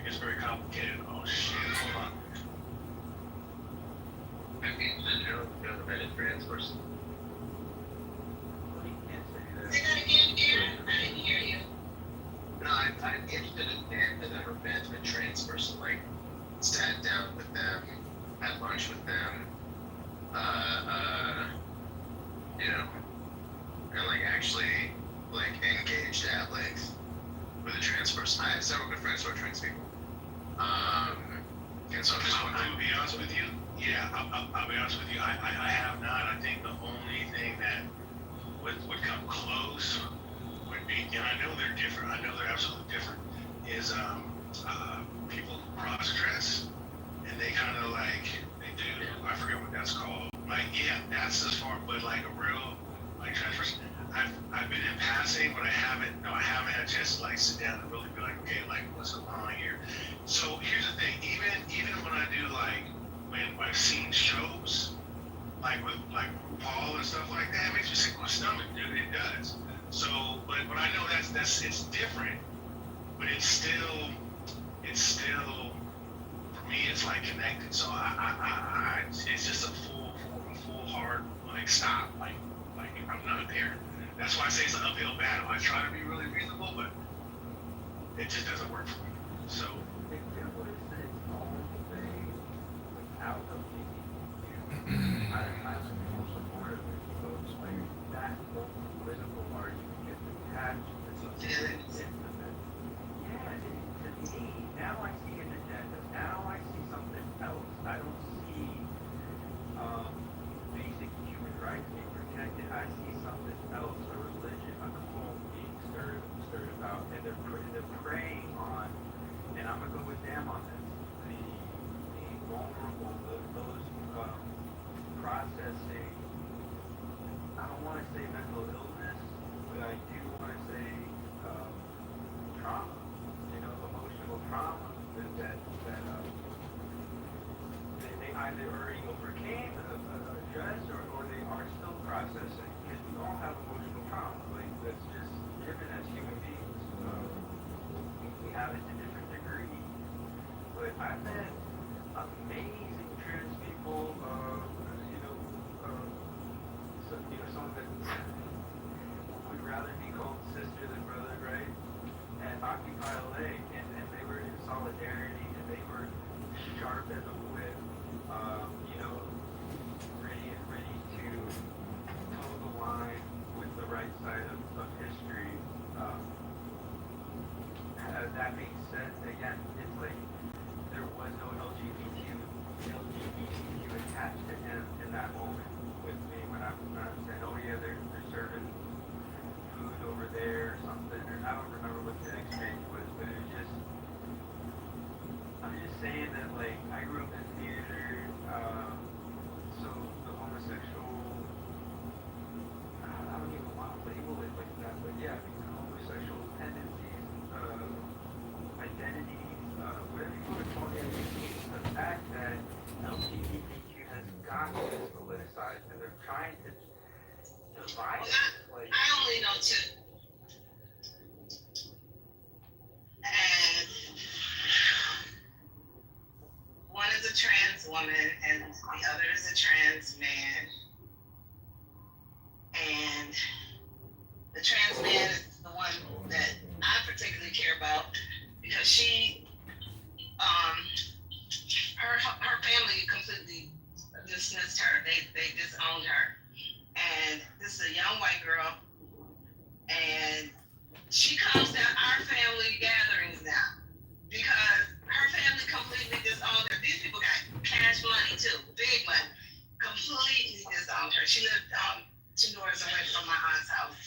it's very complicated. Oh shit! Hold on. I mean, the Reddit transfers. Well, you can't say that. Say that again, Aaron. I didn't hear you. No, I'm interested in if there's ever been a trans person like sat down with them, had lunch with them, you know, and like actually like engaged at length with a trans person. I have several good friends who are trans people. And so I'm just wondering. I'll be honest with you. Yeah, I'll be honest with you. I have not. I think the only thing that would come close would be, and I know they're different. I know they're absolutely different. Is people who cross dress and they kind of like they do. I forget what that's called. Like yeah, that's as far. But like a real like trans person, I've been in passing, but I haven't. No, I haven't had a chance to like sit down and really be like, okay, like what's going on here. So here's the thing. Even when I do like when I've seen shows like with like RuPaul and stuff like that, it makes me sick to my stomach, dude. It does. So, but I know that's it's different, but it's still for me it's like connected. So I it's just a full hard like stop. Like I'm not there. That's why I say it's an uphill battle. I try to be really reasonable, but it just doesn't work for me. So. If it was its own thing without the LGBTQ, I'm more supportive of it. So it's like that whole political argument gets attached to something that's intimate. Yeah, to me, now I see an agenda. Now I see something else. I don't see basic human rights being protected. I see something else, a religion, a cult being stirred about, and they're preying on. And I'm gonna go with them on this. The vulnerable, those processing. I don't want to say mental illness, but I do want to say trauma. You know, emotional trauma that they either already overcame, addressed, or they are still processing. Because we all have emotional trauma. Like that's just given as human beings. We have it to different degree, but I've met amazing trans people, some that would rather be called sister than brother, right? At Occupy LA, and they were in solidarity, and they were sharp as a whip, ready to toe the line with the right side of history. That being said, again, it's like there was no LGBTQ attached to him in that moment with me when I'm saying, oh yeah, they're serving food over there or something, or I don't remember what the exchange was, but it was just, I'm just saying that like I grew up in theater, so the homosexual, I don't even want to label it like that, but yeah, the homosexual tendencies, identities, whatever you want to call it, the fact that LGBTQ has gotten this politicized and they're trying to divide it. Like, I only know two. And one is a trans woman and the other is a trans man. And the trans man is the one that I particularly care about because she, her family completely dismissed her. They disowned her. And this is a young white girl, and she comes to our family gatherings now because her family completely disowned her. These people got cash money too, big money, completely disowned her. She lived 2 doors away from my aunt's house.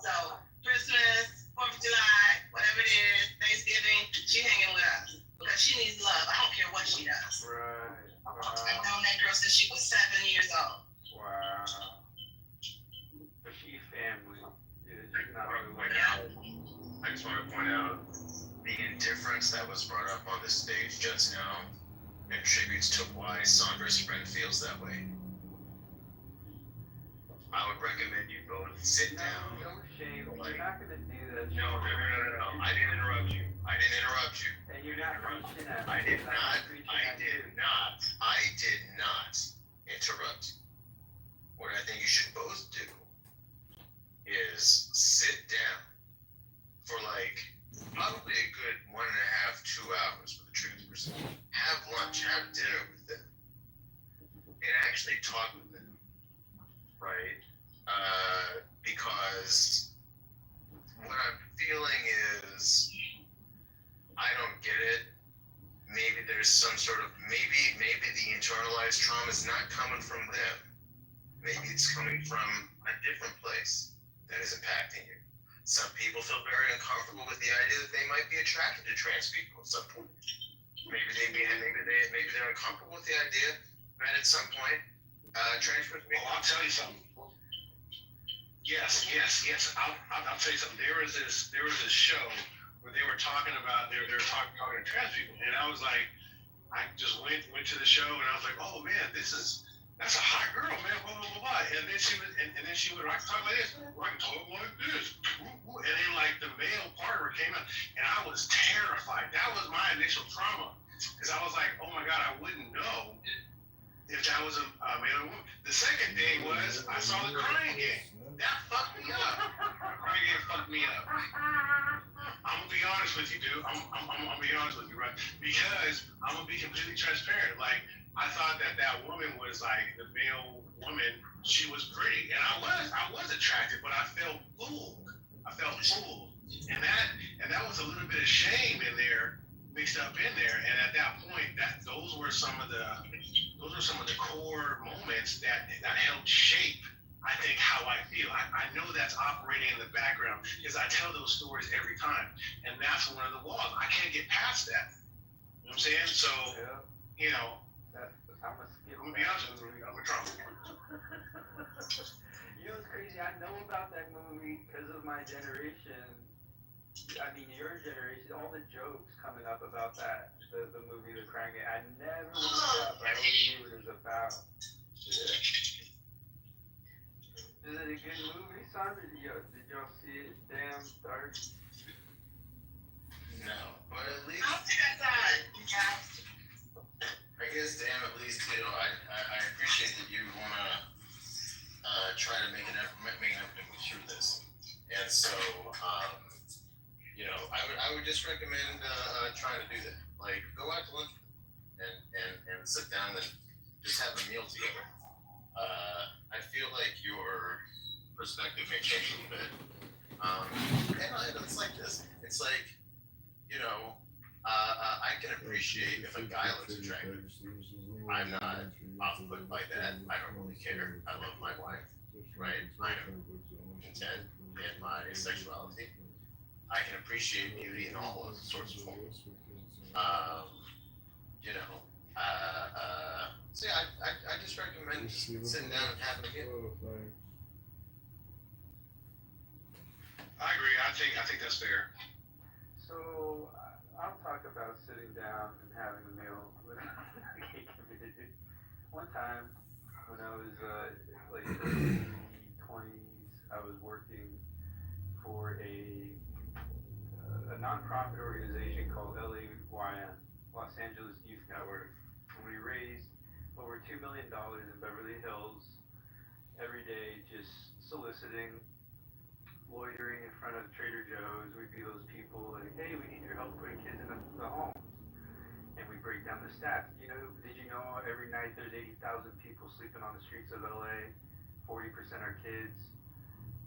So Christmas, 4th of July, whatever it is, Thanksgiving, she hanging with us because she needs love. I don't care what she does. right. I've known that girl since she was 7 years old. Wow. But she's family. She's not really like I just want to point out the indifference that was brought up on the stage just now attributes to why Sandra's friend feels that way. I would recommend you both sit down. No shame. Like, You're not gonna do that. No. I didn't interrupt you. Hey, And you're not reaching at me. I did I'm not. reaching I at did you. not. I did not interrupt. What I think you should both do is sit down for like probably a good 1.5, 2 hours with the transfers. Have lunch, have dinner with them, and actually talk with them, right? Because what I'm feeling is I don't get it. Maybe there's some sort of maybe the internalized trauma is not coming from them. Maybe it's coming from a different place that is impacting you. Some people feel very uncomfortable with the idea that they might be attracted to trans people at some point. Maybe they're uncomfortable with the idea that at some point trans people. Well, I'll tell you something. Yes. I'll tell you something. There was this show where they were talking about they were talking to trans people, and I was like, I just went to the show, and I was like, oh man, that's a hot girl, man, blah blah blah blah. And then she would I can talk like this, or I can talk like this, and then like the male part of her came out, and I was terrified. That was my initial trauma, because I was like, oh my god, I wouldn't know if that was a man or woman. The second thing was I saw the crying game. That fucked me up. The crying game fucked me up. I'm gonna be honest with you, dude. I'm gonna be honest with you, right? Because I'm gonna be completely transparent. Like I thought that woman was like the male woman. She was pretty, and I was attracted, but I felt fooled. And that was a little bit of shame in there, mixed up in there. And at that point, those were some of the core moments that helped shape, I think, how I feel. I know that's operating in the background because I tell those stories every time. And that's one of the walls. I can't get past that. You know what I'm saying? So, Yeah. you know, I'm gonna skip. I'm going to be honest with you. I'm in trouble. You know what's crazy? I know about that movie because of my generation. I mean, your generation, all the jokes coming up about that, the movie, The Crying Game. I never looked it up. I always knew what it was about. Yeah. Is it a good movie, Sandra? Did y'all see it? Damn, dark. No, but at least I don't think I saw it. I guess damn, at least I appreciate that you wanna try to make an effort to move through this, and so I would just recommend trying to do that. Like go out to lunch and sit down and just have a meal together. I feel like your perspective may change a little bit. And it's like this. It's like, I can appreciate if a guy looks attractive. I'm not off put by that. I don't really care. I love my wife, right? I am content in my sexuality. I can appreciate beauty in all sorts of forms. So yeah, I just recommend sitting down and having a meal. I agree. I think that's fair. So I'll talk about sitting down and having a meal with the gay community. One time when I was like early 20s, I was working for a nonprofit organization called LAYN, Los Angeles Youth Network. And we raised over $2 million in Beverly Hills every day, just soliciting, loitering in front of Trader Joe's. We'd be those people like, hey, we need your help putting kids in the homes. And we break down the stats. Did you know every night there's 80,000 people sleeping on the streets of LA? 40% are kids.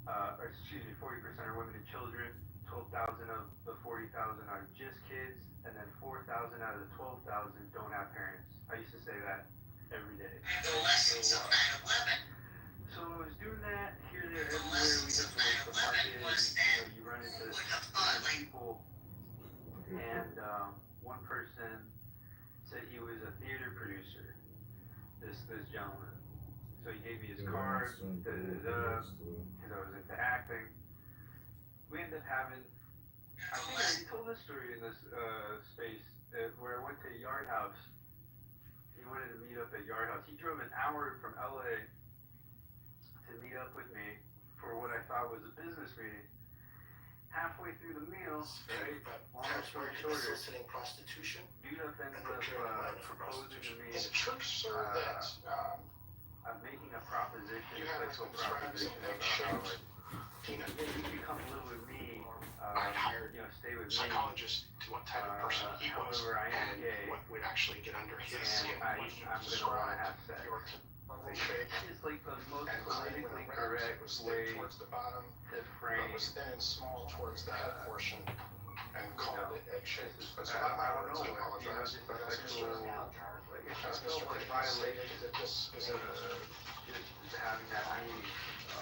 40% are women and children. 12,000 of the 40,000 are just kids, and then 4,000 out of the 12,000 don't have parents. I used to say that every day. The lessons of 9/11. So I was doing that here, there, everywhere. We just went to the market. You run into different people, and one person said he was a theater producer. This gentleman. So he gave me his card, because I was into acting. We ended up having, I think I already told this story in this space, where I went to Yard House. He wanted to meet up at Yard House. He drove an hour from LA to meet up with me for what I thought was a business meeting. halfway through the meal, right? Long story People shorter, soliciting prostitution. dude up ends up proposing to me, Is it true, sir, that I'm making a proposition, you have sexual friends proposition that make about how, shapes? like, you come live with me, I hired stay with me. psychologist to what type of person he was, However, I am and gay, what would actually get under his and skin. I'm gonna wanna have sex. Your It's like the most and politically it correct was way thick towards the bottom, to but frame. was thin and small towards the head portion, and called it egg shaped. That's I not my don't words, I know, apologize. just But a as sexual, Mr. like, As I felt Mr. like Pickens stated, violation, that this is just having that meeting,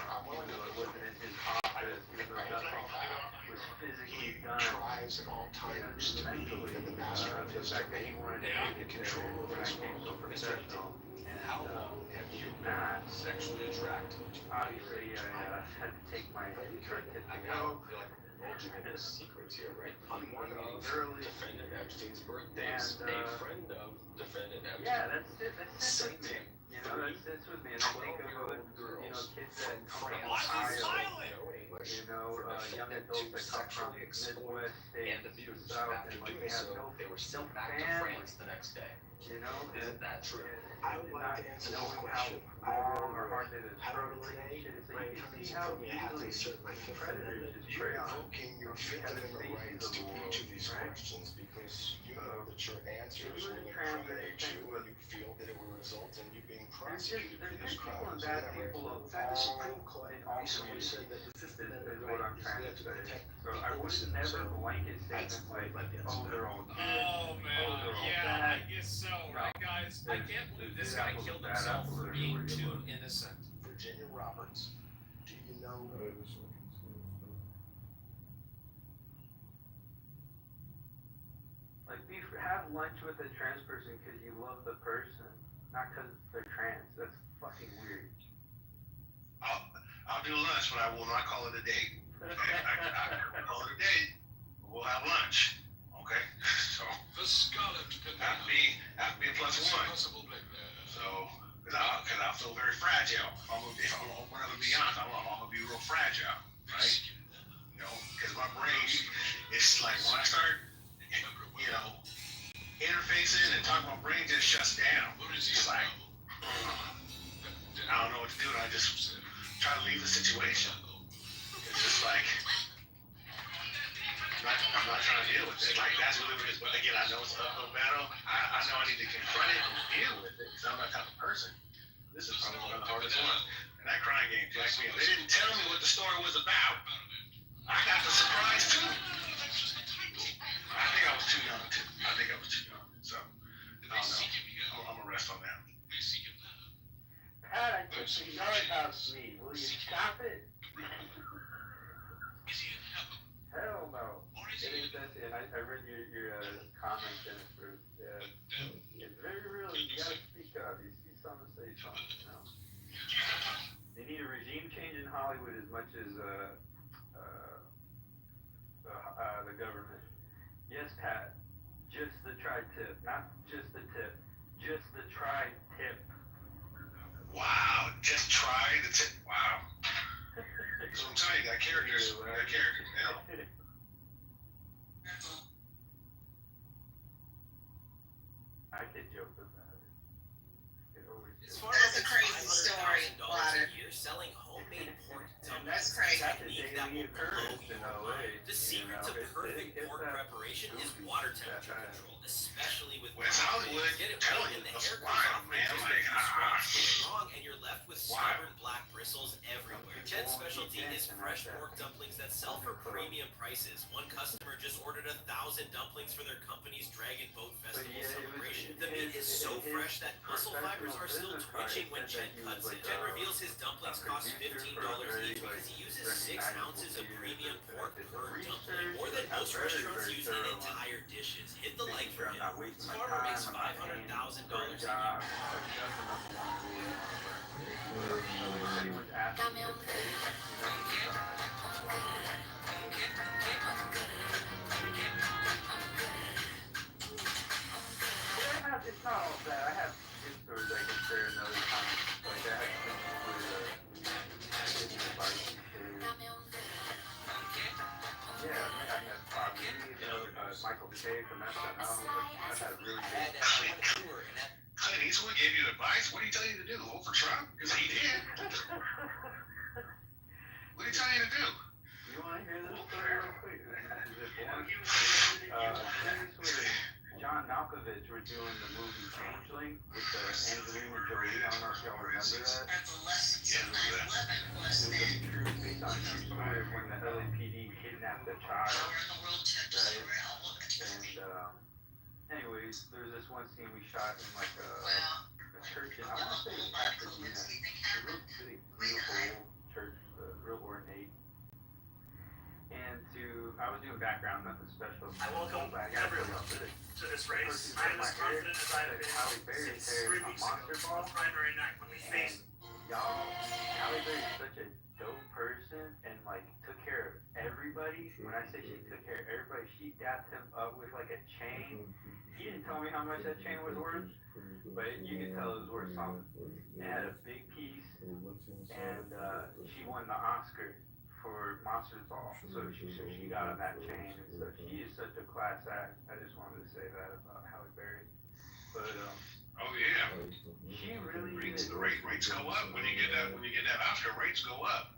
I'm even willing to though it do wasn't in his office, even though nothing was physically he done. tries at all times Just to be mentally, the master of the his fact that he domain wanted to and make it control there over when I his came so world. professional. And how long have you Not, sexually attracted to obviously, I had to take my drug test I to mean, I go. don't feel like I'm divulging any secrets here, right? On one of Early. defendant Epstein's birthdays, And, a friend of defendant Epstein. Yeah, that sits with me. Sent You know, that sits with me. And I think of, kids that come from Ohio, you know, young adults that come from Midwest states And the to views South, after and like doing they have so, no, they were no sent back to family, France the next day. you know, Isn't that true? I would like not to answer this knowing question. how long or hard it is However, struggling and today, shit. It's my like you attorneys see how told me I have to easily assert my Fifth predators Amendment. just You're prey on invoking your Fifth Kevin Amendment Spacey's rights of to the each of world, these right? questions because you know that your answers Even will the incriminate transit you and you feel that it will result in you being prosecuted for there's these good people and crimes. bad Remember, people in fact, the Supreme all Court in all recently communities said that the Fifth is Amendment what I'm right is trying there to to say. protect So I people. would So never blanket that's statements like, my guess. oh, they're all good. Oh man, yeah, I guess so, right, guys? I can't believe this guy killed himself for being too innocent. Virginia Roberts, do you know Like, have lunch with a trans person because you love the person, not because they're trans. That's fucking weird. I'll do lunch, but I will not call it a date. Okay? I call it a date. We'll have lunch. Okay? So The Scarlet have to be a plus one. So, because I feel very fragile. I'm gonna be honest. I'm gonna be real fragile, right? You know, because my brain, it's like when I start, interfacing and talking, my brain just shuts down. It's like, I don't know what to do, and I just try to leave the situation. It's just like, I'm not trying to deal with it. Like, that's really what it is. But again, I know it's an uphill battle. I know I need to confront it and deal with it, because I'm that type of person. This is probably one of the hardest ones. And that crying game jacked me up. They didn't tell me what the story was about. I got the surprise too. I think I was too young too. So, I don't know. I'm gonna rest on that. Pat, I took the yard house me. Will you stop it? Hell no. It is that, and I read your comment, Jennifer. It's very real. You gotta speak up. You see something, say something. You know? They need a regime change in Hollywood as much as the government. Yes, Pat. Just the tri-tip, not just the tip. Just the tri-tip. Wow, just try the tip. Wow. So I'm telling you, that character's hell. I could joke about it. It always As is. far That's as a crazy story, $500,000 Water. a year selling homemade pork And That's dumplings, crazy. That's a technique that daily will blow occurrence in your LA. mind. The secret to perfect pork preparation is water temperature control, especially with West Hollywood, Get it telling right you, and the that's hair comes wild, off man. just Like, a few swabs. Get it wrong and you're left with stubborn black bristles everywhere. Jen's specialty is fresh pork dumplings that sell for premium prices. One customer just ordered 1,000 dumplings for their company's Dragon Boat Festival celebration. The meat is so fresh that muscle fibers are still twitching when Jen cuts it. Jen reveals his dumplings cost $15 each because he uses 6 ounces of premium pork per dumpling, more than most restaurants use in entire dishes. Hit the like for him. Farmer makes $500,000 a year. It's not all bad. I have good stories I can share another time. Like I had things with advice. Yeah, I've had a really I good went a tour, and that Clint Eastwood gave you advice. What did he tell you to do? Vote for Trump? Because he did. What did he tell you to do? You want to hear this story real quick? This is it, boy. Clint Eastwood and John Malkovich were doing the movie Changeling with Angelina Jolie. I don't know if y'all remember that. Yeah, remember that. It was a true, based on a true story of when the LAPD kidnapped a child, right? And anyways, there's this one scene we shot in like a church in, I want to say Pasadena. It's a real big, beautiful old church, real ornate. And I was doing background, nothing special. I welcome everyone to this race. I am as confident as I've been since 3 weeks ago, on primary night when we faced. Y'all, Halle Berry is such a dope person and like took care of everybody. When I say she took care of everybody, she dapped him up with like a chain. He didn't tell me how much that chain was worth, but you could tell it was worth something. It had a big piece, and she won the Oscar for Monsters Ball, so she got on that chain. And so she is such a class act. I just wanted to say that about Halle Berry. But Oh yeah. she really Rates did. rates go up when you get that Oscar. Rates go up.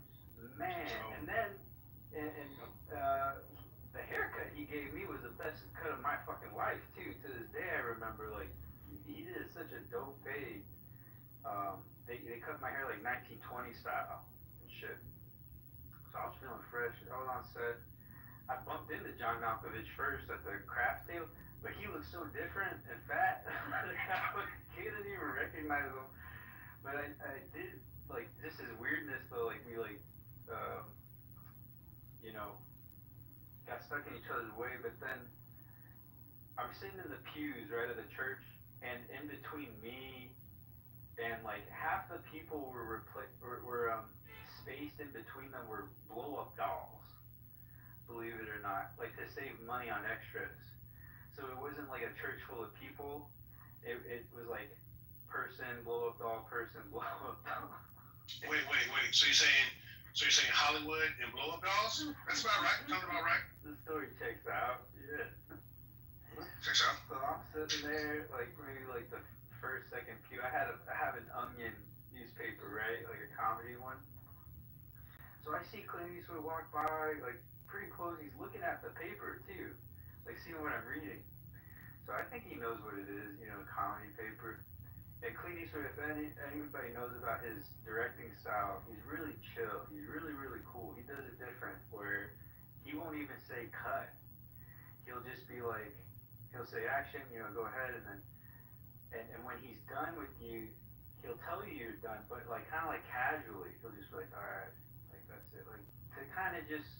Man, and then the haircut he gave me was the best cut of my fucking life too. To this day, I remember like he did such a dope fade. They cut my hair like 1920 style and shit. So I was feeling fresh. I was on set. I bumped into John Malkovich first at the craft table, but he looked so different and fat. I didn't even recognize him. But I did like just his weirdness though. Like we like, got stuck in each other's way. But then I'm sitting in the pews right of the church, and in between me and like half the people were spaced in between them were blow up dolls. Believe it or not, like to save money on extras. So it wasn't like a church full of people. It was like person, blow up doll, person, blow up doll. Wait. So you're saying Hollywood and blow up dolls? That's about right. Sounds about right. The story checks out. Yeah. Checks out. So I'm sitting there, like maybe like the first, second pew. I have an Onion newspaper, right? Like a comedy one. So I see Clint Eastwood walk by, like pretty close. He's looking at the paper too, like seeing what I'm reading. So I think he knows what it is, comedy paper. And Clint Eastwood, if anybody knows about his directing style, he's really chill. He's really, really cool. He does it different, where he won't even say cut. He'll just be like, he'll say action, go ahead, and then, and when he's done with you, he'll tell you you're done, but like kind of like casually, he'll just be like, all right, like that's it, like to kind of just.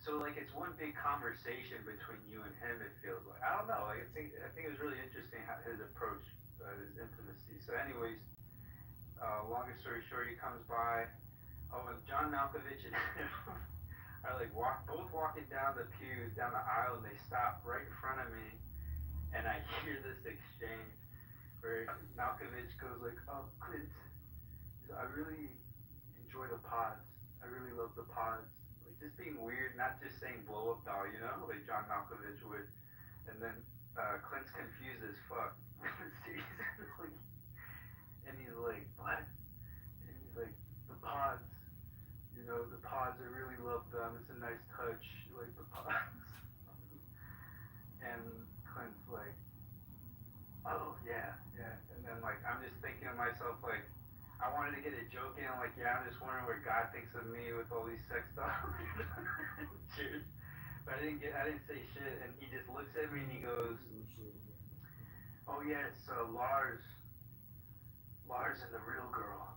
So like it's one big conversation between you and him. It feels like I don't know. Like I think it was really interesting how his approach, his intimacy. So anyways, longer story short, he comes by. Oh, and John Malkovich and him are like both walking down the pews, down the aisle, and they stop right in front of me, and I hear this exchange where Malkovich goes like, "Oh, Clint, I really enjoy the pods. I really love the pods." Just being weird, not just saying blow up doll, like John Malkovich would. And then Clint's confused as fuck. And he's like, what? And he's like, the pods. The pods, I really love them. It's a nice touch, like the pods. And Clint's like, oh, yeah. And then like, I'm just thinking to myself like, I wanted to get a joke in, like, yeah, I'm just wondering what God thinks of me with all these sex dolls. Cheers. But I didn't say shit, and he just looks at me and he goes, oh yeah, it's Lars and the real girl.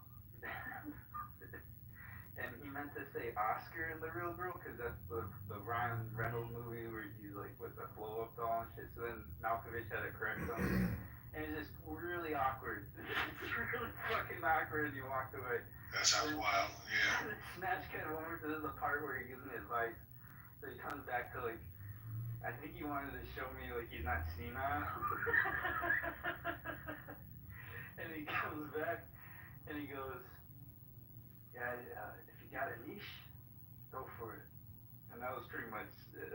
And he meant to say Oscar and the real girl, because that's the Ryan Reynolds movie where he's like with the blow up doll and shit. So then Malkovich had to correct him. And it's just really awkward. It's really fucking awkward, and you walked away. That sounds wild, yeah. Snatch cut over, this is the part where he gives me advice. So he comes back to like, I think he wanted to show me like he's not senile. And he comes back and he goes, yeah, if you got a niche, go for it. And that was pretty much it.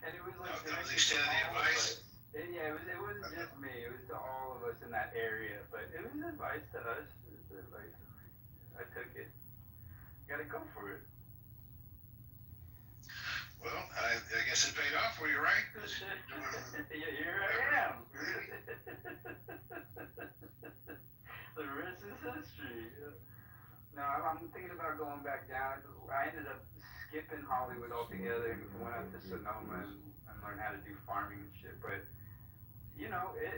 And it was like That was the connected to extent of the all of advice? us. It wasn't just me. It was to all of us in that area. But it was advice to us. It was advice to me. I took it. Gotta go for it. Well, I guess it paid off for you, right? Yeah, here I am. The rest is history. No, I'm thinking about going back down. I ended up skipping Hollywood altogether and went up to Sonoma and learned how to do farming and shit. But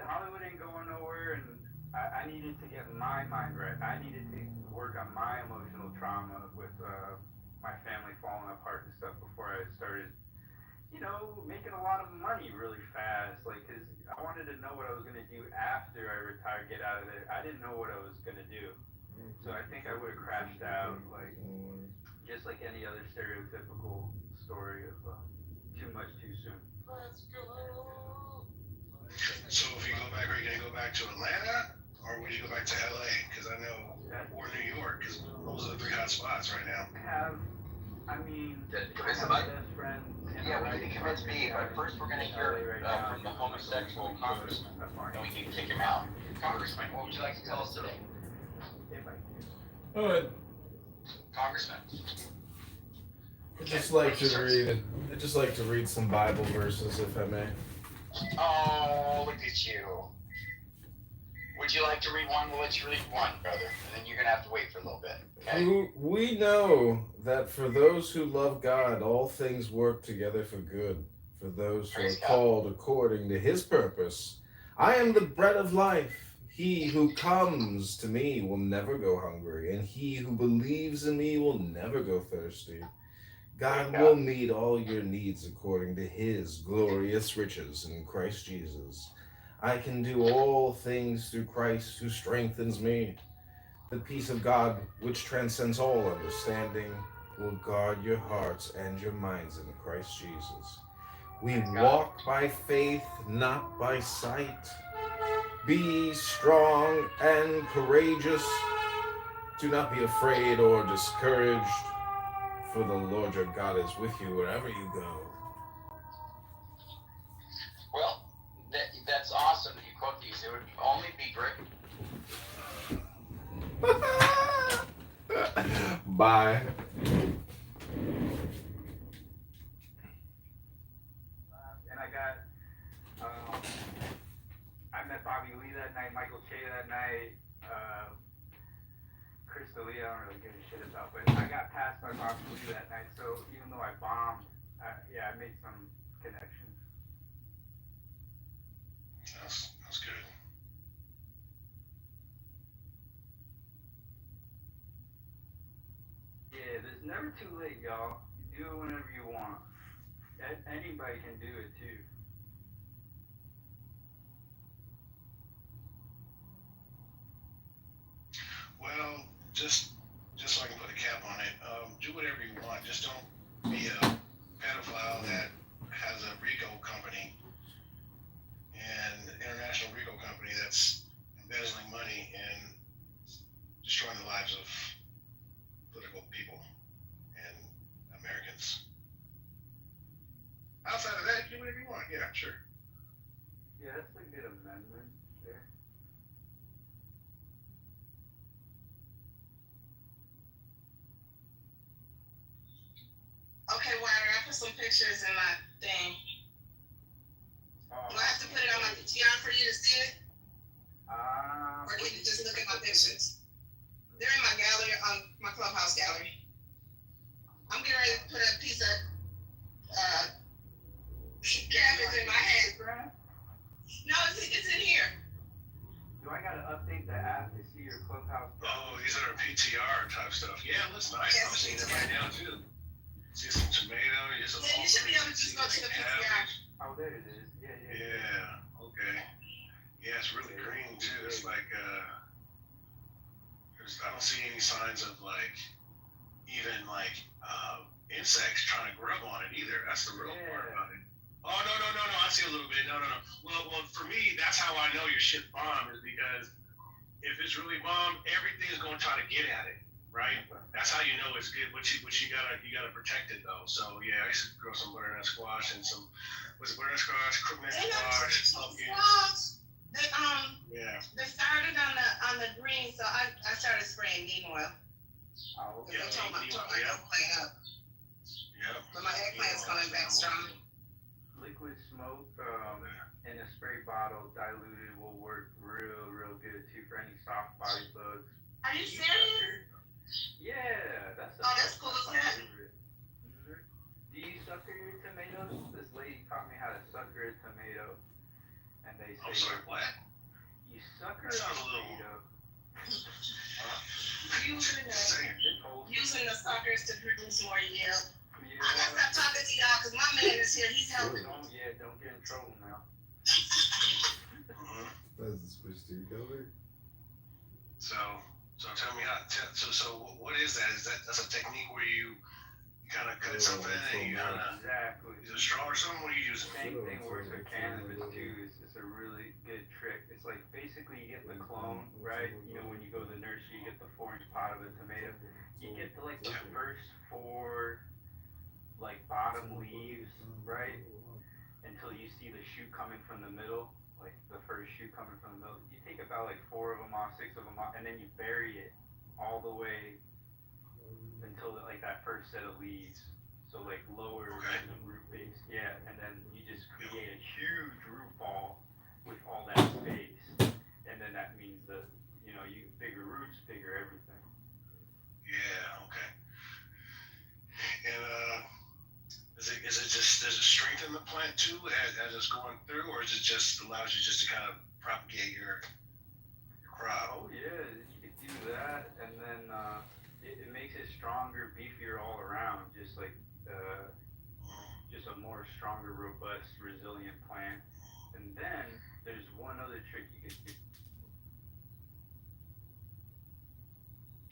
Hollywood ain't going nowhere, and I needed to get my mind right. I needed to work on my emotional trauma with my family falling apart and stuff before I started, making a lot of money really fast. Like, cause I wanted to know what I was gonna do after I retired, get out of there. I didn't know what I was gonna do, so I think I would have crashed out, like just like any other stereotypical story of too much too soon. So if you go back, are you going to go back to Atlanta or would you go back to LA? Because I know, or New York, because those are the 3 hot spots right now. I mean, Convince I have somebody? a best friend. Yeah, we need to convince me, but first we're gonna hear from the homosexual congressman, and we can kick him out. Congressman, what would you like to tell us today? Congressman. I just like to read some Bible verses, if I may. Oh, look at you. Would you like to read one? Well, let's read one, brother, and then you're gonna have to wait for a little bit. Okay? We know that for those who love God, all things work together for good, for those who Praise are God. called according to his purpose. I am the bread of life. He who comes to me will never go hungry, and he who believes in me will never go thirsty. God will meet all your needs according to his glorious riches in Christ Jesus. I can do all things through Christ who strengthens me. The peace of God, which transcends all understanding, will guard your hearts and your minds in Christ Jesus. We walk by faith, not by sight. Be strong and courageous. Do not be afraid or discouraged, for the Lord your God is with you wherever you go. Well, that's awesome that you quote these. It would only be great. Bye. And I met Bobby Lee that night, Michael Che that night, Chris D'Elia, I don't really give a shit about, but I got passed by Bobby Lee that night, so even though I bombed, I made some connections. That's good. Yeah, there's never too late, y'all. You do it whenever you want. Anybody can do it too. Well, just so I can put a cap on it, do whatever you want. Just don't be a pedophile that has a RICO company and international RICO company that's embezzling money and destroying the lives of political people and Americans. Outside of that, do whatever you want. Yeah, sure. Yeah, that's a good amendment. Sure. Okay, Wilder, I put some pictures in my thing. Do I have to put it on my PTR for you to see it? Or can you just look at my pictures? They're in my gallery, my clubhouse gallery. I'm getting ready to put a piece of cabbage in my head. No, it's in here. Do I gotta update the app to see your clubhouse? Oh, these are PTR type stuff. Yeah, looks nice. Yes. I'm seeing it right now too. See some tomato. You should be able to just go to the PTR. Oh, there it is. Yeah. Yeah. Okay. Yeah, it's really green too. It's like I don't see any signs of even insects trying to grub on it either. That's the real part about it. Oh no! I see a little bit. No. Well, for me, that's how I know your shit bomb is because if it's really bomb, everything is going to try to get at it, right? That's how you know it's good. But you gotta protect it though. So yeah, I used to grow some butternut squash and some butternut squash, crookneck squash, pumpkins. Yeah. They started on the green, so I started spraying neem oil. Oh, They Yeah, told my neem oil, yeah. eggplant up, Yeah. but my eggplant's coming back strong. liquid smoke in a spray bottle diluted will work real good too for any soft body bugs. Are you serious? Yeah, that's That's cool as heck. favorite. Mhm. Do you sucker your tomatoes? This lady taught me how to sucker a tomato, and they say I'm sorry, what? you sucker That a sounds a little- tomato. Using the suckers to produce more yield. Yeah. I gotta stop talking to y'all because my man is here. He's helping. Don't get in trouble now. Mhm. That's the switch to cover. So tell me what is that? That's a technique where you kind of cut something and you kind of Exactly. use a straw or something. What are you using? Same thing works with cannabis too. It's a really good trick. It's like basically you get the clone, right? You know when you go to the nursery, you get the 4-inch pot of a tomato. You get the first 4 bottom leaves, right? Until you see the shoot coming from the middle, like the first shoot coming from the middle. You take about 4 of them off, 6 of them off, and then you bury it all the way until that first set of leaves. So lower than the root base. Yeah, and then you just create a huge root ball with all that space. And then that means you bigger roots, bigger everything. Yeah. Okay. And is it just does it strengthen the plant too as it's going through, or is it just allows you just to kind of propagate your crop? Oh yeah, you could do that, and then it makes it stronger, beefier all around. Just a more stronger, robust, resilient plant. And then there's one other trick you could do.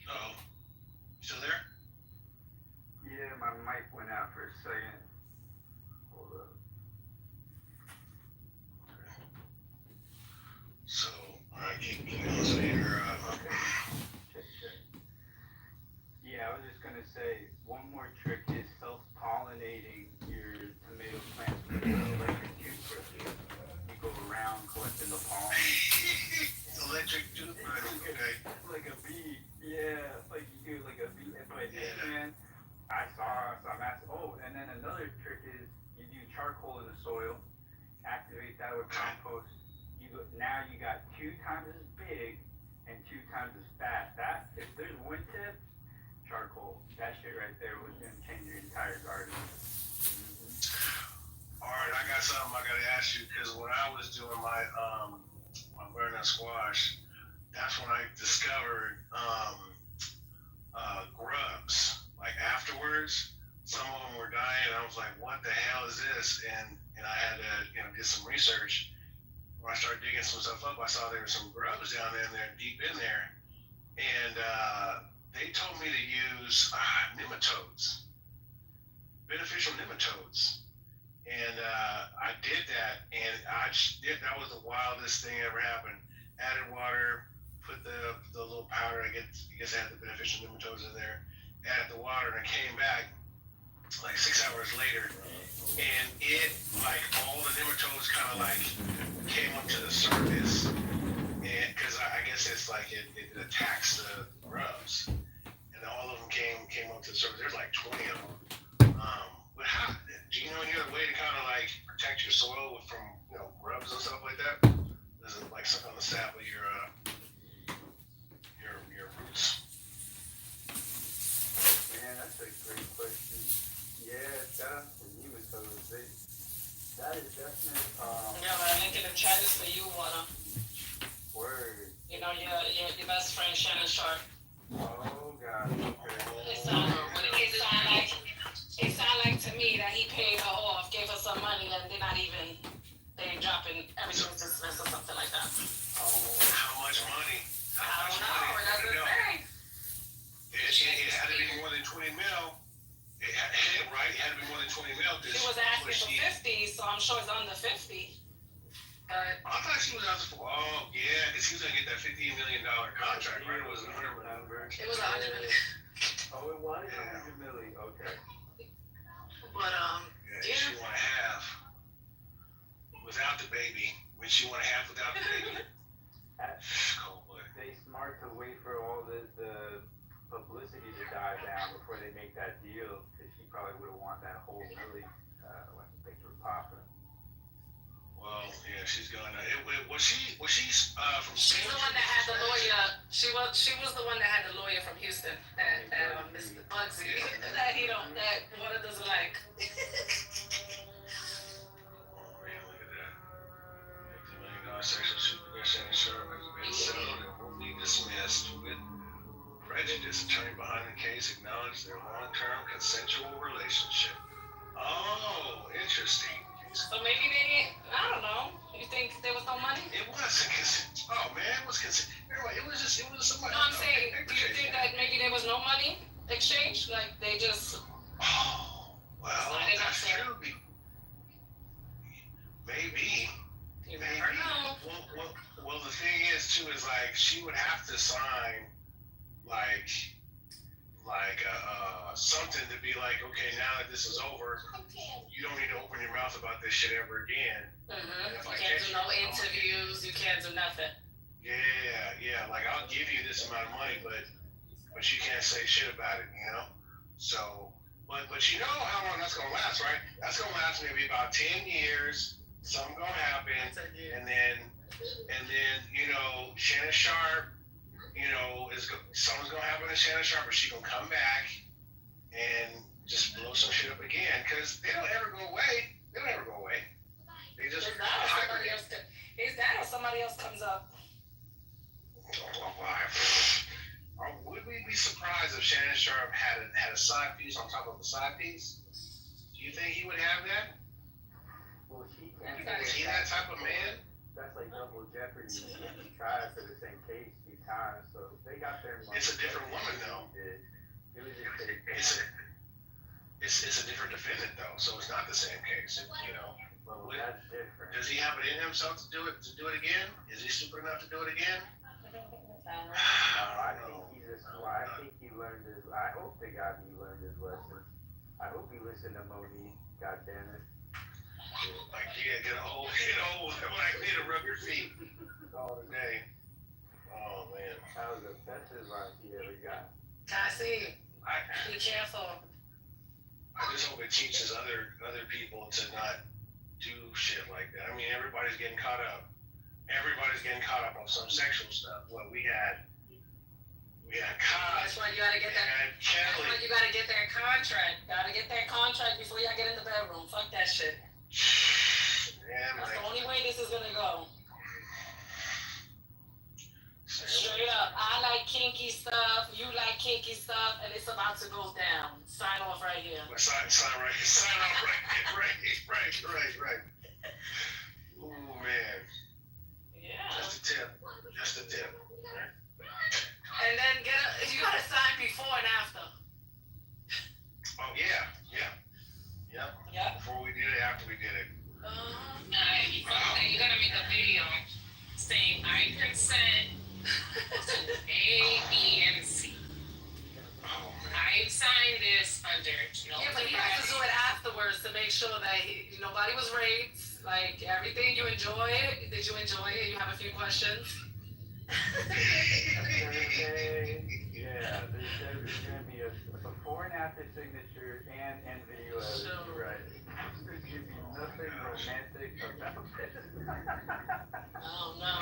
Uh-oh. Still there? Yeah, my mic went out for a second. Hold up. So, alright, keep going. So you're, Check. Yeah, I was just gonna say, one more trick is self-pollinating your tomato plants with an electric toothbrush. You go around collecting the pollen. electric toothbrush, okay. Like a bee. Yeah, like you do like a bee. But Yeah. man, I saw massive. Oh, and then another trick is you do charcoal in the soil, activate that with compost. Now you got 2 times as big and 2 times as fast. That if there's one tip, charcoal. That shit right there was gonna change your entire garden. Alright, I got something I gotta ask you, because when I was doing my butternut squash, that's when I discovered grubs. Like afterwards, some of them were dying, and I was like, what the hell is this? And I had to did some research. When I started digging some stuff up, I saw there were some grubs down in there, deep in there, and they told me to use nematodes, beneficial nematodes. And I did that, and that was the wildest thing ever happened. Added water, put the little powder, I guess I had the beneficial nematodes in there, added the water, and I came back 6 hours later, and it, all the nematodes kind of came up to the surface, and because I guess it's it attacks the grubs, and all of them came up to the surface. There's 20 of them. But how do you know any other way to kind of protect your soil from grubs and stuff like that? Does it suck on the sap of your roots? Man, that's a great question. Yeah, the nematodes. That is definitely Yeah, but I link in the chat is for you, Water. word. You know, your best friend Shannon Sharp. Oh god. Okay. It sound like to me that he paid her off, gave her some money, and they dropping everything's dismissed or something like that. How much money? I don't know. That's the thing. It had to be more than 20 mil. Right? It had to be more than 20 mil. She was asking for 50, so I'm sure it's under 50. But I thought she was out for. Oh yeah, because she was gonna get that $15 million contract, right? It was $100 million. it was 100 million. Oh, it was Yeah. 100 million. Okay. But Yeah, she won half without the baby. When she won half without the baby. Cold blood. They smart to wait for all the publicity to die down before they make that deal, because she probably would have wanted that whole milli when they were popping. Well, yeah, she's gonna. Was she from? she's the one that had the lawyer. She was the one that had the lawyer from Houston. That Mr. Bugsy. That one doesn't like. Oh man, look at that. $50 million sexual supervision insurance has been settled and will be dismissed with prejudice. Attorney behind the case acknowledged their long-term consensual relationship. Oh, interesting. So maybe they, I don't know. You think there was no money? It wasn't consent. Oh man, it was consent. Anyway, it was somebody. No, I'm saying, do you think that maybe there was no money exchange? Like they just. Oh, well, Sign it up that's for- true. Maybe. You Maybe. never know. Well, the thing is too is like she would have to sign like something to be like, okay, now that this is over, you don't need to open your mouth about this shit ever again. Mm-hmm. If You I can't catch do you, no interviews. You can't do nothing. Yeah. Like I'll give you this amount of money, but you can't say shit about it, you know. So, but you know how long that's gonna last, right? That's gonna last maybe about 10 years. Something gonna happen, and then Shannon Sharp, something's gonna happen to Shannon Sharp, but she gonna come back and just blow some shit up again, because they don't ever go away. They don't ever go away. They just Is that or somebody else comes up? Would we be surprised if Shannon Sharp had a side piece on top of a side piece? Do you think he would have that? Well, she can't. Is he that type of man? That's like double jeopardy. She tried for the same case 2 times, so they got their money. It's a different woman though. It was just It's a different defendant though, so it's not the same case. Well, that's different. Does he have it in himself to do it again? Is he stupid enough to do it again? No, I think he learned his. I hope to God he learned his lesson. I hope he listened to Monique. God damn it. Like, yeah, get a hold, like, need to rub your feet all day. Oh man. That was the best advice he ever got. Cassie, be careful. I just hope it teaches other people to not do shit like that. I mean, everybody's getting caught up. Everybody's getting caught up on some sexual stuff. Well, we had Kai. That's why you gotta get that. And That's Kelly. why you gotta get that contract. Gotta get that contract before y'all get in the bedroom. Fuck that shit. Yeah, That's like, the only way this is gonna go. Straight up. I like kinky stuff. You like kinky stuff, and it's about to go down. Sign off right here. Sign off right. Ooh man. Yeah. Just a tip. And then you gotta sign before and after. Oh yeah. Yeah. Before we did it, after we did it. And you gotta make a video saying I consent to A, B, and C. Oh man. I signed this under no. Yeah, but you have to do it afterwards to make sure that nobody was raped. Like everything, you enjoy it. Did you enjoy it? You have a few questions. Yeah, there's gonna be a before and after signature and video evidence. Sure. Right. There's gonna be nothing romantic about this. Oh no.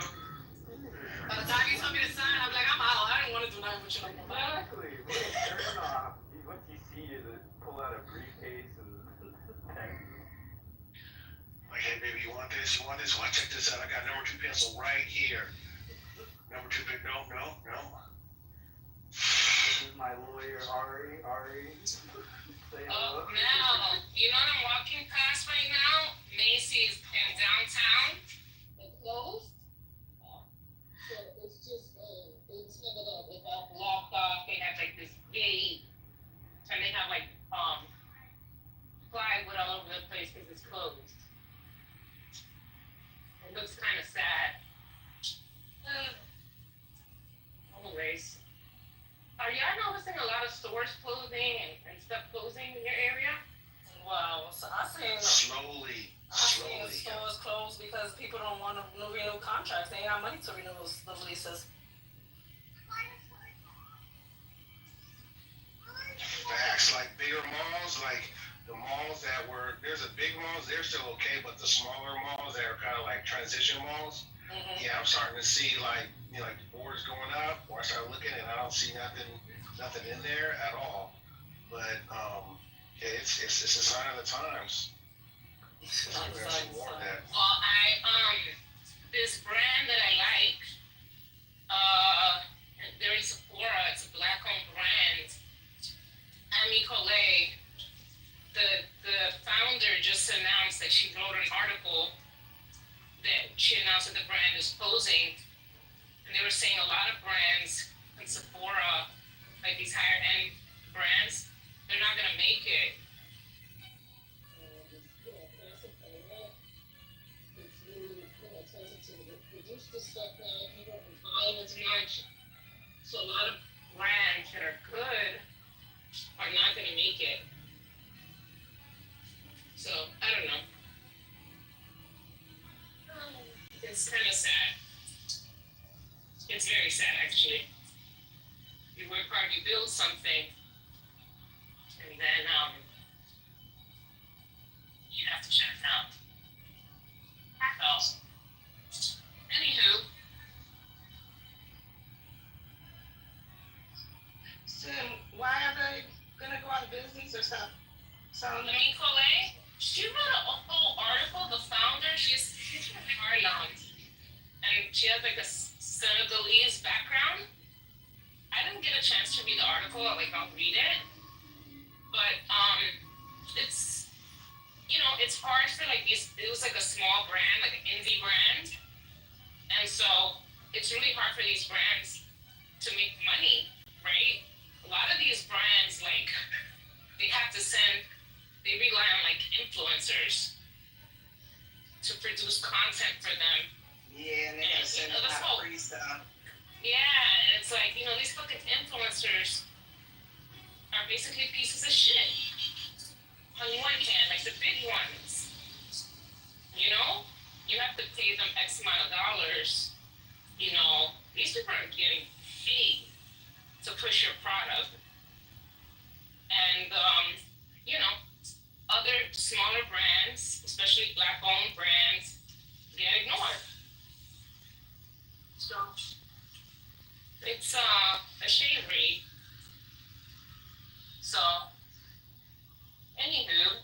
By the time you told me to sign, I'm like, I'm out. I didn't want to do nothing with you no more. Exactly. Turn off. What you see is pull out a briefcase and. Like, hey baby, you want this? Well, check this out. I got number 2 pencil right here. Number 2 pen. No. This is my lawyer, Ari. Say hello. Now, you know what I'm walking past right now? Macy's in downtown. It closed. So it's just they set it up. It got blocked off. They have like this gate, and they have like plywood all over the place because it's closed. It looks stores closing and stuff closing in your area? Wow, so I seen Slowly. stores closed because people don't want to renew contracts. They ain't got money to renew those leases. Facts. Like bigger malls, like the malls that were, there's a big malls, they're still okay, but the smaller malls that are kind of like transition malls, yeah, I'm starting to see like, you know, like the boards going up, or I start looking and I don't see nothing in there at all. But yeah, it's a sign of the times. So we're gonna see more of that. Well, this brand that I like, they're in Sephora, it's a black-owned brand. Amy Collet, the founder just announced that she wrote an article that she announced that the brand is closing. And they were saying a lot of brands in Sephora, like these higher end brands, they're not gonna make it. It's really, expensive to reduce the stuff now, people aren't buying as much. So a lot of brands that are good are not gonna make it. So I don't know. It's kind of sad. It's very sad, actually. You work hard, you build something, and then you have to shut it down. So, anywho. So why are they gonna go out of business or something? So Amy Collet, she wrote a whole article. The founder, she's from Ireland, and she has like a Senegalese background. I didn't get a chance to read the article. I'll read it, but it's it's hard for like these. It was like a small brand, like an indie brand, and so it's really hard for these brands to make money, right? A lot of these brands they have to they rely on influencers to produce content for them. yeah, and they gotta send a lot of free stuff. Yeah, and it's these fucking influencers are basically pieces of shit. On one hand, like the big ones, you have to pay them X amount of dollars. These people are getting paid to push your product. And, other smaller brands, especially black-owned brands, get ignored. So, it's a shame, read. So, anywho,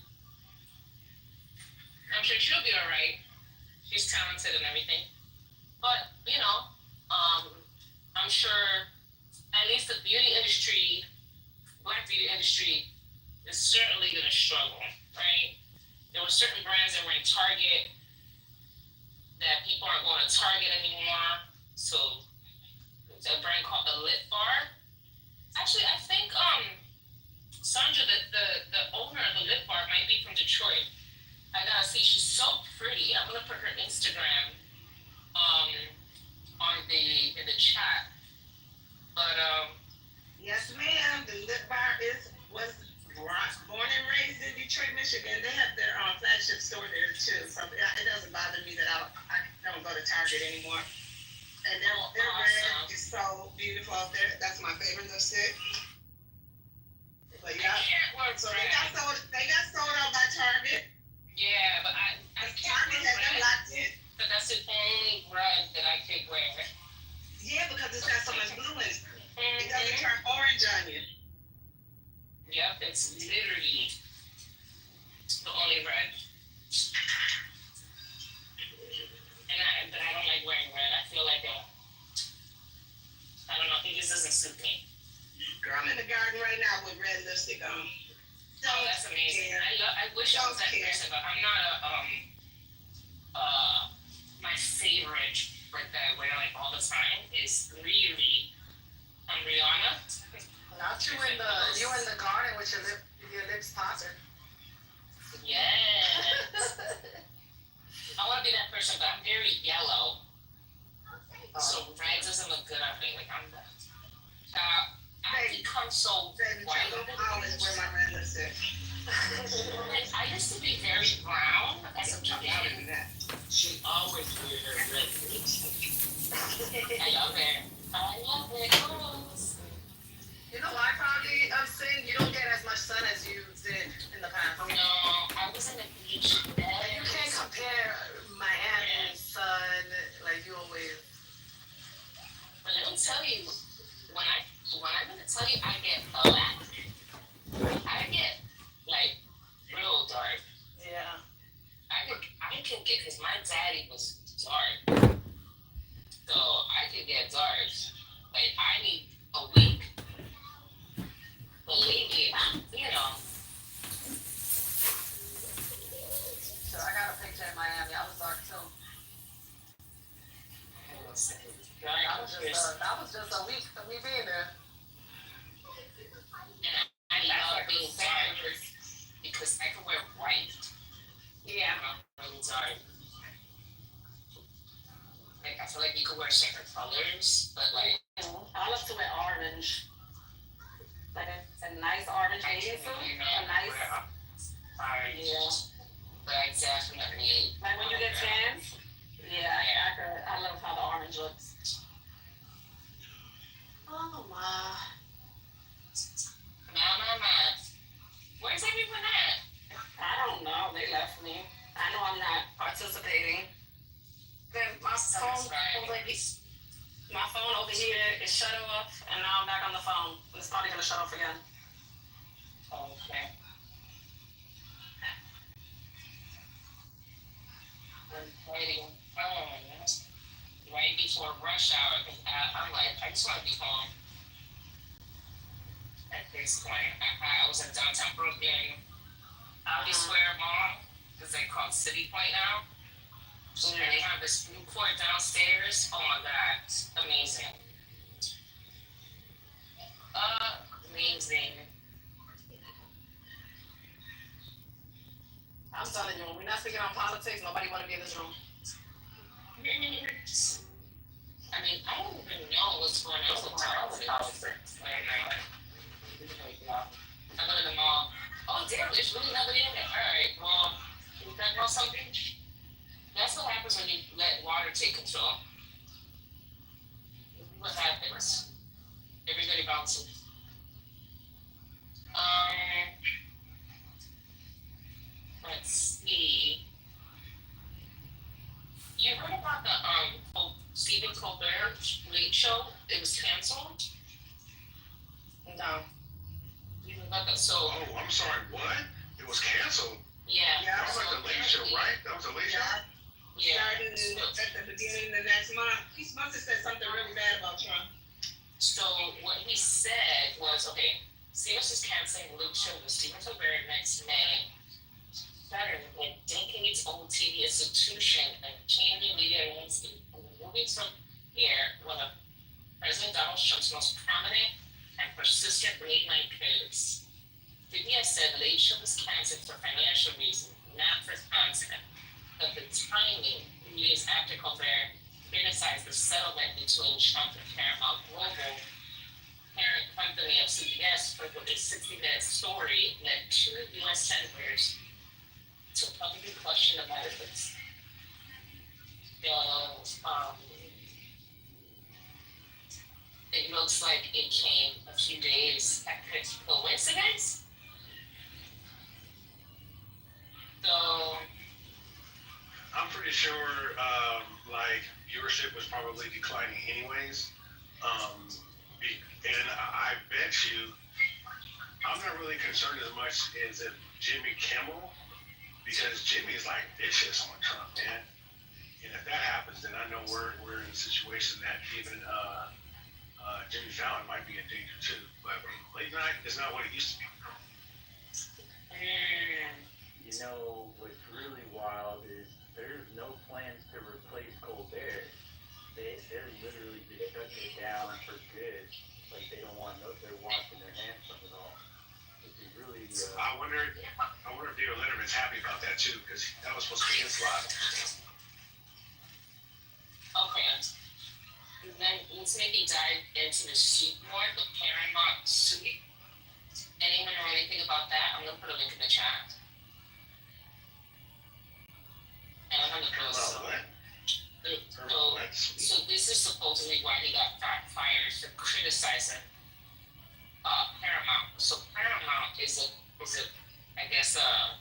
I'm sure she'll be alright. She's talented and everything. But, I'm sure at least the beauty industry, black beauty industry, is certainly going to struggle, right? There were certain brands that were in Target that people aren't going to Target anymore. So, it's a brand called the Lip Bar. Actually, I think Sandra, the owner of the Lip Bar, might be from Detroit. I gotta see, she's so pretty. I'm gonna put her Instagram in the chat. But yes, ma'am. The Lip Bar was born and raised in Detroit, Michigan. They have their flagship store there too. So it doesn't bother me that I don't go to Target anymore. And their awesome. red is so beautiful. That's my favorite lipstick. But yeah, I can't wear so red. they got sold out by Target. Yeah, but I can't Target wear has them red. locked in. But that's the only red that I could wear. Yeah, because it's got so much blue in it. It doesn't turn orange on you. Yep, it's literally the only red. But I don't like wearing red. I feel like I don't know, it just doesn't suit me. Girl, I'm in the garden right now with red lipstick on. Oh, that's amazing. I wish I was that person, but I'm not my favorite red that I wear all the time is Riri. Rihanna. Not you in the garden with your lips popping. Yes. I want to be that person, but I'm very yellow. So red doesn't look good on me. I become so white. I always wear my red lipstick. Like, I used to be very brown as a child. She always wears her red lipstick. I love it. I love it. Girls. You know why probably sin? You don't get as much sun as you did in the past. No, I was in the beach. Like, you can't compare Miami sun, like you always. But let me tell you, when I'm gonna tell you, I get black. I get like real dark. Yeah. I can get, because my daddy was dark, so I can get dark. Like I need a week. Believe me, you know. So I got a picture in Miami. I was dark too. That was just a week of me being there. I love being dark because I can wear white. Yeah. I'm really dark. Like I feel like you could wear certain colors, but like I love to wear orange. Like a nice orange bathing suit. A nice. Yeah. But I definitely. Like when you get tans. Yeah, I love how the orange looks. Oh my. Nah. Where's everyone at? I don't know. They left me. I know I'm not participating. Then my phone over here is shut off, and now I'm back on the phone. It's probably gonna shut off again. Okay. I'm waiting home right before rush hour because I'm like, I just want to be home. At this point, I was in downtown Brooklyn, Audi Square Mall, because they call City Point now. And they have this food court downstairs. Oh my God, it's amazing. Amazing. I'm telling you, when we're not speaking on politics, nobody want to be in this room. I mean, I don't even know what's going on with politics right now. I go to the mall. Oh, damn, there's really nobody in there. All right, well, you guys know something? That's what happens when you let water take control. What happens? Everybody bounces. Let's see. You heard about the Stephen Colbert late show? It was canceled. No. You heard about that? So. Oh, I'm sorry. What? It was canceled. Yeah. That was like the late show, right? That was a late show. Yeah. Starting at the beginning of the next month. He must have said something really bad about Trump. So what he said was, okay, CBS is canceling Luke show with Stephen Colbert next May. Starting with decades-old TV institution and changing media landscape and moving from here one of President Donald Trump's most prominent and persistent late-night critics. CBS said the late show was canceled for financial reasons, not for content. But the timing, 3 years after Colbert criticized the settlement between Trump and Paramount Global, parent company of CBS, for the 60-minute story led two U.S. senators to publicly question the benefits. It looks like it came a few days after coincidence. So I'm pretty sure, like, viewership was probably declining anyways. And I bet you, I'm not really concerned as much as if Jimmy Kimmel, because Jimmy is like vicious on Trump, man. And if that happens, then I know we're in a situation that even Jimmy Fallon might be in danger too. But late night is not what it used to be. You know, what's really wild is there's no plans to replace Colbert. They're literally just shutting it down for good. Like they don't want they're washing their hands from it all. Which is really. I wonder if David Letterman's happy about that too, because that was supposed to be his slot. okay. And then let's maybe dive into the suit more, the Paramount suit. Anyone know anything about that? I'm gonna put a link in the chat. And I'm gonna post. So this is supposedly why he got fired for criticizing Paramount. So Paramount is a I guess a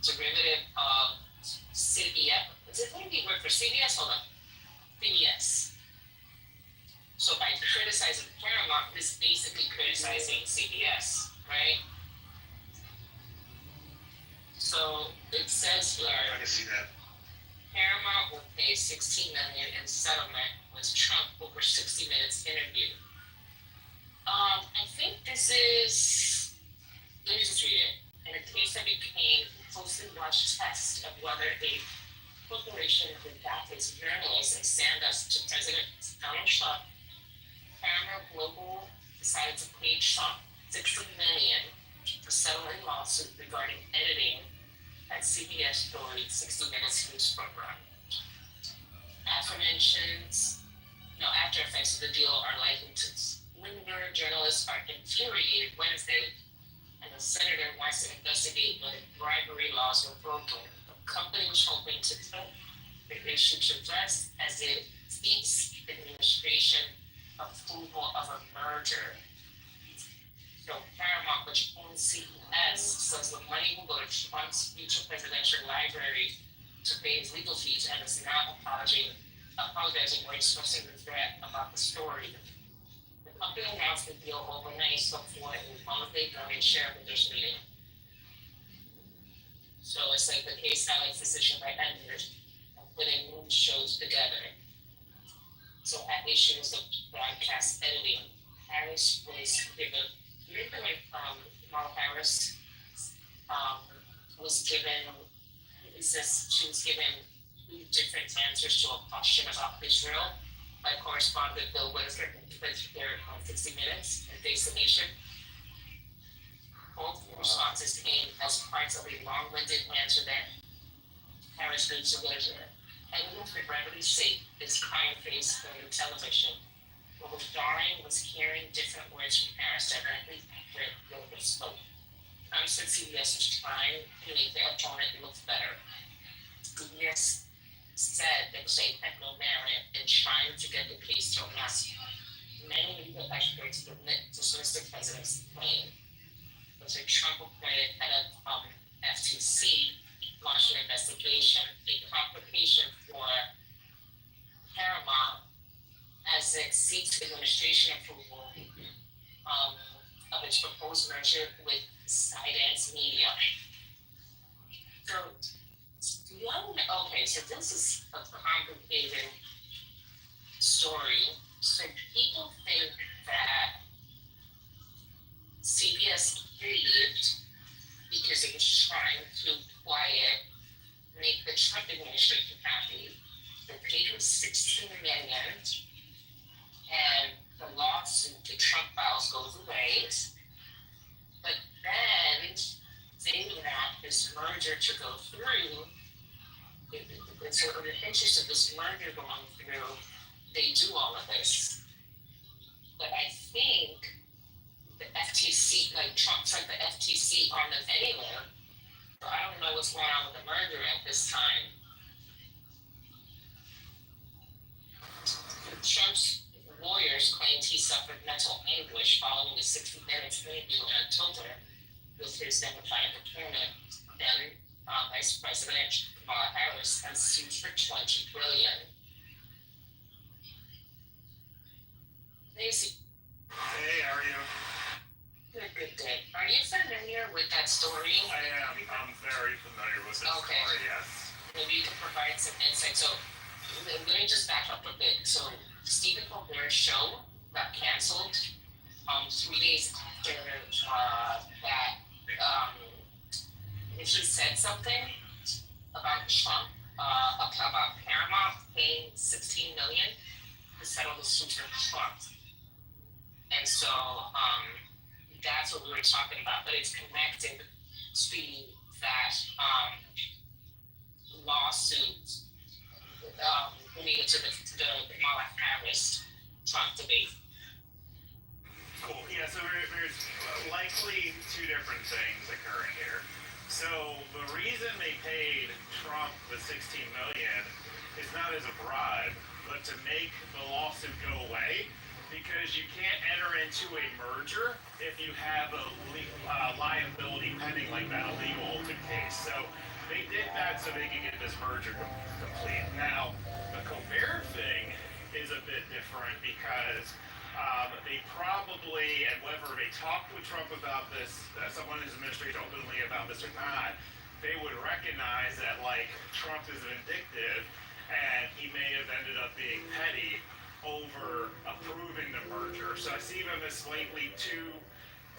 derivative of CBS. Is it maybe work for CBS? Hold on. CBS. So by criticizing Paramount, he's basically criticizing CBS, right? So it says here. I can see that. Paramount will pay $16 million in settlement with Trump over 60 Minutes interview. I think this is. Let me just read it. In a case that became a closely watched test of whether a corporation would back its journalists and stand up to President Donald Trump, Paramount Global decided to pay Trump $60 million for settling a lawsuit regarding editing at CBS story 60 Minutes news program. After effects of the deal are likely to linger. Journalists are infuriated Wednesday, and the senator wants to investigate whether bribery laws were broken. The company was hoping to take the issue to rest as it seeks administration approval of a merger. So Paramount, which owns CBS, says the money will go to Trump's future presidential library to pay his legal fees and is not apologizing or expressing regret about the story. The company announced the deal overnight before a Monday morning shareholders meeting. So it's like the case highlights decision by editors of putting news shows together. So at issues of broadcast editing, Harris was given. Kamala Harris was given. It says she was given 2 different answers to a question about Israel by correspondent Bill Whitaker here on 60 Minutes and Face the Nation. Both responses came as parts of a long-winded answer that Harris gave to Whitaker. Editing for brevity's sake is commonplace on television. What was jarring was hearing different words from Harris directly after Whitaker spoke. Trump said CBS was trying to make their opponent look better. CBS said that they had no merit in trying to get the case thrown out. Many legal experts dismissed the president's claim. But the Trump-appointed head of FTC launched an investigation, a complication for Paramount as it seeks administration approval of its proposed merger with Skydance Media. So this is a complicated story. So people think that CBS caved because it was trying to make the Trump administration happy. They paid him $16 million, and the lawsuit, the Trump files, goes away. But then they want this merger to go through. So in the interest of this merger going through, they do all of this. But I think the FTC, like Trump's like the FTC on them anywhere. So I don't know what's going on with the merger at this time. Trump's lawyers claimed he suffered mental anguish following the 60 Minutes interview in October with his Democratic opponent, then Vice President Kamala Harris, and sued for $20 billion. Macy. Hey, how are you? Good. Are you familiar with that story? I am. I'm very familiar with this story, yes. Maybe you can provide some insight. So let me just back up a bit. So Stephen Colbert's show got canceled 3 days after that he said something about Trump, about Paramount paying $16 million to settle the suit for Trump. And so that's what we were talking about, but it's connected to that lawsuit related to the Kamala Harris Trump debate. Cool. Yeah, so there's likely two different things occurring here. So the reason they paid Trump the $16 million is not as a bribe, but to make the lawsuit go away, because you can't enter into a merger if you have a liability pending like that, a legal open case. So they did that so they could get this merger complete. Now, the Colbert thing is a bit different because they probably, and whether they talked with Trump about this, someone in his administration openly about this or not, they would recognize that, like, Trump is vindictive and he may have ended up being petty over approving the merger. So I see them as slightly two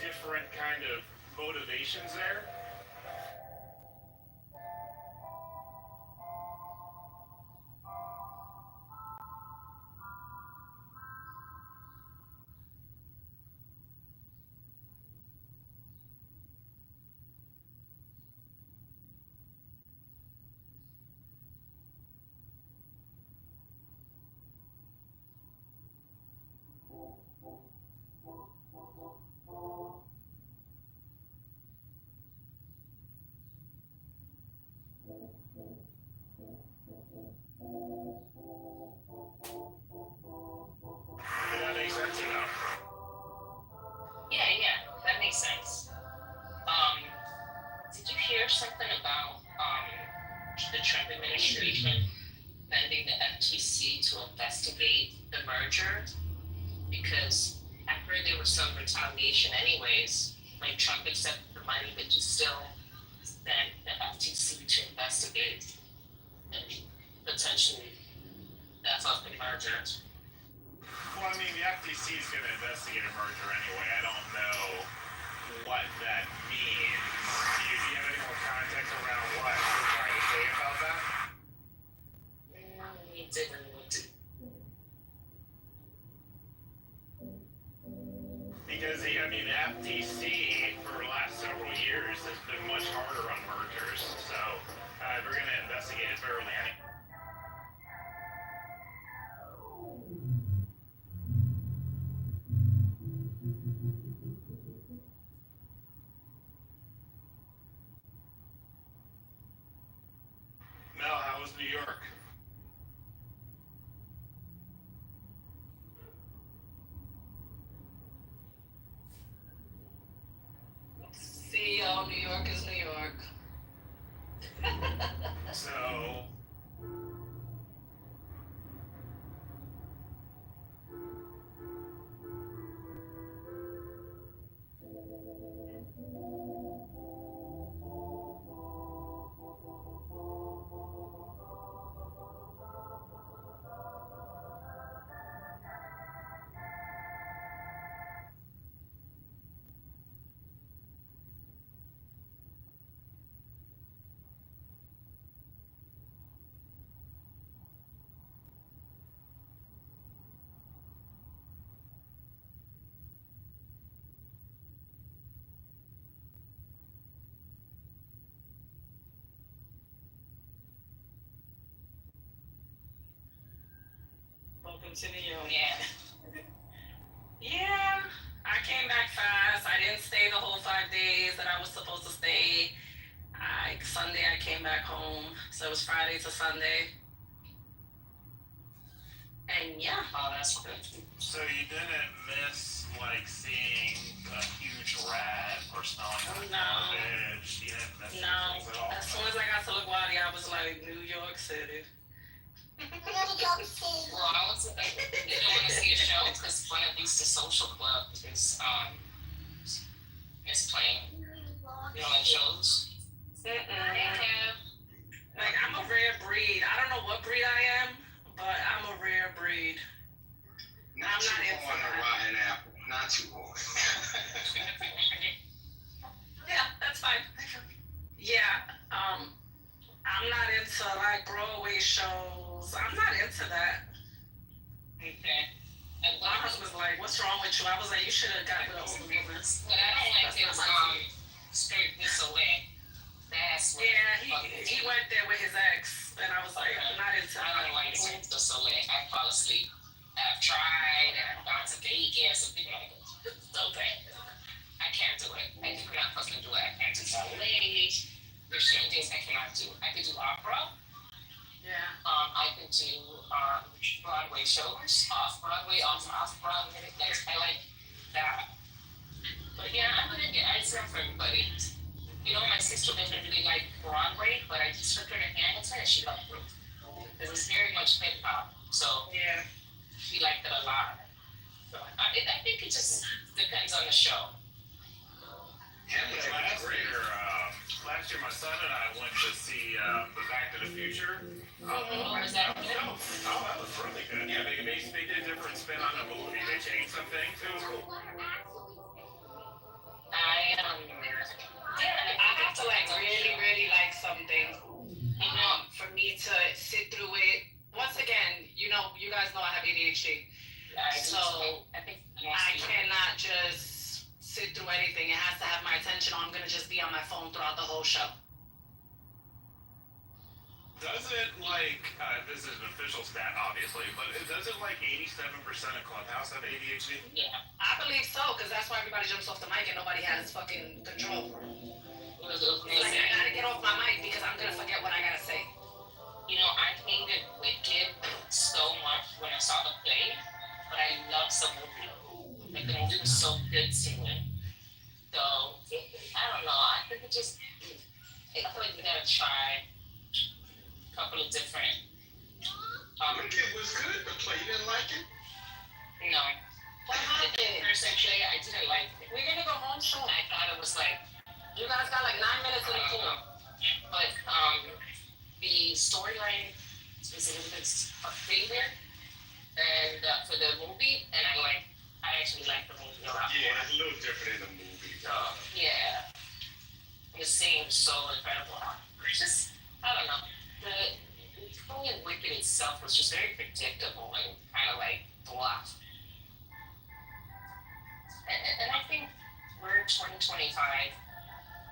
different kind of motivations there. Did that make sense or no? Yeah, that makes sense. Did you hear something about the Trump administration sending the FTC to investigate the merger? Because I heard there was some retaliation anyways. Like Trump accepted the money, but you still sent the FTC to investigate and potentially that's off the merger. Well, I mean, the FTC is going to investigate a merger anyway. I don't know what that means. Do you have any more context around what they're trying to say about that? We didn't look to. Because, I mean, the FTC for the last several years has been much harder on mergers. So we're going to investigate it thoroughly anyway. Mel, how was New York? See, New York is New York. So, Welcome to New York. Yeah. Yeah, I came back fast. I didn't stay the whole 5 days that I was supposed to stay. Sunday I came back home, so it was Friday to Sunday. And yeah. Oh, that's good. so you didn't miss, like, seeing a huge rat or smelling like garbage? You didn't miss No. things at all? As soon as I got to LaGuardia, I was like, New York City. Well, I was you don't want to see a show because Buena Vista Social Club is playing. You don't like shows? Like, I'm a rare breed. I don't know what breed I am, but I'm a rare breed. Not too on a rotten apple. Not too hard. Yeah, that's fine. Yeah, I'm not into like Broadway shows. I'm not into that. Okay. And My husband was like, "What's wrong with you?" I was like, "You should have got with an older woman." What I don't like is Straight This Away. That's what he went there with his ex, and I was like, "I'm not into I don't like Straight This Away. I fall asleep. I've tried and I've gone to Vegas and people are like, it's so bad. I can't do it. I cannot fucking do it. I can't do ballet. There's certain things I cannot do. I could do opera. Yeah. I could do Broadway shows, off Broadway, off Broadway. I like that. But yeah, I'm gonna get ice cream for everybody. You know, my sister doesn't really like Broadway, but I just took her to Hamilton and she loved it. Because it's very much hip hop. So Yeah. she liked it a lot. So I think it just depends on the show. Yeah, last year my son and I went to see the Back to the Future. Was that good? Oh, that was really good. Yeah, they did a different spin on the movie. They changed some things. It was cool. I have to like really like something, for me to sit through it. Once again, you guys know I have ADHD, so I cannot just sit through anything. It has to have my attention, or I'm gonna just be on my phone throughout the whole show. Doesn't this is an official stat, obviously, but doesn't 87% of Clubhouse have ADHD? Yeah, I believe so, because that's why everybody jumps off the mic and nobody has fucking control. It's like, I gotta get off my mic because I'm gonna forget what I gotta say. I hated Wicked so much when I saw the play, but I loved the movie. Like, the movie was so good to me. So, I don't know. I think I feel like we gotta try a couple of different. Wicked was good, the play, you didn't like it? No. What happened? Personally, I didn't like it. We're gonna go home soon. I thought it was you guys got 9 minutes in the pool. But the storyline is a little bit favorite and for the movie, and I actually like the movie a lot more. Yeah, it's a little different in the movie. Yeah. It seems so incredible. Just, I don't know. The play in Wicked itself was just very predictable and kind of blah. And I think we're 2025.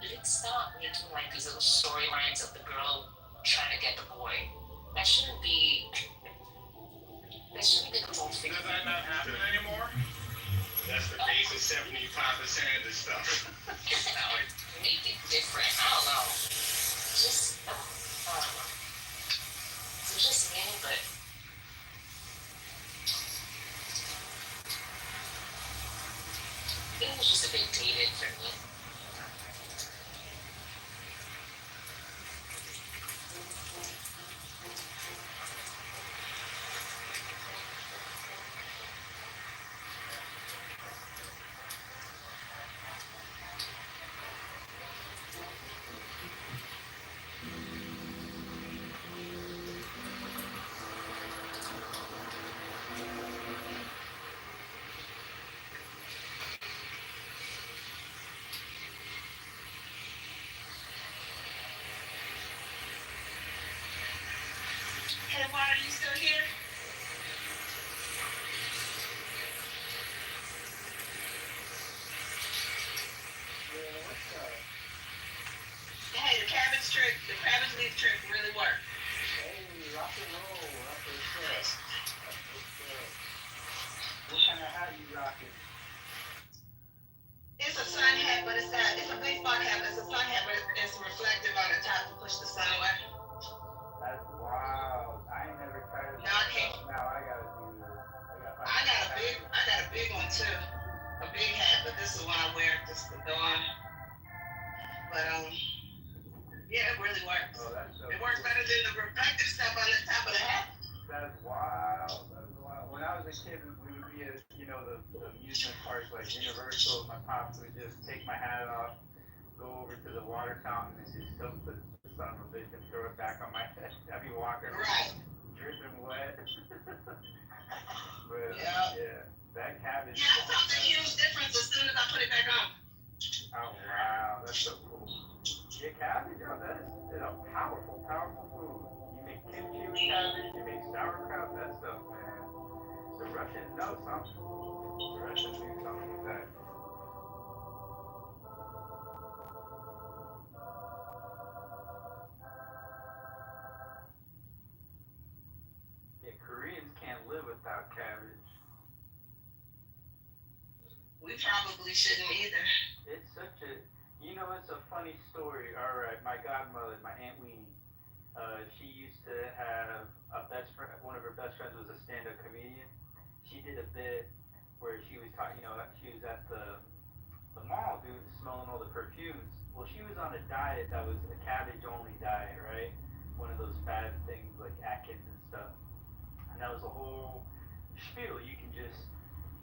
Let's stop making these little storylines of the girl trying to get the boy. That shouldn't be the whole thing. Does that not happen anymore? That's the base of 75% of the stuff. Make it different. I don't know. Just, I don't know. It's just me, but it was just a bit dated for me. Hey, Water, are you still here? Hey, the cabbage leaf trick really worked. Hey, rock and roll, that's what's up. What kind of hat you rocking? It's a sun hat, but it's a baseball cap. It's a sun hat, but it's reflective on the top to push the sun away. That's wild. I ain't never tried it. No, I can't. Now I gotta do this. I got a big one too. A big hat, but this is the one I wear just to go on. But yeah, it really works. Oh, that's so It works cool. better than the reflective stuff on the top of the hat. That's wild. That's wild. When I was a kid, we would be at, the amusement parks like Universal. My pops would just take my hat off, go over to the water fountain, and just tilt the son of a bitch and throw it back on my head. I'd be walking around, dripping wet. But yeah, that cabbage. Yeah, I felt a huge difference as soon as I put it back on. Oh wow, that's so cool. Yeah, cabbage, that is a powerful food. You make kimchi with cabbage, you make sauerkraut, that stuff, man. The Russians know something. The Russians do something with that. Yeah, Koreans can't live without cabbage. We probably shouldn't either. It's such a, you know, it's a funny story. All right, my godmother, my Aunt Weenie, she used to have a best friend. One of her best friends was a stand-up comedian. She did a bit where she was talking, you know, she was at the mall, dude, smelling all the perfumes. Well, she was on a diet that was a cabbage only diet, right? One of those fad things like Atkins and stuff. And that was a whole spiel. You can just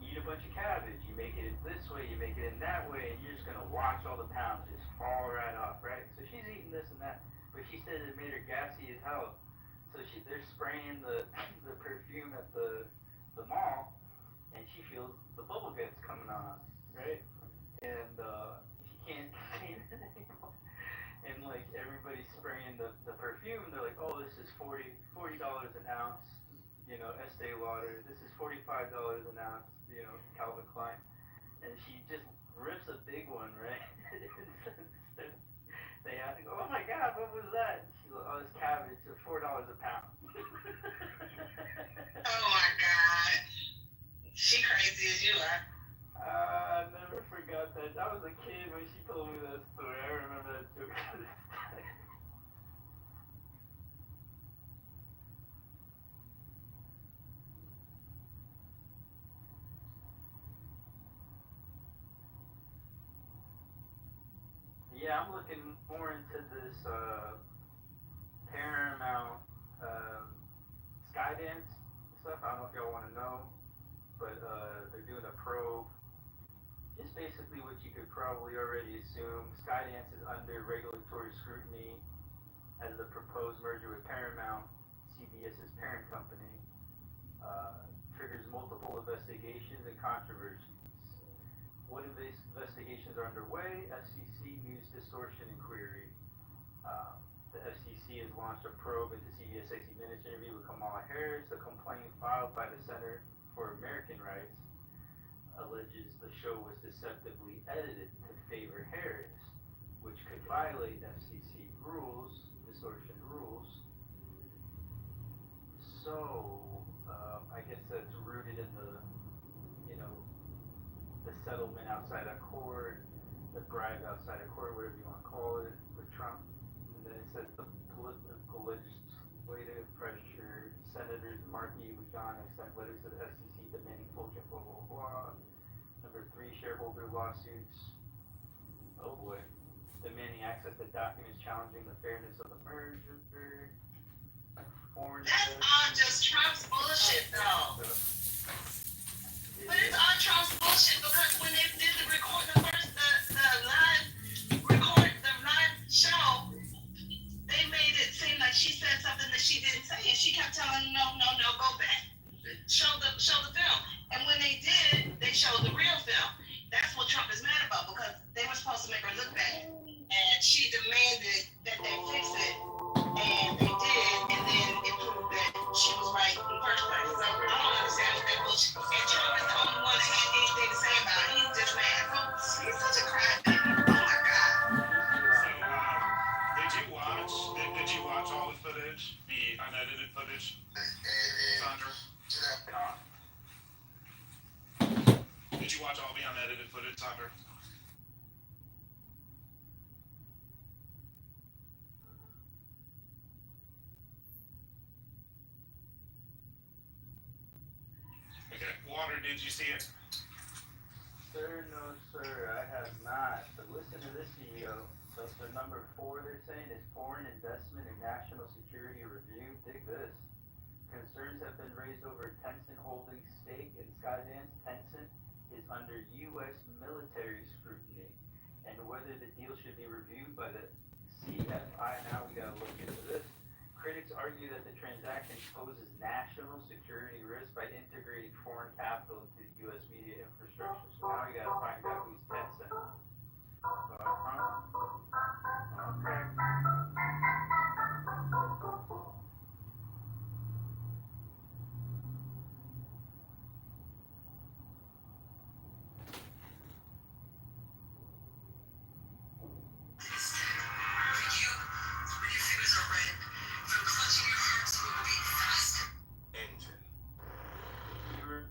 eat a bunch of cabbage. You make it this way, you make it in that way, and you're just gonna watch all the pounds just fall right off, right? So she's eating this and that, but she said it made her gassy as hell. So they're spraying the the perfume at the mall, and she feels the bubble guts coming on, right? And she can't contain it anymore. And like everybody's spraying the perfume, they're like, oh, this is $40 an ounce, you know, Estee Lauder. This is $45 an ounce, you know, Calvin Klein. And she just rips a big one, right? They have to go, oh my God, what was that? She's like, oh, it's cabbage, it's $4 a pound. Oh my God. She crazy as you are. I never forgot that. I was a kid when she told me that story. I remember that joke. Yeah, I'm looking more into this Paramount Skydance stuff. I don't know if y'all want to know, but they're doing a probe. Just basically what you could probably already assume. Skydance is under regulatory scrutiny as the proposed merger with Paramount, CBS's parent company, triggers multiple investigations and controversies. What investigations are underway? FCC News Distortion Inquiry. The FCC has launched a probe into CBS 60 Minutes interview with Kamala Harris. The complaint filed by the Center for American Rights alleges the show was deceptively edited to favor Harris, which could violate FCC rules, distortion rules. So, I guess that's rooted in you know, the settlement outside of court, the bribe outside of court, whatever you want to call it, with Trump. And then it says the political legislative pressure, Senators Markey and John have sent letters to the FCC demanding full check, blah, blah, blah. Number 3, shareholder lawsuits. Oh boy. Demanding access to documents challenging the fairness of the merger. Foreign That's all just Trump's bullshit, though. But it's all Trump's bullshit because when they did the live show, they made it seem like she said something that she didn't say, and she kept telling them, no, go back, show the film. And when they did, they showed the real film. That's what Trump is mad about because they were supposed to make her look bad, and she demanded that they fix it, and they did, and then it proved that she was right in the first place. So I don't understand what that bullshit. And Trump is the only one that had anything to say about it. He's just mad. He's such a crybaby. Oh my God. So, did you watch all the footage, the unedited footage, Sandra? Did you watch all the unedited footage, Sandra? Okay. Water, did you see it? Sir, no, sir, I have not. But listen to this, CEO. So number 4, they're saying, is foreign investment in national security review. Dig this. Concerns have been raised over Tencent Holdings' stake in Skydance. Tencent is under U.S. military scrutiny, and whether the deal should be reviewed by the CFI. Now we gotta look into this. Critics argue that the transaction poses national security risk by integrating foreign capital into the U.S. media infrastructure. So now we gotta find out who's Tencent. Okay.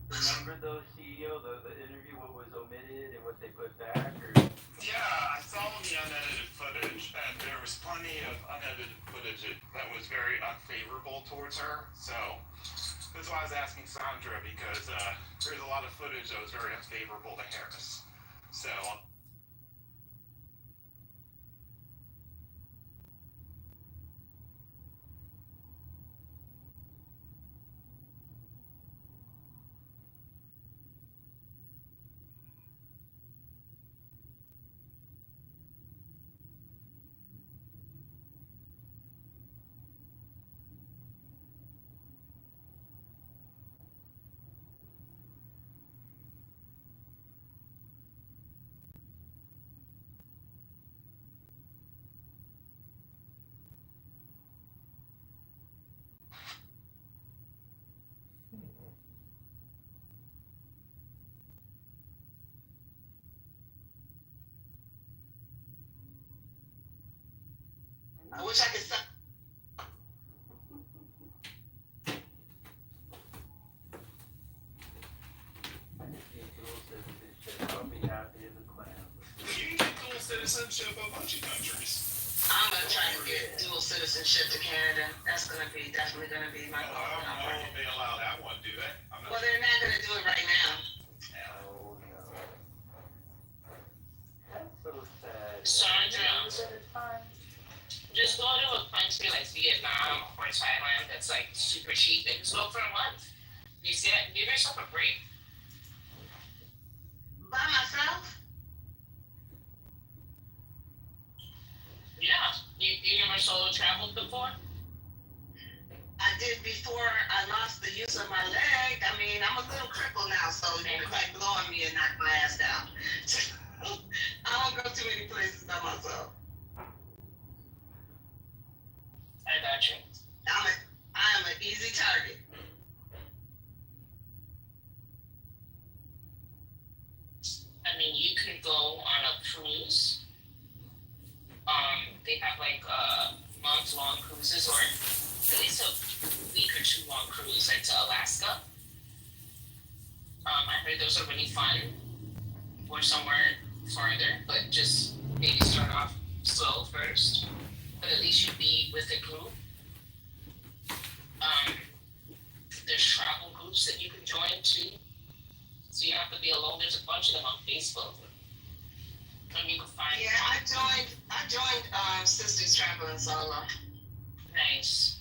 Remember those CEO video, the interview, what was omitted and what they put back, or? Yeah, I saw the unedited footage, and there was plenty of unedited footage that was very unfavorable towards her. So that's why I was asking Sandra, because there's a lot of footage that was very unfavorable to Harris. So. I wish I could stop. I just need dual citizenship. I'll be happy as a clam. You can get dual citizenship of a bunch of countries. I'm gonna try to get dual citizenship to Canada. That's definitely gonna be my goal. I don't know if they allow that one, do they? I'm not Well, they're not gonna do it right now. Oh no. That's so sad. Sandra, Is it time? just go to a country like Vietnam or Thailand that's like super cheap and just go for a month. You see it? Give yourself a break. By myself? Yeah. You never solo traveled before? I did before I lost the use of my leg. I mean, I'm a little crippled now, so you could like blow on me and knock my ass down. I don't go too many places by myself. I got you. I am an easy target. I mean, you can go on a cruise. They have like month-long cruises, or at least a week or two long cruise, like to Alaska. I heard those are really fun. Or somewhere farther, but just maybe start off slow first. But at least you'd be with a group. There's travel groups that you can join too. So you don't have to be alone. There's a bunch of them on Facebook. And you can find. Yeah, I joined Sisters Traveling Solo. Nice.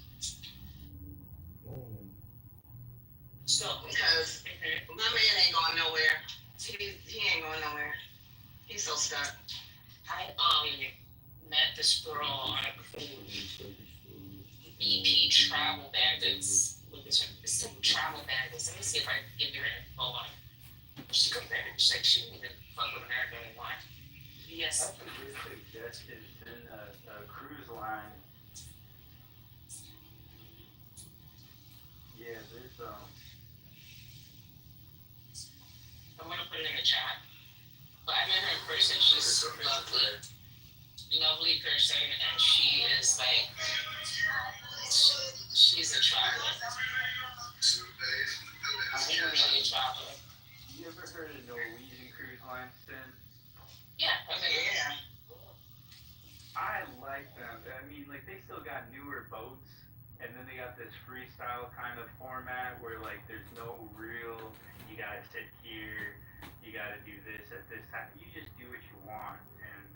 So Because my man ain't going nowhere. He ain't going nowhere. He's so stuck. I met this girl on a cruise. BP Travel Bandits. It's like Travel Bandits. Let me see if I can give you her info on. She compared. She's like she didn't even fuck with America anymore. Yes. That's a good suggestion. In a cruise line. Yeah, there's I'm gonna put it in the chat. But I met her in person. She's lovely person, and she is like, she's a traveler. She's really a traveler. You ever heard of Norwegian Cruise Line, Sin? Yeah, I mean, Yeah. I like them. I mean, like, they still got newer boats, and then they got this freestyle kind of format where, like, there's no real, you gotta sit here, you gotta do this at this time. You just do what you want. And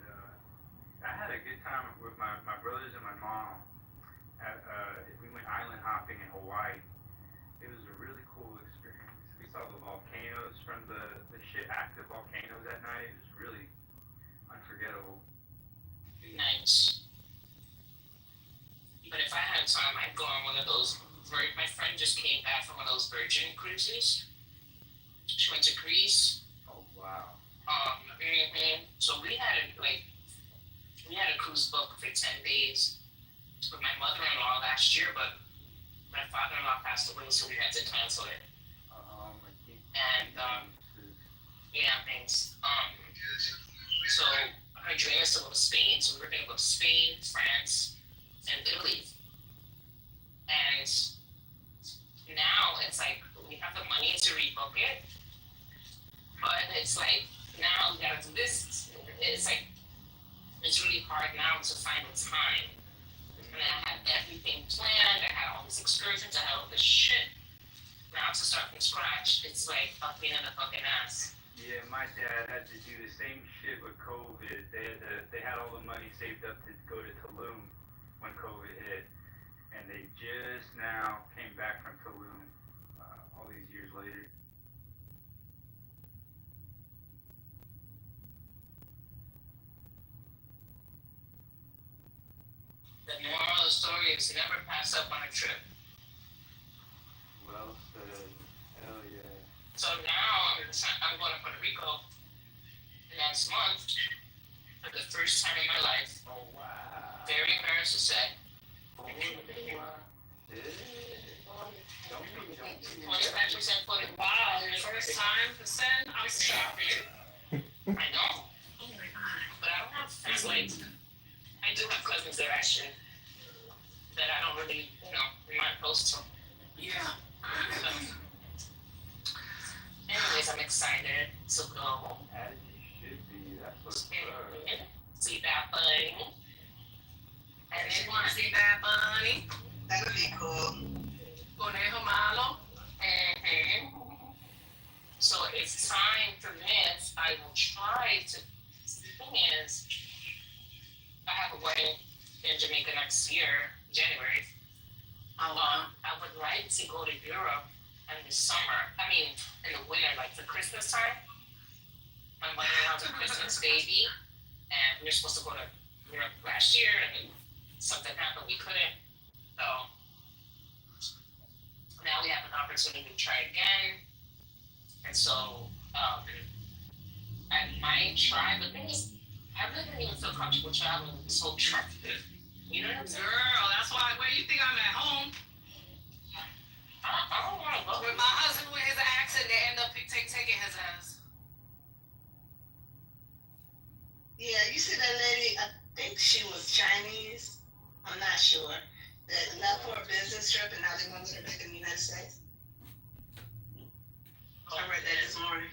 I had a good time with my brothers and my mom. We went island hopping in Hawaii. It was a really cool experience. We saw the volcanoes from the active volcanoes at night. It was really unforgettable. nice. But if I had time, I'd go on one of those. My friend just came back from one of those Virgin cruises. She went to Greece. Oh wow. So we had a cruise book for 10 days with my mother-in-law last year, but my father-in-law passed away, so we had to cancel it. And yeah, thanks. So her dream is to go to Spain, so we were gonna go to Spain, France, and Italy. And now it's like we have the money to rebook it, But it's like now we gotta do this. It's like it's really hard now to find the time. And I had everything planned. I had all these excursions. I had all this shit. Now to start from scratch, it's like a pain in the fucking ass. Yeah, my dad had to do the same shit with COVID. They had all the money saved up to go to Tulum when COVID hit, and they just now came back from Tulum all these years later. The moral of the story is never pass up on a trip. Well said. Hell yeah. So now I'm going to Puerto Rico next month for the first time in my life. Oh wow. Very embarrassed to say. Oh, wow. Don't be 25% for the wow. The first time to send, I'm shocked. I know. But I don't have friends like, I do have cousins that actually, that I don't really, I'm not close to. Yeah. Anyways, I'm excited to go. As you should be. That's what's up. See Bad Bunny. And then want to see Bad Bunny. That would be cool. Conejo Malo. Mm-hmm. So it's time for this. I will try to. The thing is, I have a wedding in Jamaica next year, January. I would like to go to Europe in the summer. I mean, in the winter, like for Christmas time. My mother-in-law's a Christmas baby, and we were supposed to go to Europe last year, and then something happened, we couldn't. So now we have an opportunity to try again. And so I might try, but the thing is, I really didn't even feel comfortable traveling with this whole truck. You know what I'm saying? Girl, that's why, where you think I'm at home? I don't want to go. With my husband with his accent, they end up taking his ass. Yeah, you see that lady, I think she was Chinese. I'm not sure. That left for a business trip and now they want to let her back in the United States. I read that this morning.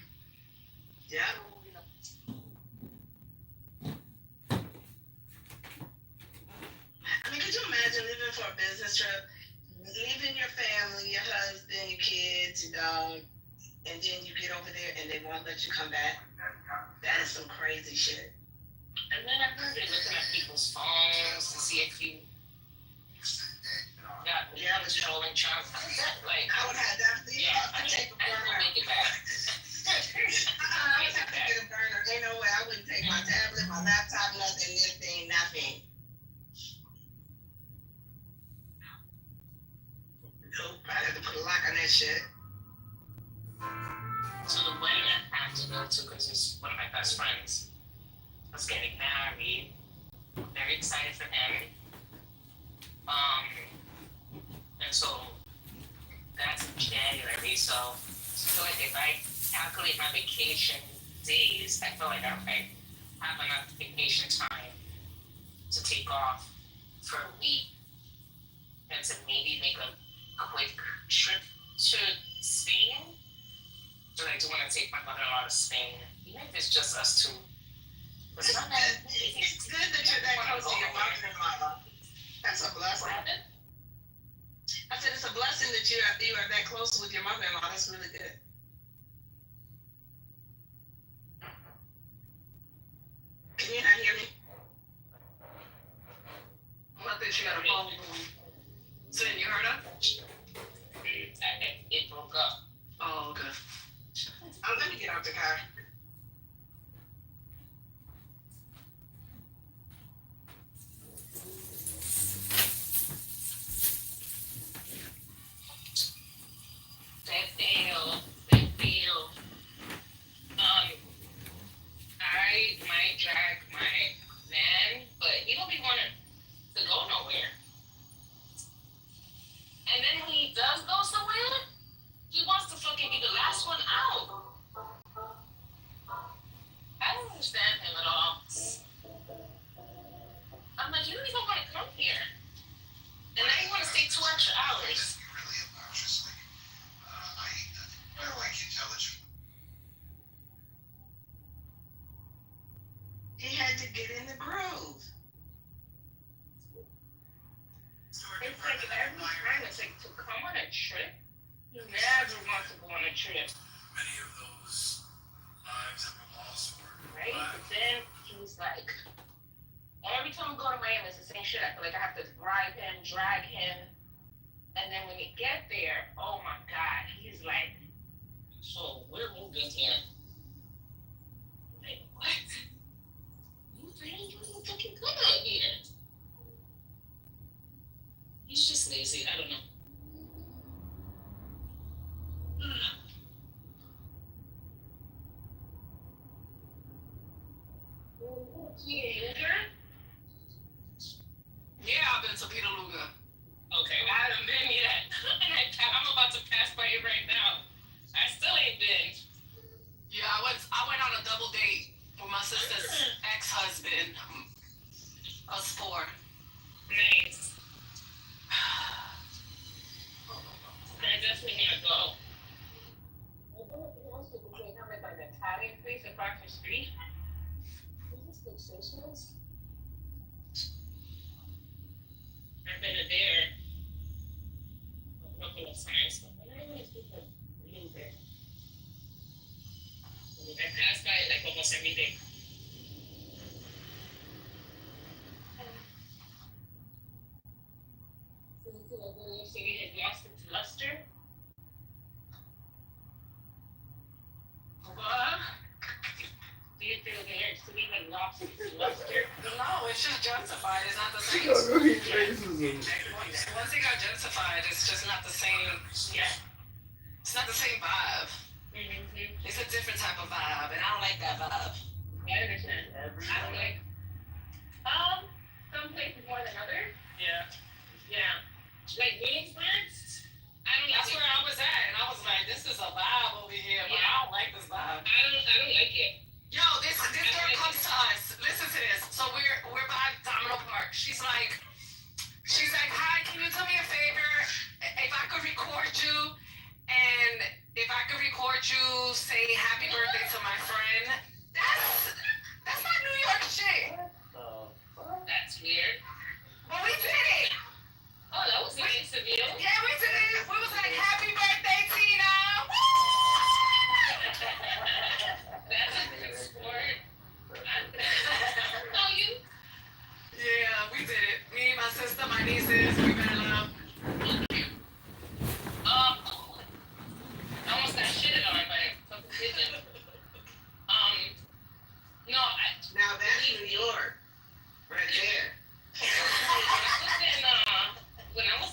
Yeah. I mean, could you imagine living for a business trip, leaving your family, your husband, your kids, your dog, and then you get over there and they won't let you come back? That is some crazy shit. And then I heard they're looking at people's phones to see if you got controlling Trump. How is that like? I would have definitely. Yeah, I wouldn't make it back. I would have to get a burner. Ain't no way I wouldn't take my tablet, my laptop, nothing, anything, nothing. Nope, I had to put a lock on that shit. So the wedding I have to go to because it's one of my best friends was getting married. Very excited for him. And so that's in January. So I feel like if I calculate my vacation days, I feel like I have enough vacation time to take off for a week and to maybe make a quick trip to Spain. So I do want to take my mother-in-law to Spain, even if it's just us two. It's good that you're that close to your mother-in-law. That's a blessing. I said it's a blessing that you are that close with your mother-in-law. That's really good. Can you not hear me? I think she got a phone. So you heard her? It broke up. Oh, okay. Let me get out the car. I might drag my man, but he don't be wanting to go nowhere. And then when he does go somewhere, he wants to fucking be the last one out. get in the groove. It's like every time it's like to come on a trip, he never wants to go on a trip. Many of those lives have been lost for Right? But then he's like, every time we go to Miami, it's the same shit. I feel like I have to drive him, drag him. And then when we get there, oh my God, he's like, so we're moving here. I'm like, what? You really doing fucking good out here. He's just lazy. I don't know. Yeah, I've been to Petaluma. Okay, I haven't been yet. And I'm about to pass by it right now. I still ain't been. Yeah, I went on a double date with my sister's ex-husband. Us four. Nice. I definitely need to go. I don't think most people say how like an Italian place across the street. Is this the Seychelles? I've been there a couple of times, but I don't know if people live there. I pass by it like almost every day. So you feel like New York City has lost its luster? What? Do you feel New York City has lost its luster? No, it's just gentrified. It's not the She same. got really racism. Once it got gentrified, it's just not the same. Yeah. It's not the same vibe. Mm-hmm. It's a different type of vibe, and I don't like that vibe. I understand. I don't like. Some places more than others. Yeah. Yeah. Like Williamsburg. I don't That's like where I was at, and I was like, this is a vibe over here, but I don't like this vibe. I don't like it. Yo, this girl comes to us. Listen to this. So we're by Domino Park. She's like, hi, can you do me a favor? If I could record you, and if I could record you say happy birthday to my friend. That's not New York shit. That's weird. But we did it. Oh, that was nice of you. Yeah, we did it. We was like, happy birthday, Tina. That's a good sport. No, you. Yeah, we did it. Me, my sister, my nieces, we made love. I almost got shitted on by a couple pigeons. No, Now that's New York, right there. when I was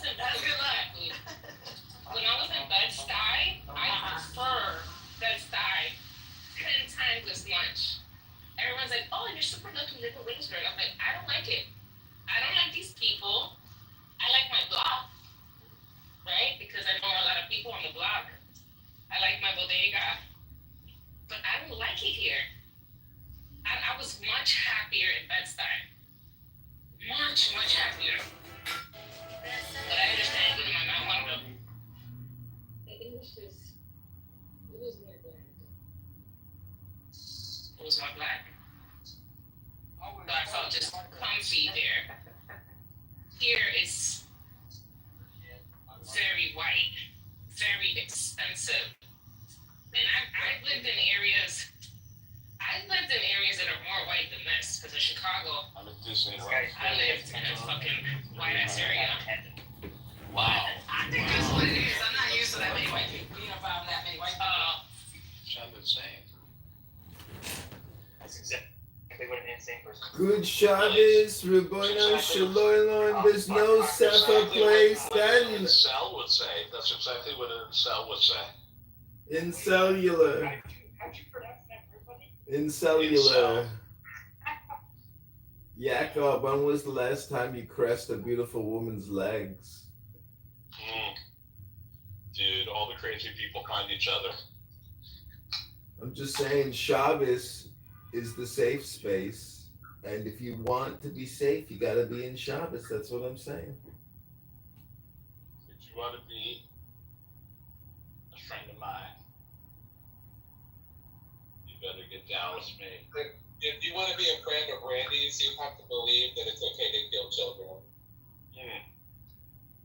in Bed-Stuy, I prefer Bed-Stuy 10 times as much. Everyone's like, oh, you're super lucky to live in Williamsburg. I'm like, I don't like it. I don't like these people. I like my block, right? Because I know a lot of people on the block. I like my bodega, but I don't like it here. I was much happier in Bed-Stuy. Much happier. But I understand you might not want to. The English is, it was more black. It was more black. So I felt just comfy there. Here is very white, very expensive. And I've lived in areas that are more white than this, because in Chicago, I'm at Disney World. I lived in a fucking white ass area. Wow. I think that's what it is. I'm not used to that many white people. You know, if I'm that many white people. Sounded insane. That's exactly what an insane person. Good Shabbos, Rabbeinu Shalom. There's no safer place than Incel would say. That's exactly what an incel would say. in cellular. How'd you pronounce that, everybody? In cellular. Jacob, when was the last time you caressed a beautiful woman's legs? Dude, all the crazy people find each other. I'm just saying, Shabbos is the safe space. And if you want to be safe, you gotta be in Shabbos. That's what I'm saying. If you want to be a friend of mine, you better get Dallas made. If you want to be a friend of Randy's, you have to believe that it's okay to kill children.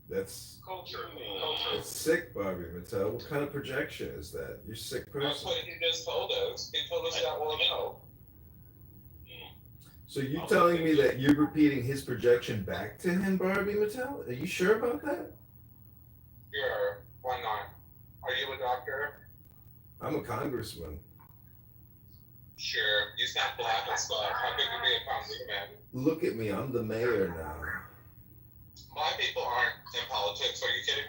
That's Culture. it's sick, Bobby Mattel. What kind of projection is that? You're a sick That's person. what he just told us. He told us that long ago. So you telling me that you're repeating his projection back to him, Barbie Mattel? Are you sure about that? Sure. Why not? Are you a doctor? I'm a congressman. Sure. You sound black as fuck. How could you be a congressman? Look at me, I'm the mayor now. My people aren't in politics. Are you kidding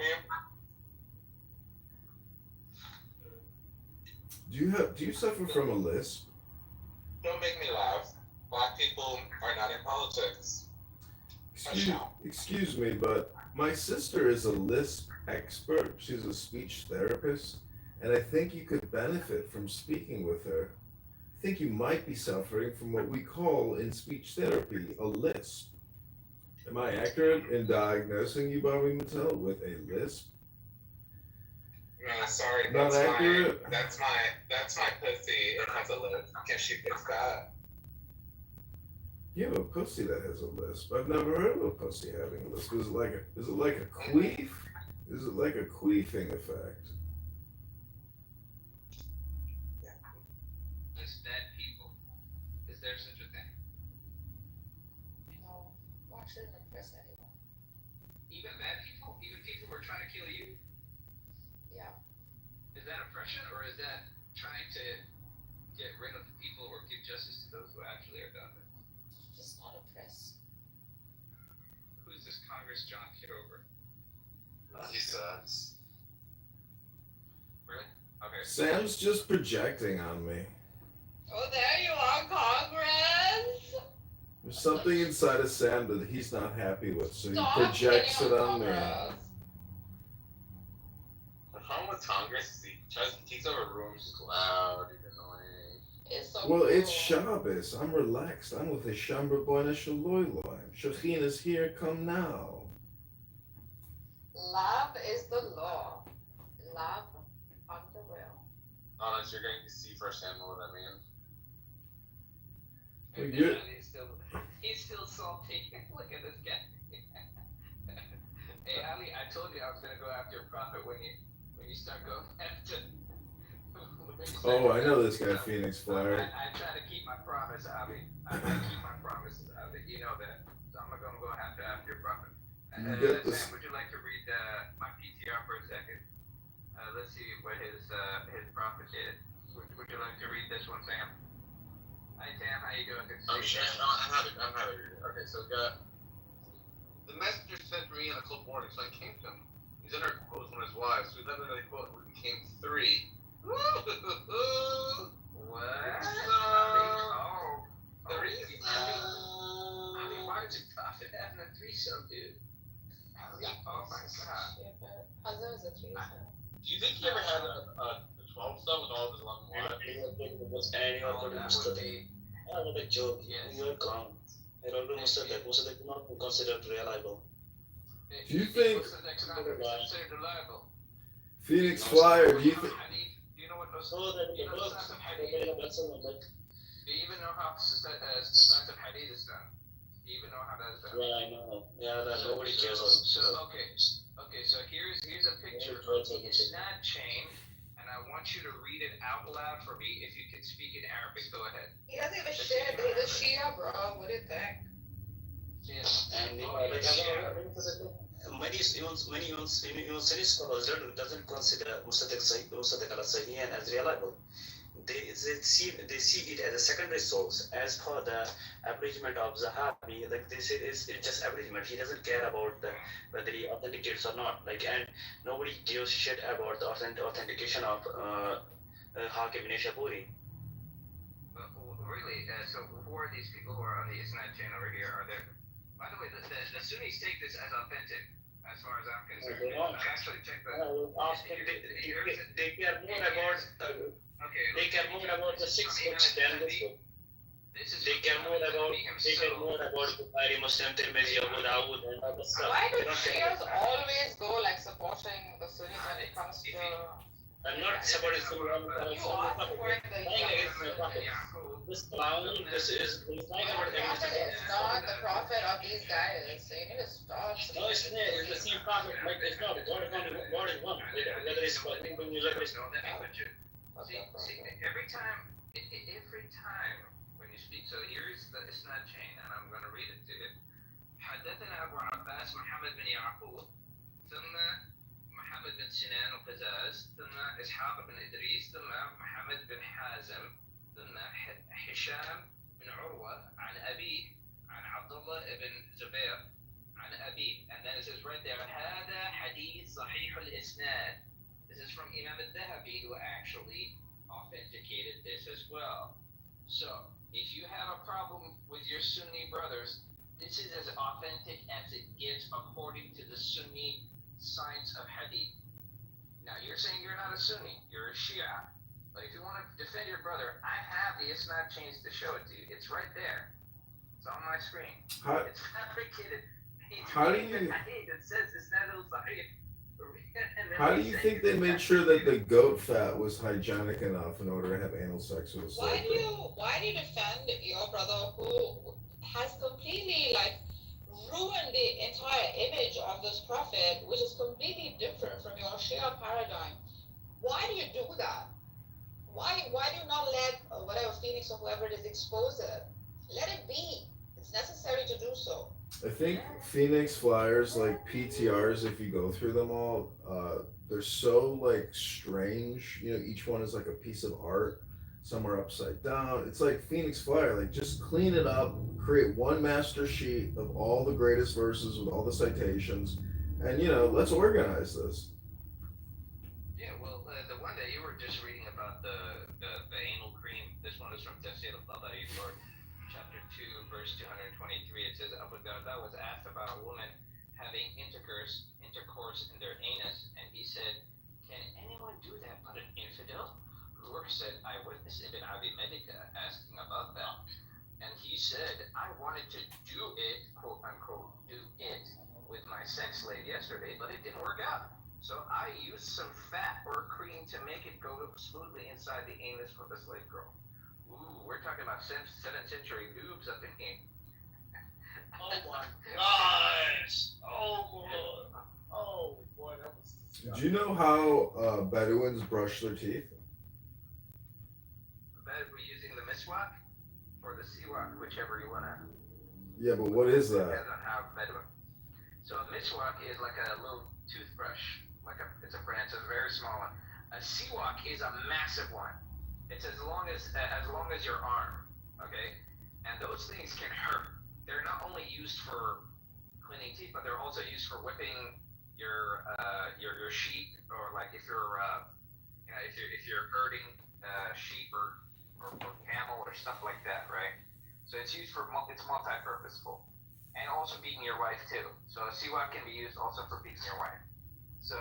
me? Do you suffer from a lisp? Don't make me laugh. Black people are not in politics. Excuse me, but my sister is a lisp expert. She's a speech therapist, and I think you could benefit from speaking with her. I think you might be suffering from what we call in speech therapy a lisp. Am I accurate in diagnosing you, Bobby Mattel, with a lisp? No, sorry. Not accurate? That's my pussy. It has a lip. Can she fix that? You have a pussy that has a lisp. I've never heard of a pussy having a lisp. Is it like a queef? Is it like a queefing effect? It's dead people. Is there such a thing? No, why shouldn't oppress anyone? Even bad people? Even people who are trying to kill you? Yeah. Is that oppression or is that trying to get rid of the people or give justice to those who actually are done it? Just not oppress. Who's this Congress John Kitover? He sucks. Really? Okay. Sam's just projecting on me. Oh, there you are, Congress! There's something inside of Sam that he's not happy with, so he Stop projects it hitting on me. Congress. The problem with Congress is he takes over rooms, is loud, and annoying. It's so Well, it's cool. Shabbos. I'm relaxed. I'm with a Shamber Boina Shaloiloim. Shechina's here, come now. Love is the law. Love on the will. Honest, you're going to see firsthand what I mean. Well, good. He's still salty. Look at this guy. Hey, Ali, I told you I was gonna go after your profit when you start going after. Oh, I know this guy, Phoenix Flyer. I try to keep my promise, Ali. I try to keep my promises, Ali. You know that. So I'm gonna go after your profit. You get this. Sam, would you like to read my PTR for a second? Let's see what his profit is. Would you like to read this one, Sam? Hi, Sam. How you doing? Good to see you. I'm happy. Okay, so we got the messenger sent for me on a clipboard until I came to him. He's under a quote from his wife, so we let another quote we became 3. What? I mean, why did you profit having a threesome, dude? Oh my god. Husband is a threesome. Do you think he ever had a 12 stuff with all of his 11 wives? That would be. What a joke. Yes. You're gone. I don't know most of that. Most of them not considered reliable. Do you think- What's the next one considered reliable? Phoenix Flyer, do you think? Do you know what those? So that You it know the works. Sons of Hadid? That's someone like, Do you even know how Sons of Hadid is done? Do you even know how that is done? yeah, I know. Yeah, that nobody cares. Okay, so here's a picture of the Isnad chain, and I want you to read it out loud for me. If you can speak in Arabic, go ahead. He doesn't even share. He's a Shia, bro. What do you think? Yes. and many Sunni scholars doesn't consider Mustadaq al-Sahihan as reliable. They see it as a secondary source. As for the abridgment of Zahabi, like they say it's just abridgment. He doesn't care about whether he authenticates or not. Like, and nobody gives shit about the authentication of Hakim Nishaburi. Really? So who are these people who are on the Isnad chain over here? Are there? By the way, the Sunnis take this as authentic, as far as I'm concerned. I've actually checked that. They care more about Okay. they care more about the 6 books than this book. They care more about Bukhari, Muslim, Tirmidhi, Abu Dawud, and other stuff. Why do They don't care Shias about that. always go like supporting the Sunnis when it comes to I'm not supporting someone. You are supporting the This clown, this is he's lying about The prophet is not the prophet of these guys. So you need to stop. No, it's not. It's the same prophet. Like it's not. God is one. God is one. Whether it's when you look at No, let me put you. See, every time when you speak, so here's the Isnad chain, and I'm going to read it to you. حدثنا أبو عباس محمد بن يعقوب ثم محمد بن سنان وقزاز ثم إسحاق بن إدريس ثم محمد بن حازم ثم هشام بن عروة عن أبيه عن عبد الله بن زبير عن أبيه, and then it says right there هذا حديث صحيح الإسناد. This is from Imam al-Dhahabi, who actually authenticated this as well. So, if you have a problem with your Sunni brothers, this is as authentic as it gets according to the Sunni science of Hadith. Now, you're saying you're not a Sunni, you're a Shia. But if you want to defend your brother, I have the Isnad chains to show it to you. It's right there. It's on my screen. It's fabricated. How do you? It says Isnad al-Sahih. How do you think they made sure that the goat fat was hygienic enough in order to have anal sex with a slave girl? Why do you defend your brother who has completely ruined the entire image of this prophet, which is completely different from your Shia paradigm? Why do you do that? Why do you not let whatever Phoenix or whoever it is expose it? Let it be. It's necessary to do so. I think Phoenix Flyers, like PTRs, if you go through them all, they're so strange. You know, each one is like a piece of art. Some are upside down. It's like Phoenix Flyer. Just clean it up, create one master sheet of all the greatest verses with all the citations, and let's organize this. Yeah, well, the one that you were just reading about the anal cream. This one is from Tafsir al-Tabari, chapter 2, verse 223. It says Abu Darda was asked about a woman having intercourse in their anus, and he said, "Can anyone do that but an infidel?" Ruhr said, "I witnessed Ibn Abi Medica asking about that, and he said, I wanted to do it, quote unquote, do it with my sex slave yesterday, but it didn't work out. So I used some fat or cream to make it go smoothly inside the anus for the slave girl." Ooh, we're talking about 7th century boobs up in here. Oh my gosh! Oh boy, that was disgusting. Do you know how Bedouins brush their teeth? We're using the miswak or the siwak, whichever you want to. Yeah, but what is that? Depends on how Bedouin. So a miswak is like a little toothbrush, it's a brand, it's a very small one. A siwak is a massive one. It's as long as your arm, okay? And those things can hurt. They're not only used for cleaning teeth, but they're also used for whipping your sheep, or if you're if you're herding sheep or camel or stuff like that, right? So it's used for it's multi-purposeful, and also beating your wife too. So a siwak can be used also for beating your wife. So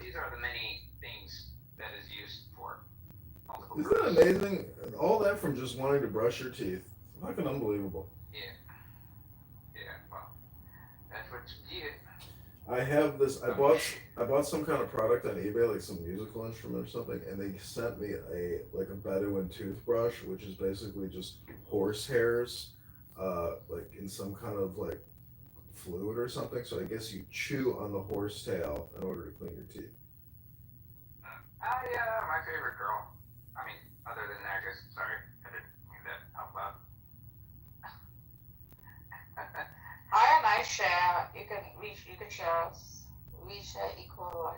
these are the many things that is used for. Isn't that amazing? All that from just wanting to brush your teeth. Fucking unbelievable. Yeah, well, that's what you did. I have this. I bought some kind of product on eBay, like some musical instrument or something, and they sent me a Bedouin toothbrush, which is basically just horse hairs, in some kind of fluid or something. So I guess you chew on the horse tail in order to clean your teeth. Yeah, my favorite girl. I mean, other than that, I guess. Sorry, I didn't mean that out loud. I and I share. You can share us. We share equal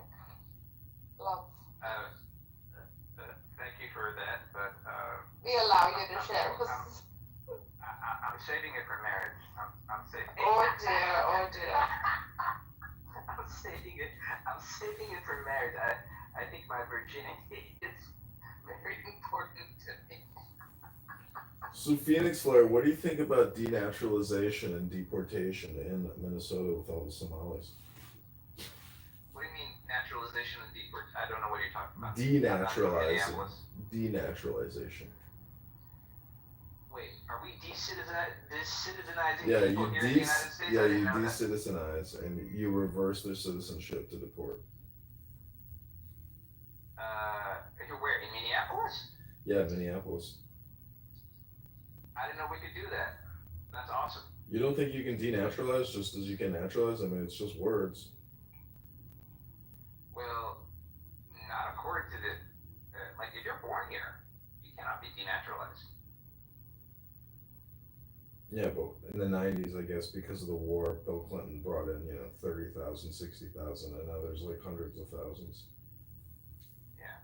love. Thank you for that, but we allow you to share us. I'm saving it for marriage. I'm saving. Oh dear. I'm saving it for marriage. I think my virginity is very important to me. So Phoenix Flare, what do you think about denaturalization and deportation in Minnesota with all the Somalis? What do you mean naturalization and deportation? I don't know what you're talking about. Denaturalization. Wait, are we decitizenizing Yeah, people here in the United States? Yeah, you decitizenize and you reverse their citizenship to deport. You're where, in Minneapolis? Yeah, Minneapolis. I didn't know we could do that. That's awesome. You don't think you can denaturalize just as you can naturalize? I mean, it's just words. Well, not according to the, like if you're born here, you cannot be denaturalized. Yeah, but in the 90s, I guess, because of the war, Bill Clinton brought in, 30,000, 60,000, and now there's like hundreds of thousands. Yeah.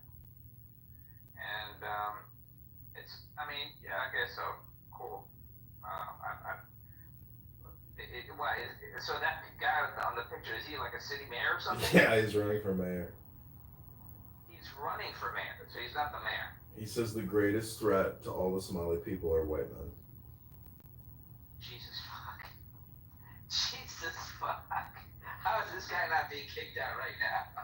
And, I guess so. Cool. So that guy on the picture, is he like a city mayor or something? Yeah, he's running for mayor. He's running for mayor, so he's not the mayor. He says the greatest threat to all the Somali people are white men. Jesus fuck. Jesus fuck. How is this guy not being kicked out right now?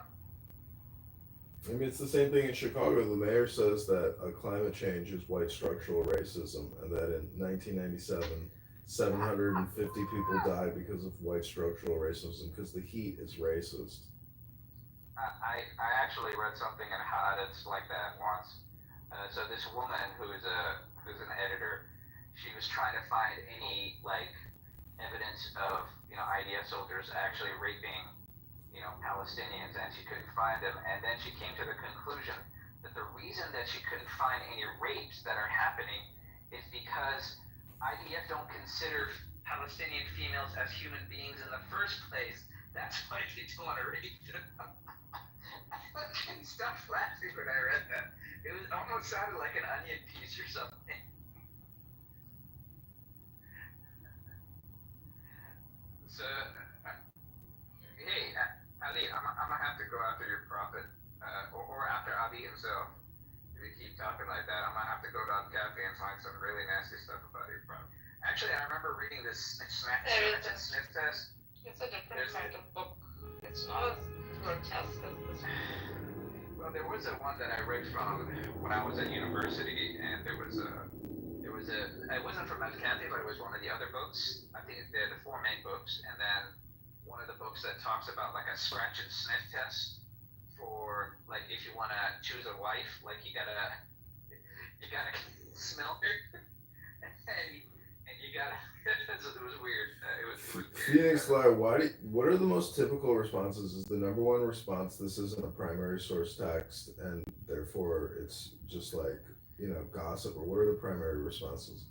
I mean, it's the same thing in Chicago. The mayor says that climate change is white structural racism, and that in 1997, 750 people died because of white structural racism, because the heat is racist. I actually read something in Haaretz like that once. So this woman who's an editor, she was trying to find any evidence of IDF soldiers actually raping Palestinians, and she couldn't find them. And then she came to the conclusion that the reason that she couldn't find any rapes that are happening is because IDF don't consider Palestinian females as human beings in the first place. That's why they don't want to rape them. I fucking stopped laughing when I read that. It almost sounded like an onion piece or something. So, hey, Ali, I'm gonna have to go after your prophet, or after Ali himself. If you keep talking like that, I'm gonna have to go down to cafe and find some really nasty stuff about your prophet. Actually, I remember reading this sniff test. It's a different kind of book. It's not as grotesque as this one. Well, there was one that I read from when I was at university, and it wasn't from Cathy, but it was one of the other books. I think they're the four main books, and then one of the books that talks about like a scratch and sniff test for like if you want to choose a wife, like you gotta smell her, and you gotta. It was weird. It was weird. Phoenix Live, what are the most typical responses? Is the number one response this isn't a primary source text and therefore it's just like, gossip, or what are the primary responses?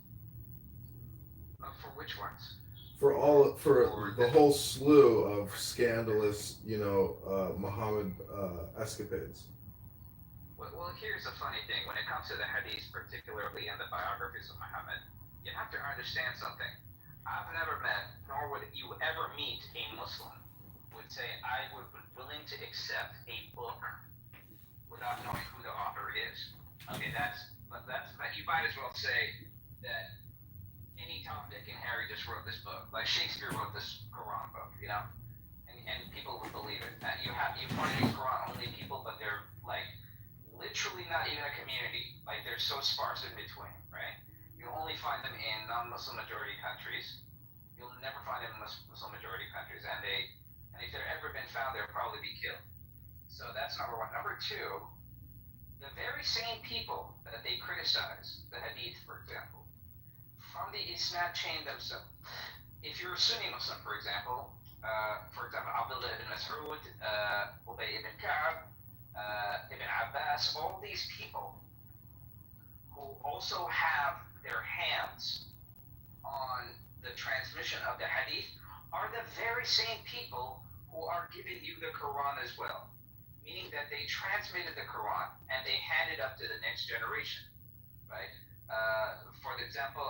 For which ones? For the whole slew of scandalous, Muhammad escapades. Well, here's the funny thing. When it comes to the hadith, particularly in the biographies of Muhammad, you have to understand something. I've never met, nor would you ever meet a Muslim would say, I would be willing to accept a book without knowing who the author is. Okay, you might as well say that any Tom, Dick, and Harry just wrote this book. Like Shakespeare wrote this Quran book, and people would believe it. You find these Quran only people, but they're like literally not even a community. Like they're so sparse in between, right? You only find them in non-Muslim majority countries. You'll never find them in Muslim majority countries, and if they're ever been found, they'll probably be killed. So that's number one. Number two, the very same people that they criticize, the Hadith, for example, from the Isnad chain themselves. If you're a Sunni Muslim, for example, Abdullah ibn Mas'ud, Ubay ibn Ka'b, Ibn Abbas, all these people who also have their hands on the transmission of the Hadith are the very same people who are giving you the Quran as well. Meaning that they transmitted the Quran and they hand it up to the next generation, right? For example,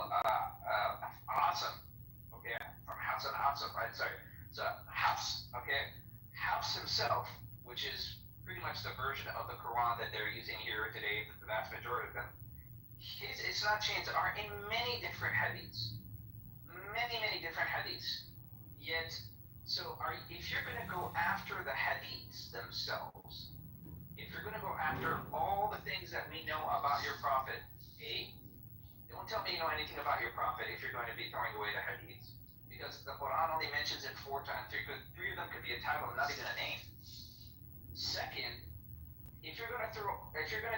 Asim, okay, from Hassan Asim, right? Sorry. So Hafs, okay, Hafs himself, which is pretty much the version of the Quran that they're using here today, the vast majority of them, his Isnad chains are in many different hadiths. Many different hadiths. Yet, if you're going to go after the hadiths themselves, if you're going to go after all the things that we know about your prophet, don't tell me you know anything about your prophet if you're going to be throwing away the hadiths. Because the Quran only mentions it 4 times. Three of them could be a title and not even a name. Second, if you're gonna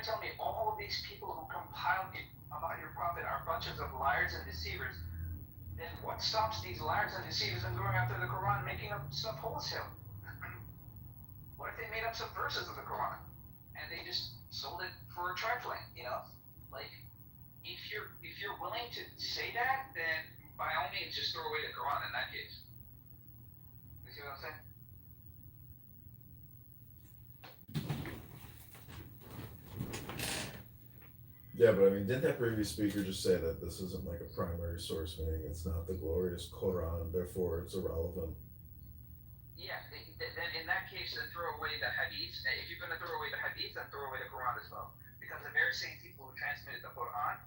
tell me all of these people who compiled it about your prophet are bunches of liars and deceivers, then what stops these liars and deceivers from going after the Quran and making up stuff wholesale? What if they made up some verses of the Quran and they just sold it for a trifling? Like if you're willing to say that, then by all means just throw away the Quran in that case. You see what I'm saying? Yeah, but I mean, didn't that previous speaker just say that this isn't like a primary source, meaning it's not the glorious Quran, therefore it's irrelevant? Yeah, then in that case, then throw away the hadiths. If you're going to throw away the hadiths, then throw away the Quran as well. Because the very same people who transmitted the Quran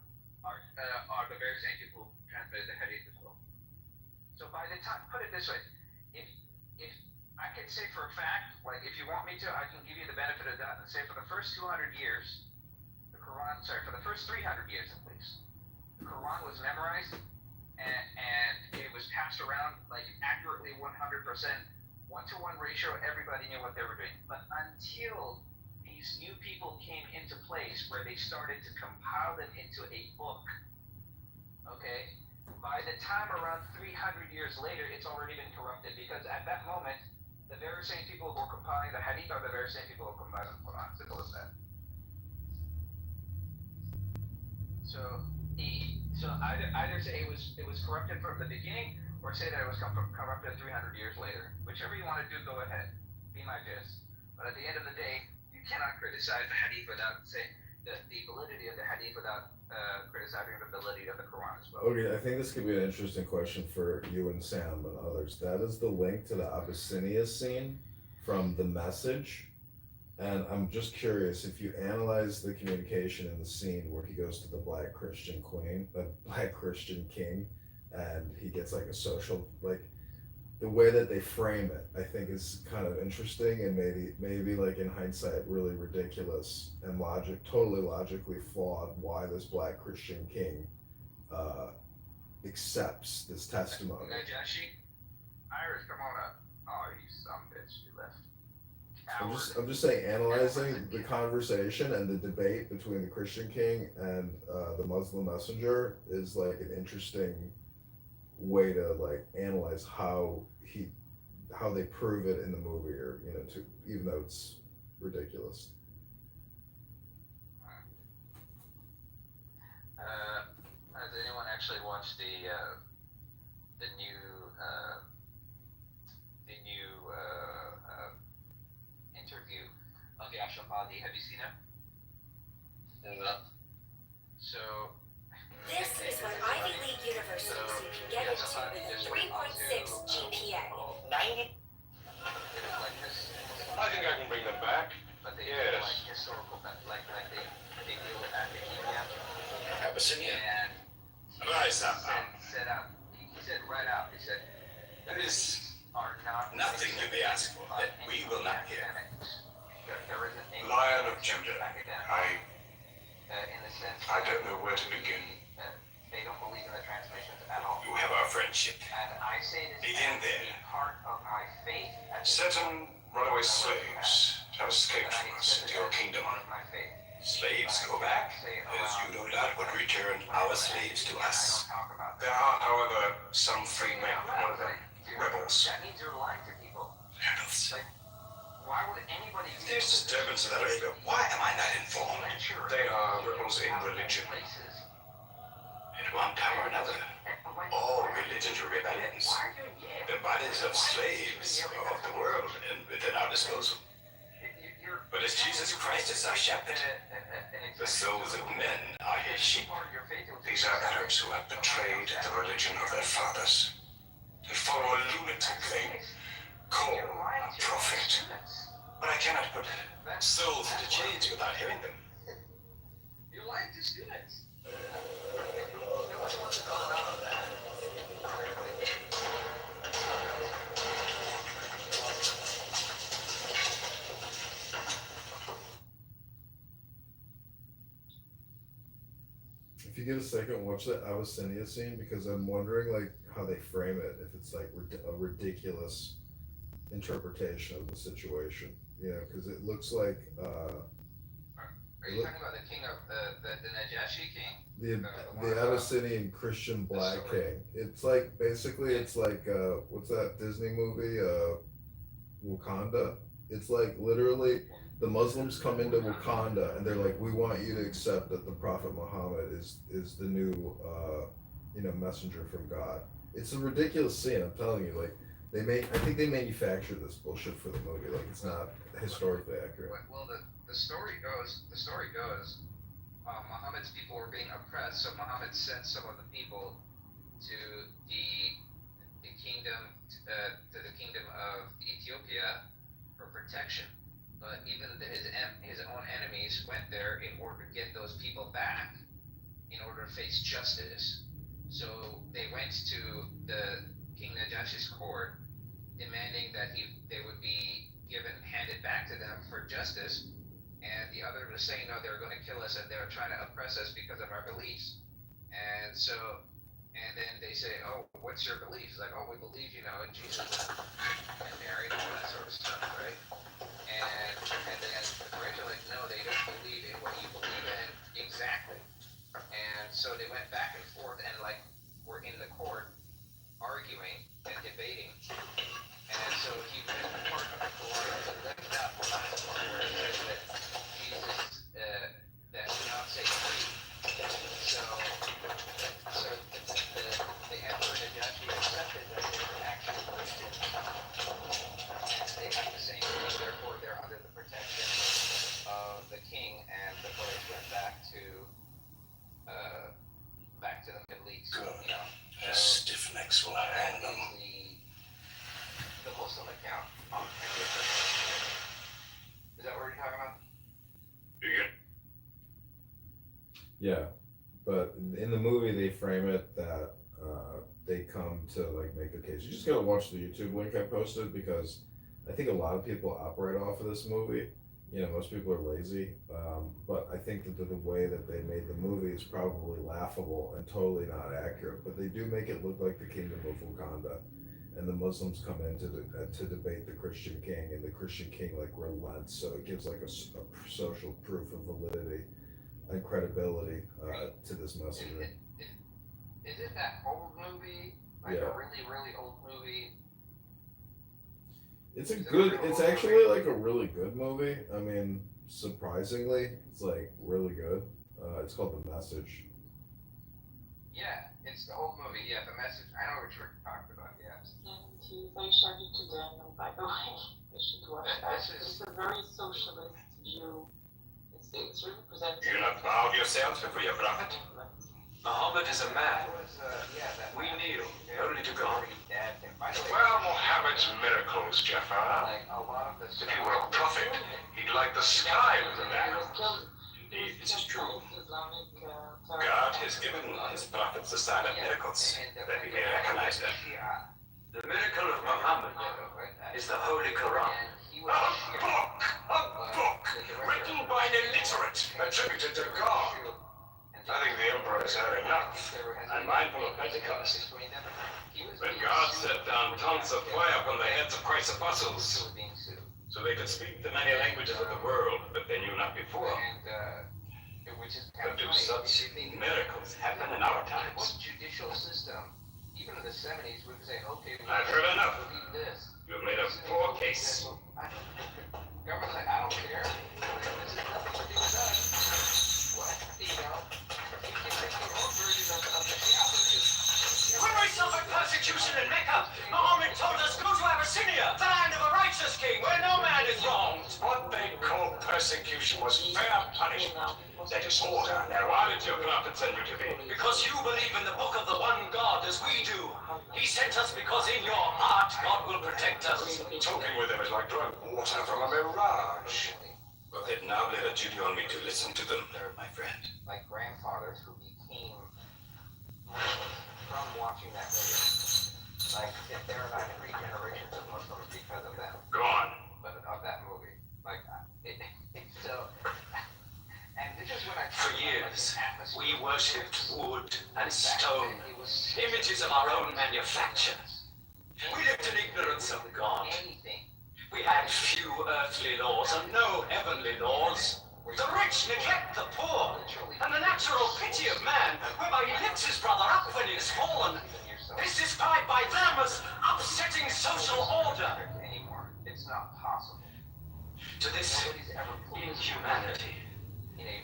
are the very same people who transmitted the hadith as well. So by the time, put it this way, if I can say for a fact, like if you want me to, I can give you the benefit of that and say for the first 200 years, for the first 300 years at least, the Quran was memorized and it was passed around like accurately 100%, 1-to-1 ratio, everybody knew what they were doing. But until these new people came into place where they started to compile them into a book, okay, by the time around 300 years later, it's already been corrupted because at that moment, the very same people who were compiling the hadith are the very same people who compiled the Quran. Simple as that. So either say it was corrupted from the beginning, or say that it was corrupted 300 years later. Whichever you want to do, go ahead. Be my guest. But at the end of the day, you cannot criticize the hadith without saying the validity of the hadith without criticizing the validity of the Quran as well. Okay, I think this could be an interesting question for you and Sam and others. That is the link to the Abyssinia scene from The Message. And I'm just curious if you analyze the communication in the scene where he goes to the black Christian king, and he gets like a social, like the way that they frame it, I think is kind of interesting and maybe like in hindsight really ridiculous and totally logically flawed why this black Christian king accepts this testimony. Najashi, Iris, come on up. Oh, you some bitch, you left. I'm just saying, analyzing the conversation and the debate between the Christian king and the Muslim messenger is like an interesting way to like analyze how they prove it in the movie, or even though it's ridiculous. Has anyone actually watched the new interview of the Ashraf Ali? Have you seen it? No. So this is what Ivy League universities you can get into with a 3.6 GPA. 90. I think I can bring them back. But they Yes. do like historical, like they deal with academia. Abyssinia. And Rise up. Said out. He said right out. He said There is are not nothing you may ask for that we will not hear. There isn't any Lion of Judah, in the sense I don't know where to begin. They don't believe in the transmissions at all. You have our friendship. And I say this Begin as there. a part of my faith. Certain runaway slaves have escaped from us into your kingdom. Slaves go back, as you no doubt would return our slaves to us. There are, however, some free men among them, rebels. That means you're lying to people. Rebels. Why would anybody do There's disturbance in that area. Why am I not informed? They are rebels in religion. At one time or another, all religions were rebellions. The bodies of slaves are of the world and within our disposal. But as Jesus Christ is our shepherd, the souls of men are his sheep. These are Arabs who have betrayed the religion of their fathers. They follow a lunatic they call a prophet. But I cannot put souls into chains without hearing them. You like the students. If you get a second, watch that Abyssinia scene, because I'm wondering like how they frame it, if it's like a ridiculous interpretation of the situation, because it looks like you talking about? The king of the Najashi king? The Abyssinian Christian Black King. It's like basically it's like what's that Disney movie? Wakanda. It's like literally the Muslims come into Wakanda and they're like, we want you to accept that the Prophet Muhammad is the new messenger from God. It's a ridiculous scene. I'm telling you, like I think they manufactured this bullshit for the movie. Like it's not historically accurate. Well, the story goes. Muhammad's people were being oppressed, so Muhammad sent some of the people to the kingdom to the kingdom of Ethiopia for protection. But even his own enemies went there in order to get those people back, in order to face justice. So they went to the King Najashi's court, demanding that they would be handed back to them for justice. And the other was saying, no, they were going to kill us and they were trying to oppress us because of our beliefs. And then they say, oh, what's your beliefs? Like, oh, we believe, in Jesus and Mary and all that sort of stuff, right? And then the British are like, no, they don't believe in what you believe in exactly. And so they went back and forth and were in the court arguing and debating. And so he read the part of the Quran that left out the last part where it says that Jesus, that do not say free. So the Emperor Najashi accepted that they were actually Christians. And they have the same thing, therefore they're under the protection of the king, and the boys went back to the Middle East. Good. Stiff necks will hang them. The Muslim account. Is that what you're talking about? Yeah, but in the movie they frame it that they come to like make a case. You just gotta watch the YouTube link I posted because I think a lot of people operate off of this movie. Most people are lazy, but I think that the way that they made the movie is probably laughable and totally not accurate. But they do make it look like the Kingdom of Wakanda, and the Muslims come in to debate the Christian king, and the Christian king like relents, so it gives like a social proof of validity and credibility to this messenger. Is it that old movie? A really, really old movie? It's actually like a really good movie. I mean, surprisingly, it's like really good. It's called The Message. Yeah, it's the old movie. Yeah, The Message. I know what you're talking about. Yes. And he's very shabby to Daniel, by the way. You should watch that. It's a very socialist view. It's really presented. You not bowed yourselves before your prophet? Muhammad is a man. We kneel, only to God. Well, Muhammad's miracles, Jafar. If he were a prophet, he'd light the sky with a lamp. Indeed, this is true. God has given his prophets the sign of miracles, that we may recognize them. The miracle of Muhammad is the Holy Quran. A book written by an illiterate, attributed to God. I think the emperor has had enough. I'm mindful of Pentecost, when God set down tongues of fire from the heads of Christ's apostles, so they could speak the many languages of the world that they knew not before. But do such miracles happen in our times? Judicial system, even in the 70s, we would say, okay, I've heard enough. believe this. You've made a poor case. Government's like, I don't care. This has nothing to do with us. What? You can make your own version of the theology. When we suffered persecution in Mecca, Muhammad told us, go to Abyssinia, the land of a righteous king, where no man is wronged. What they called persecution was fair punishment. That is order. Now, why did your prophet send you to me? Because you believe in the book of the one God as we do. He sent us because in your heart God will protect us. Talking with them is like drawing water from a mirage. But they've now laid a duty on me to listen to them, my friend. Like grandfathers who became Muslims from watching that movie. Like, if there are not 3 generations of Muslims because of them. Go on. But of that movie. Like, so... And this is when For years, we worshipped wood and stone, images of our own manufacture. We lived in ignorance of God. We had few earthly laws and no heavenly laws. The rich neglect the poor, and the natural pity of man, whereby he lifts his brother up when he is fallen, is described by them as upsetting social order. Anymore. It's not possible. To this inhumanity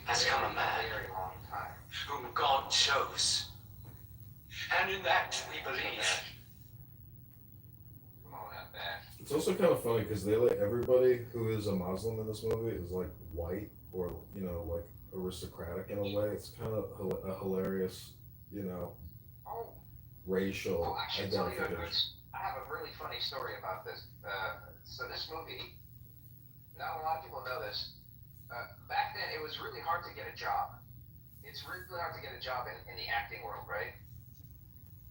has come a man Very long time. whom God chose. And in that we believe. Come on, not bad. It's also kind of funny because they let everybody who is a Muslim in this movie is like white or like aristocratic in a way. It's kind of a hilarious, Oh, racial I should tell you a good. identification. I have a really funny story about this. So this movie, not a lot of people know this. Back then, it was really hard to get a job. It's really hard to get a job in the acting world, right?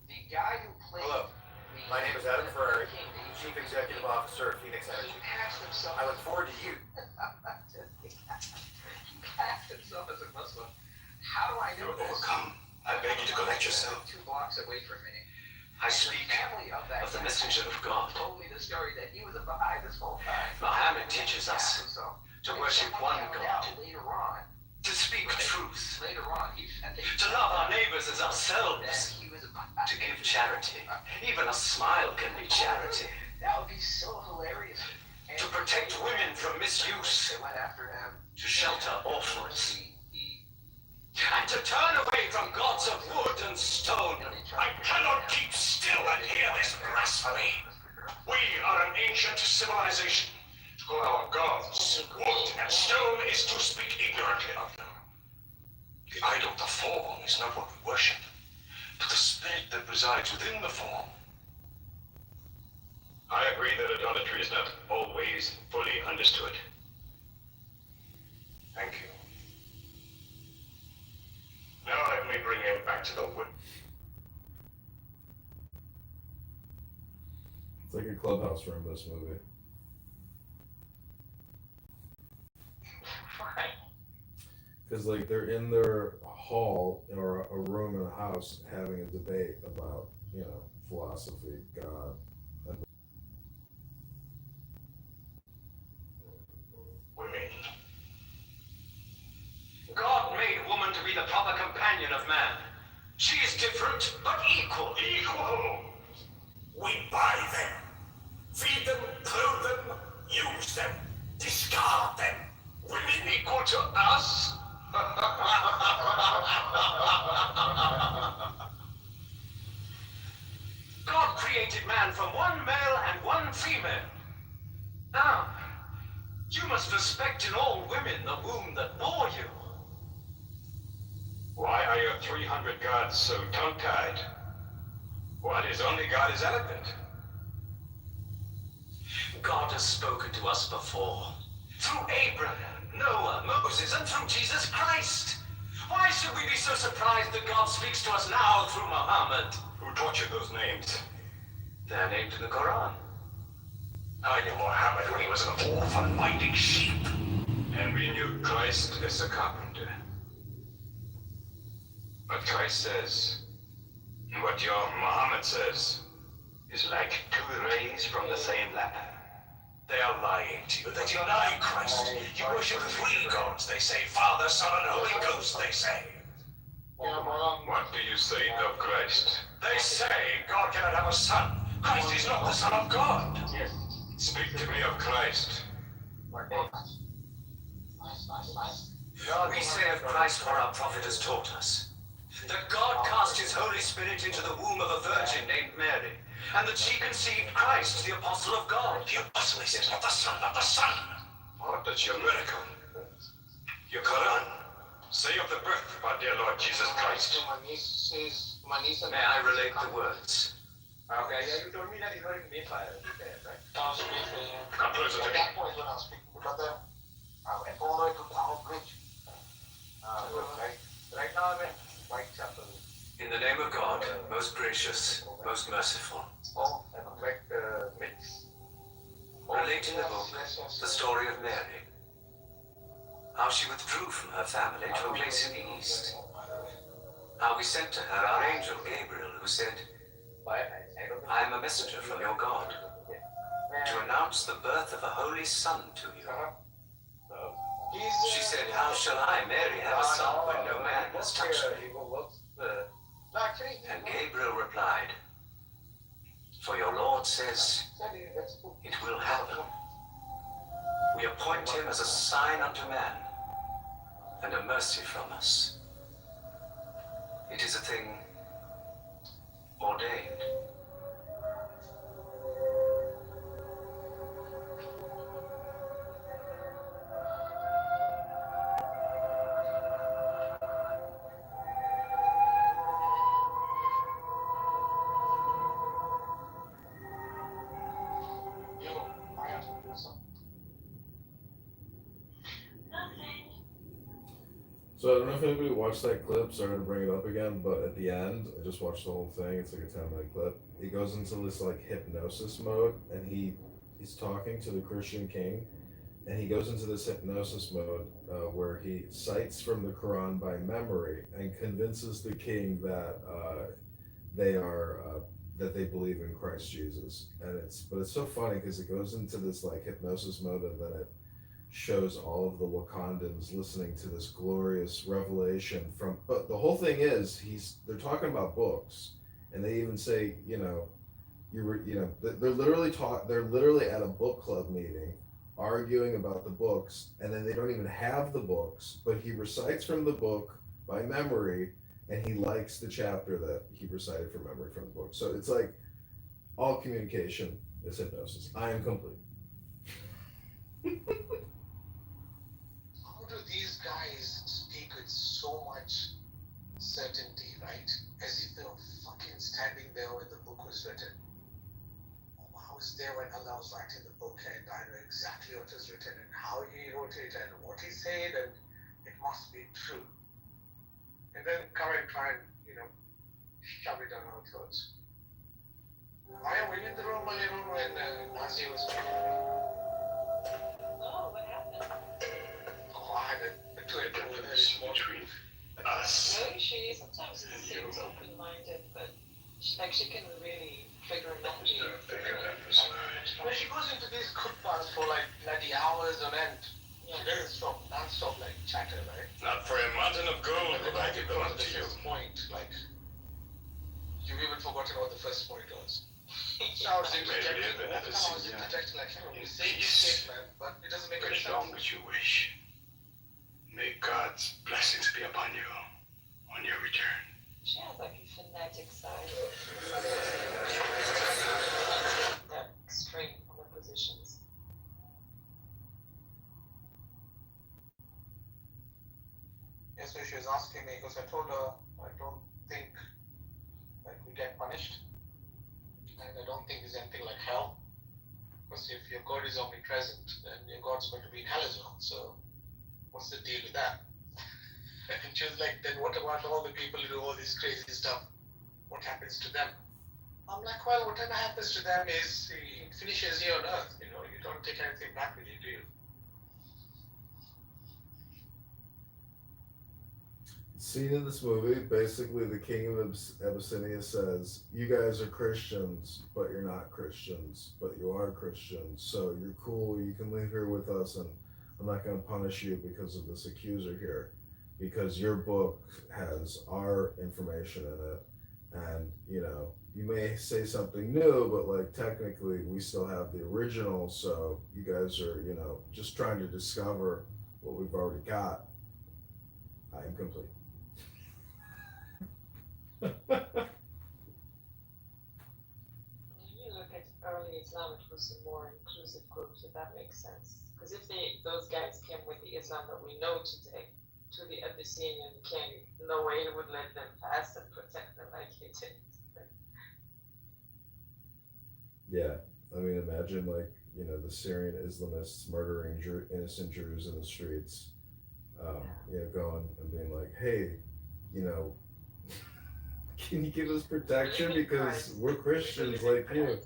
The guy who played. Hello. My name is Adam Ferrari, Chief Executive Officer of Phoenix Energy. He passed himself. I look forward to you. He passed himself as a Muslim. How do I know You're this? overcome. I beg you to collect yourself. 2 blocks away from me. I speak Family of that of the guy messenger of God. told me the story that he was a Baha'i this whole time. Muhammad teaches us to worship one God, Later on, to speak truth, later on, to love our neighbors as ourselves, he was a Baha'i. to give charity. Even a smile can be charity. That would be so hilarious. And To protect women from misuse, they went after him. to shelter orphans, and to turn away from gods of wood and stone. I cannot keep still and hear this blasphemy. We are an ancient civilization. To call our gods wood and stone is to speak ignorantly of them. The idol, the form, is not what we worship, but the spirit that resides within the form. I agree that idolatry is not always fully understood. Thank you. Now let me bring him back to the wood. It's like a clubhouse room, this movie. Because like they're in their hall or a room in a house having a debate about philosophy, God. Women. God made woman to be the proper companion of man. She is different, but equal. Equal. We buy them, feed them, clothe them, use them, discard them. Women equal to us? God created man from one male and one female. Now, you must respect in all women the womb that bore you. Why are your 300 gods so tongue-tied? What is only God is eloquent? God has spoken to us before. Through Abraham, Noah, Moses, and through Jesus Christ. Why should we be so surprised that God speaks to us now through Muhammad? Who taught you those names? They're named in the Quran. I knew Muhammad when he was an orphan minding sheep. And we knew Christ as a carpenter. But Christ says, what your Muhammad says, is like 2 rays from the same lamp. They are lying to you. They deny Christ. You worship 3 gods, they say. Father, Son, and Holy Ghost, they say. What do you say of Christ? They say God cannot have a son. Christ is not the Son of God. Yes. Speak to me of Christ. We say of Christ what our prophet has taught us. That God cast his Holy Spirit into the womb of a virgin named Mary, and that she conceived Christ, the apostle of God. The apostle is not the Son, not the Son. What does your miracle? Your Quran? Say of the birth of our dear Lord Jesus Christ. May I relate the words? Okay, yeah, you told me that you were in Mayfire, right? Come closer to me. That point when I was speaking to brother, I went all the way to Tower Bridge. Right now I'm in Whitechapel. In the name of God, most gracious, most merciful. Oh, and I met Mitch. Relate in the book the story of Mary. How she withdrew from her family to a place in the east. How we sent to her our angel Gabriel, who said, I am a messenger from your God, to announce the birth of a holy son to you. She said, how shall I, Mary, have a son when no man has touched me? And Gabriel replied, for your Lord says, it will happen. We appoint him as a sign unto man, and a mercy from us. It is a thing ordained. So I don't know if anybody watched that clip. Sorry to bring it up again, but at the end, I just watched the whole thing. It's like a 10-minute clip. He goes into this like hypnosis mode, and he's talking to the Christian king, and he goes into this hypnosis mode where he cites from the Quran by memory and convinces the king that they are that they believe in Christ Jesus. And it's so funny because it goes into this like hypnosis mode, and then it shows all of the Wakandans listening to this glorious revelation from. But the whole thing is they're talking about books, and they even say they're literally at a book club meeting arguing about the books, and then they don't even have the books, but he recites from the book by memory, and he likes the chapter that he recited from memory from the book. So it's like all communication is hypnosis. I am complete. How do these guys speak with so much certainty, right? As if they were fucking standing there when the book was written. I was there when Allah was writing the book, and I know exactly what was written and how he wrote it and what he said, and it must be true. And then come and try and, shove it down our throats. I went in the room alone when Nazi was speaking. Oh, what happened? Oh, I had a twin with her between us. Really, sometimes it seems open-minded, but she can really figure it out. When she goes into these khutbahs for like bloody hours on end, she doesn't stop, non-stop like chatter, right? Not for a mountain of gold would I give them unto you. Point, like, you've even forgotten what the first point was. I was interjecting, like, we say this statement, but it doesn't make any sense. As long as you wish. May God's blessings be upon you on your return. She has like a fanatic side. That extreme on her positions. Yes, so she was asking me, because I told her, I don't think like we get punished. And I don't think there's anything like hell. Because if your God is omnipresent, then your God's going to be in hell as well. So what's the deal with that? And she was like, then what about all the people who do all this crazy stuff? What happens to them? I'm like, well, whatever happens to them is, it finishes here on earth. You don't take anything back with you, do you? Scene in this movie, basically the king of Abyssinia says, you guys are Christians, but you're not Christians, but you are Christians, so you're cool, you can live here with us, and I'm not going to punish you because of this accuser here, because your book has our information in it, and you may say something new, but like technically we still have the original, so you guys are just trying to discover what we've already got. I am complete. When you look at early Islam, it was a more inclusive group, if that makes sense. Because if those guys came with the Islam that we know today to the Abyssinian king, no way he would let them pass and protect them like he did. Yeah, I mean, imagine the Syrian Islamists murdering innocent Jews in the streets, going and being like, hey, can you give us protection because we're Christians like you?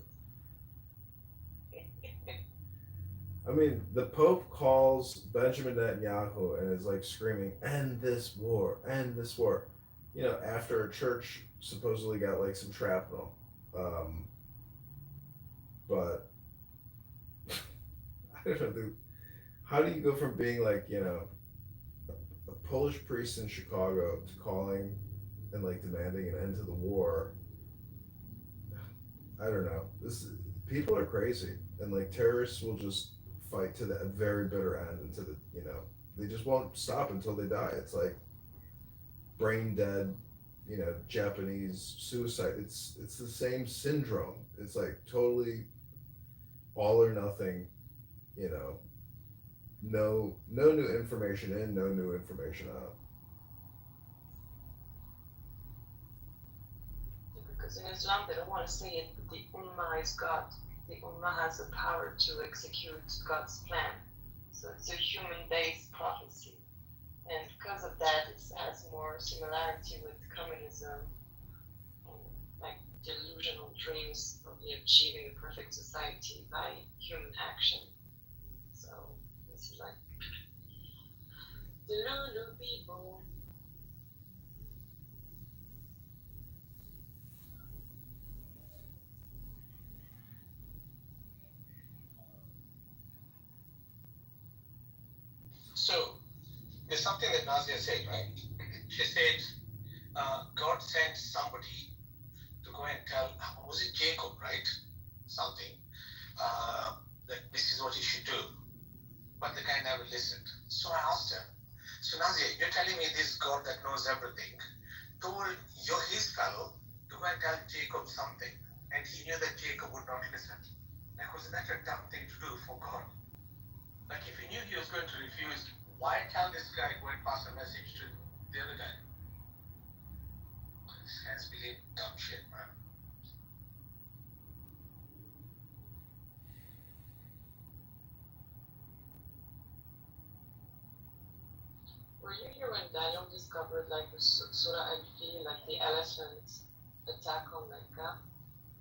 I mean, the Pope calls Benjamin Netanyahu and is like screaming, end this war, end this war. After a church supposedly got like some shrapnel. But I don't know, How do you go from being like, a Polish priest in Chicago to calling and like demanding an end to the war? I don't know. This People are crazy, and like terrorists will just fight to the very bitter end into they just won't stop until they die. It's like brain dead, Japanese suicide. It's the same syndrome. It's like totally all or nothing. You know, no new information in, no new information out. Because in Islam they don't want to say it, but the Ummah is God. The Ummah has the power to execute God's plan. So it's a human-based prophecy. And because of that, it has more similarity with communism and like delusional dreams of achieving a perfect society by human action. So this is like the Lulu people. So, there's something that Nazia said, right? She said, God sent somebody to go and tell, was it Jacob, right? Something, that this is what you should do. But the guy never listened. So I asked her, so Nazia, you're telling me this God that knows everything told his fellow to go and tell Jacob something, and he knew that Jacob would not listen. Like, wasn't that a dumb thing to do for God? Like, if he knew he was going to refuse, why tell this guy go and pass a message to the other guy? This guy's believe dumb shit, man. Were you here when Daniel discovered like the Surah Al-Fil, like the elephant attack on Mecca?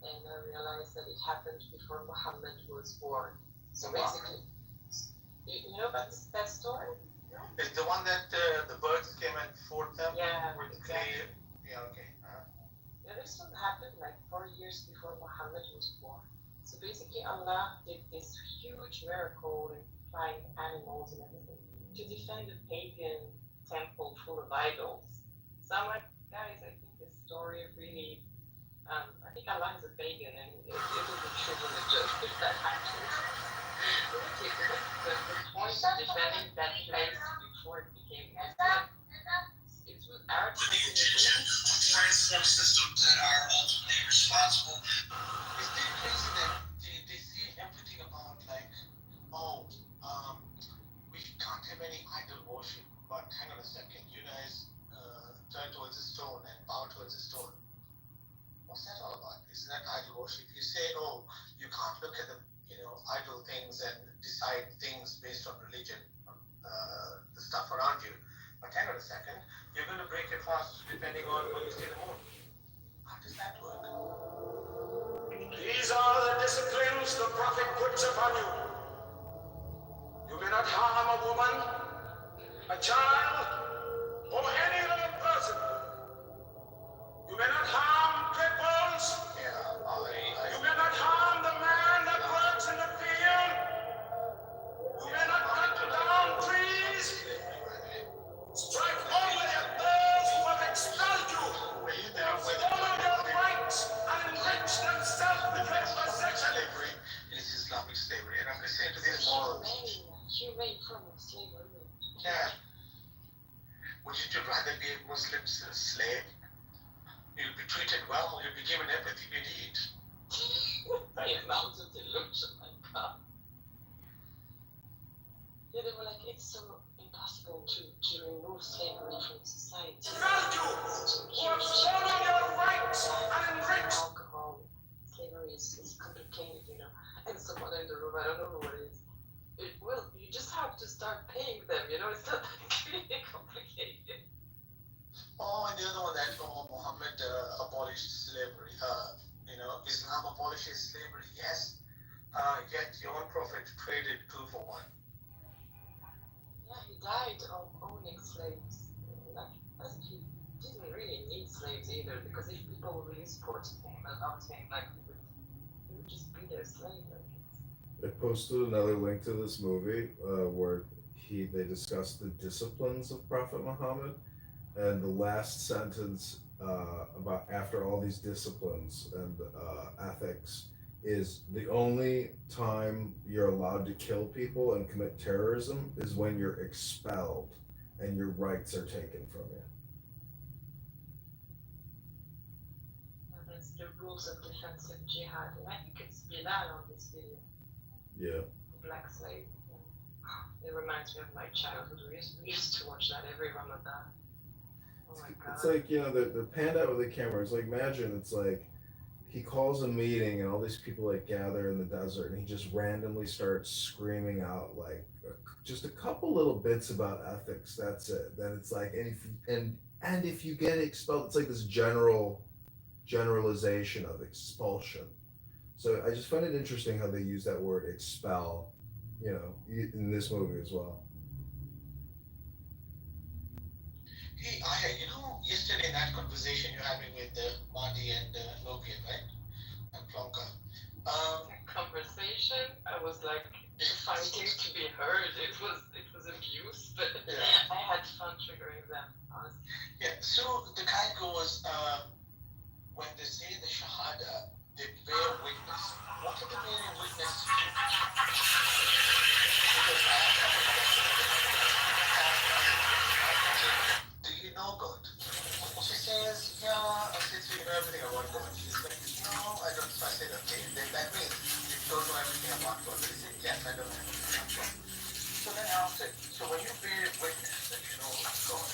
And I realized that it happened before Muhammad was born. So basically, you know about that story? It's the one that the birds came and fought them? Yeah, with exactly. clay. Yeah, okay. Yeah, this one happened like 4 years before Muhammad was born. So basically, Allah did this huge miracle in flying animals and everything to defend a pagan temple full of idols. So I'm like, guys, I think this story really, I think Allah is a pagan and it would be trivial if that happened. The point of defending that place before it became Muslim, it's with our Transport systems that are ultimately responsible. It's pretty crazy that they see everything about like, oh, we can't have any idol worship, but hang on a second, you guys turn towards the stone and bow towards the stone. What's that all about? Isn't that idol worship? You say, oh, you can't look at the idol things and decide things based on religion, the stuff around you. But hang on a second, you're going to break your fast depending on when you see the moon. How does that work? These are the disciplines the prophet puts upon you. You may not harm a woman, a child, or any other person. You may not harm cripples. You may not harm the man that works in the field. You may not cut down trees. Strike only at those who have expelled you. Follow your rights and enrich themselves with your possession. It is Islamic slavery, and I'm listening to these morals. humane form of slavery. Yeah. Would you rather be a Muslim slave? You'll be treated well, you'll be given everything you need. The amount of delusion, my God. Yeah, they were like, it's so impossible to remove slavery from society. Alcohol, slavery is complicated, and someone in the room, I don't know who it is. You just have to start paying them, it's not really complicated. Oh, and the other one that Muhammad abolished slavery. Islam abolishes slavery, yes. Yet your own prophet traded 2 for 1. Yeah, he died of owning slaves. He didn't really need slaves either, because if people really supported him and loved him, he would just be their slave. I posted another link to this movie where they discuss the disciplines of Prophet Muhammad, and the last sentence about after all these disciplines and ethics is the only time you're allowed to kill people and commit terrorism is when you're expelled and your rights are taken from you. That's the rules of defensive jihad. And I think it's Bilal on this video. Yeah. Black slave. It reminds me of my childhood. We used to watch that every Ramadan. Oh my god. It's like, they're panned out with the camera. It's like, imagine it's like he calls a meeting and all these people like gather in the desert and he just randomly starts screaming out like just a couple little bits about ethics. That's it. Then it's like, and if you get expelled, it's like this generalization of expulsion. So I just find it interesting how they use that word expel, in this movie as well. Hey, Aya, yesterday in that conversation you're having with Marty and Logan, right? And Plonka. Conversation, I was like fighting to be heard. It was abuse, but Yeah. I had fun triggering them, honestly. Yeah, so the guy goes, when they say the Shahada, they bear witness. What are they bearing witness to? Because I asked her a question, do you know God? She says, yeah, I said, so you know everything about God. She's like, no, I don't. So I said, okay, then that means you don't know everything about God. She said, yes, I don't know everything about God. So then I asked her, so when you bear witness that you know God,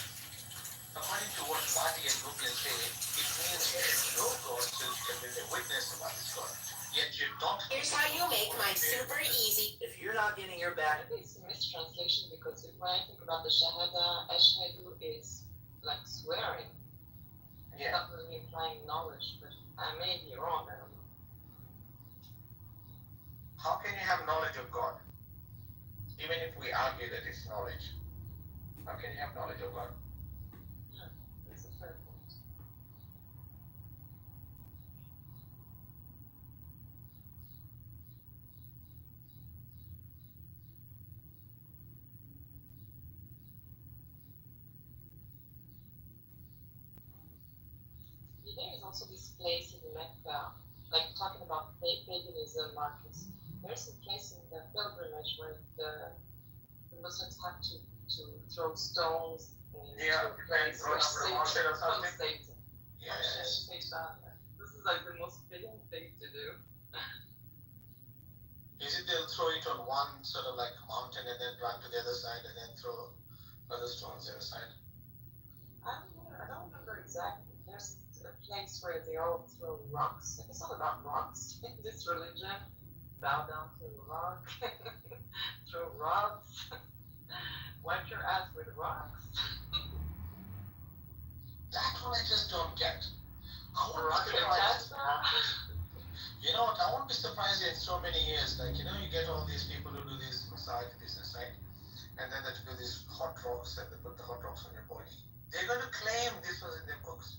according to what Marty and Brooklyn say, it means you know God, so you can be a witness about this God. Yet you don't. Here's how you make mine super easy. If you're not getting your back. Maybe it's a mistranslation because when I think about the Shahada, Ashhadu is like swearing. It's not really implying knowledge, but I may be wrong, I don't know. How can you have knowledge of God? Even if we argue that it's knowledge, how can you have knowledge of God? Yeah, that's a fair point. There is also this place in Mecca, like talking about paganism, Marcus. There's a place in the pilgrimage where the Muslims have to throw stones and place where Satan. Yes. This is like the most pagan thing to do. Is it they'll throw it on one sort of like mountain and then run to the other side and then throw other stones the other side? I don't remember exactly. There's a place where they all throw rocks. It's all about rocks in this religion. Bow down to a rock, throw rocks, wipe your ass with rocks. That one I just don't get. I won't be surprised in so many years. Like, you get all these people who do this massage business, right? And then they do these hot rocks and they put the hot rocks on your body. They're going to claim this was in their books.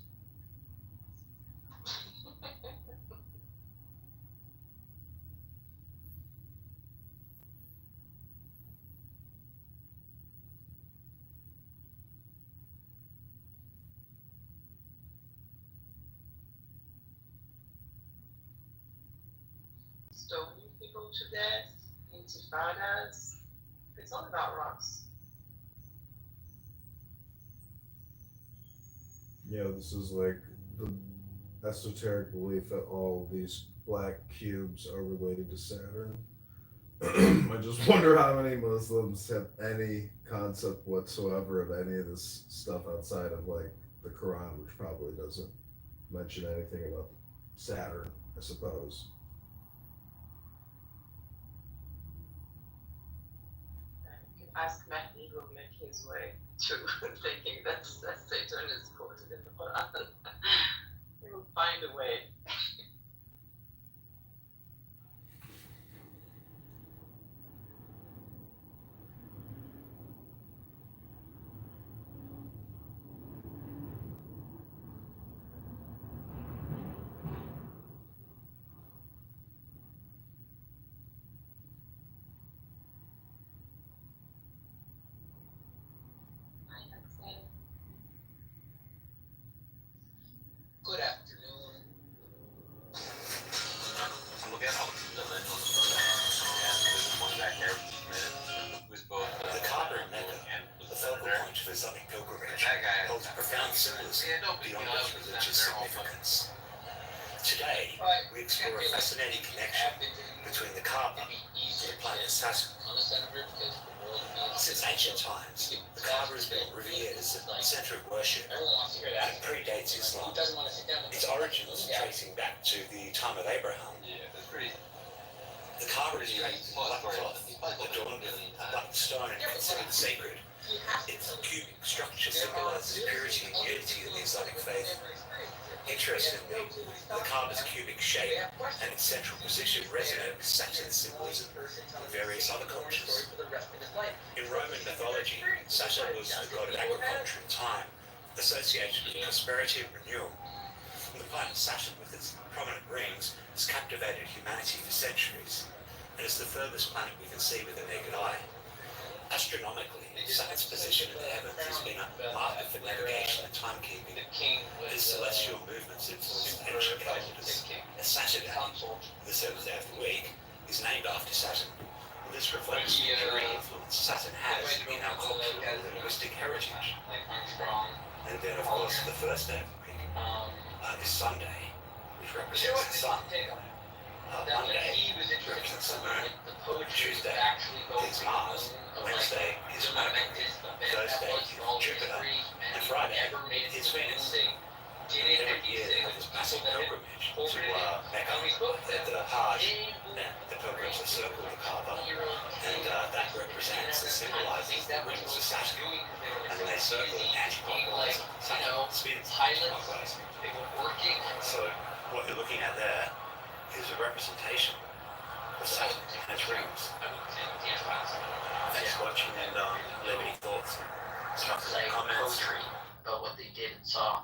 Stoning people to death, intifadas. It's all about rocks. Yeah, this is like the esoteric belief that all these black cubes are related to Saturn. I just wonder how many Muslims have any concept whatsoever of any of this stuff outside of like the Quran, which probably doesn't mention anything about Saturn, I suppose. You can ask Mahdi, who will make his way to thinking that Satan is quoted in the Quran. He will find a way. profound symbolism beyond its religious significance. Today, we explore a fascinating connection between the Kaaba and the planet Saturn. Since ancient times, the Kaaba has been revered as the center of worship and predates Islam. Its origins tracing back to the time of Abraham. The Kaaba is draped in black cloth, adorned with black stone and considered sacred. Its cubic structure symbolizes purity and unity in the Islamic faith. Interestingly, the Kaaba's cubic shape and its central position resonate with Saturn's symbolism in various other cultures. In Roman mythology, Saturn was the god of agriculture and time, associated with prosperity and renewal. The planet Saturn, with its prominent rings, has captivated humanity for centuries, and is the furthest planet we can see with the naked eye. Astronomically, Saturn's position in the heavens has been a marker for navigation and timekeeping. Its celestial movements influenced ancient calendars. A Saturday, the seventh day of the week, is named after Saturn. And this reflects the enduring influence Saturn has in our cultural and linguistic heritage. And then, of course, the first day of the week is Sunday, which represents the sun. Monday represents the moon. Tuesday is Mars. Wednesday is Mercury. Thursday is Jupiter. And Friday is Venus. Every year they have this massive pilgrimage to Mecca. The Hajj, the pilgrims that circle the Kaaba, and that represents and symbolizes the rings of Saturn. And they circle anti-clockwise. Saturn spins anti-clockwise. So what you're looking at there is a representation of Saturn and its rings. Thanks for watching, and leave any thoughts, stuff in the comments. About what they did and saw.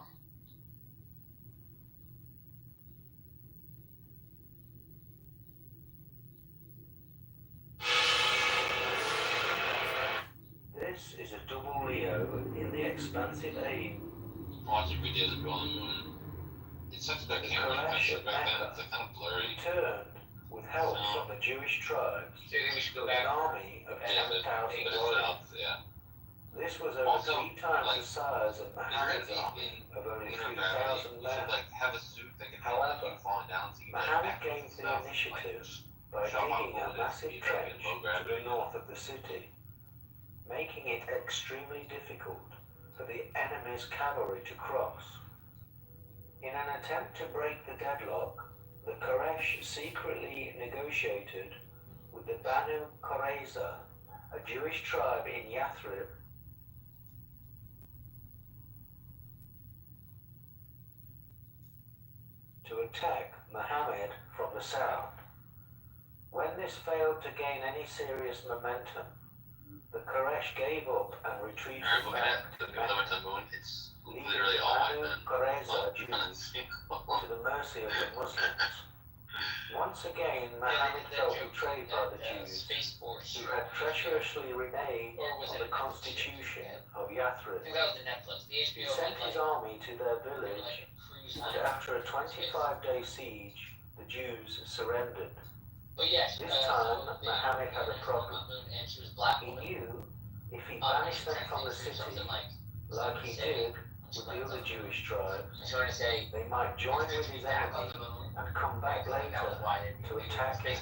This is a double Leo in the expansive aim. Watching videos of going on the moon. It's such a bad camera. Back then, it's kind of blurry. Returned with help from the Jewish tribes, an army of 10,000 warriors. This was over 3 times the size of Muhammad's army of only 3,000 men. However, Muhammad gained the initiative by digging a massive trench to the north of the city, making it extremely difficult for the enemy's cavalry to cross. In an attempt to break the deadlock, the Quraysh secretly negotiated with the Banu Qurayza, a Jewish tribe in Yathrib, to attack Muhammad from the south. When this failed to gain any serious momentum, the Quraysh gave up and retreated back to Mecca, leaving the Banu Qurayza Jews to the mercy of the Muslims. Once again, Muhammad felt betrayed by the Jews, who had treacherously reneged on the constitution of Yathrib. He sent his army to their village, and after a 25-day siege, the Jews surrendered. This time, Muhammad had a problem. He knew if he banished them from the city, like he did with the other Jewish tribes, they might join with his enemy and come back later to attack him.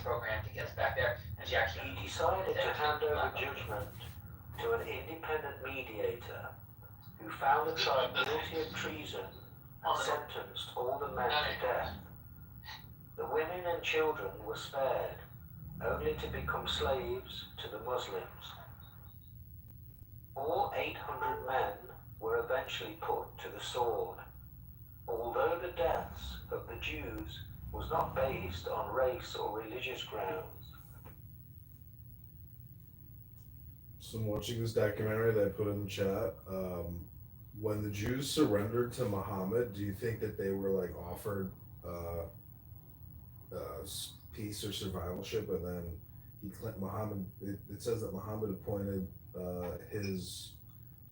He decided to hand over judgment to an independent mediator who found the tribe guilty of treason and sentenced all the men to death. The women and children were spared, only to become slaves to the Muslims. All 800 men were eventually put to the sword, although the deaths of the Jews was not based on race or religious grounds. So I'm watching this documentary that I put in the chat. When the Jews surrendered to Muhammad, do you think that they were like offered peace or survivalship, and then Muhammad? It says that Muhammad appointed his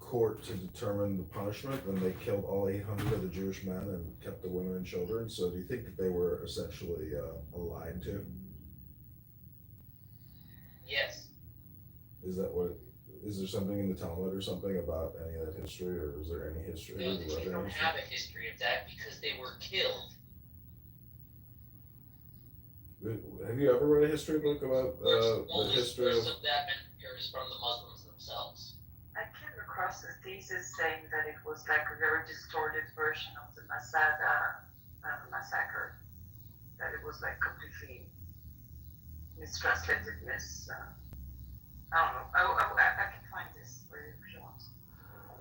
court to determine the punishment, and they killed all 800 of the Jewish men and kept the women and children. So do you think that they were essentially lied to? Yes. Is that what is there something in the Talmud or something about any of that history, or is there any history? No, Have you read they any don't history? have a history of that because they were killed. Have you ever read a history book about the history Most of? of that is from the Muslims themselves. I came across a thesis saying that it was like a very distorted version of the Masada massacre. That it was like completely mistranslated, I don't know. I can find this for you if you want.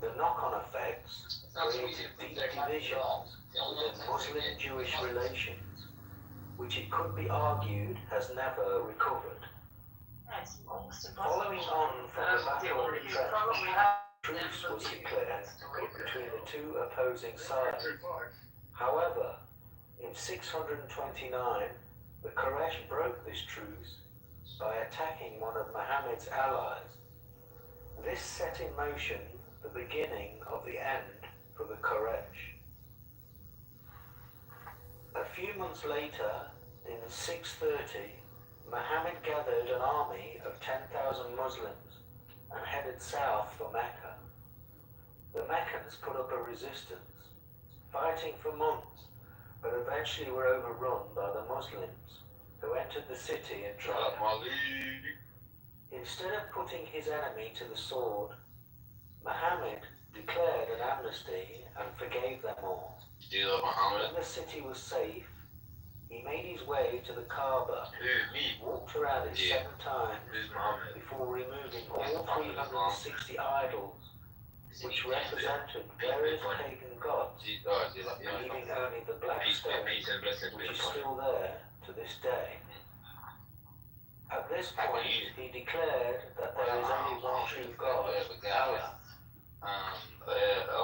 The knock-on effects created deep divisions within Muslim-Jewish relations, which it could be argued has never recovered. It's almost impossible. Following on from the Battle of the Trench, truce was declared between the two opposing sides. However, in 629, the Quraysh broke this truce by attacking one of Muhammad's allies. This set in motion the beginning of the end for the Quraysh. A few months later, in 630, Muhammad gathered an army of 10,000 Muslims and headed south for Mecca. The Meccans put up a resistance, fighting for months, but eventually were overrun by the Muslims, who entered the city and tried. Instead of putting his enemy to the sword, Muhammad declared an amnesty and forgave them all. When the city was safe, he made his way to the Kaaba, walked around it 7 times before removing all 360 idols, which represented various pagan gods, leaving only the black stone, which is still there to this day. At this point, he declared that there is only one true God, Allah.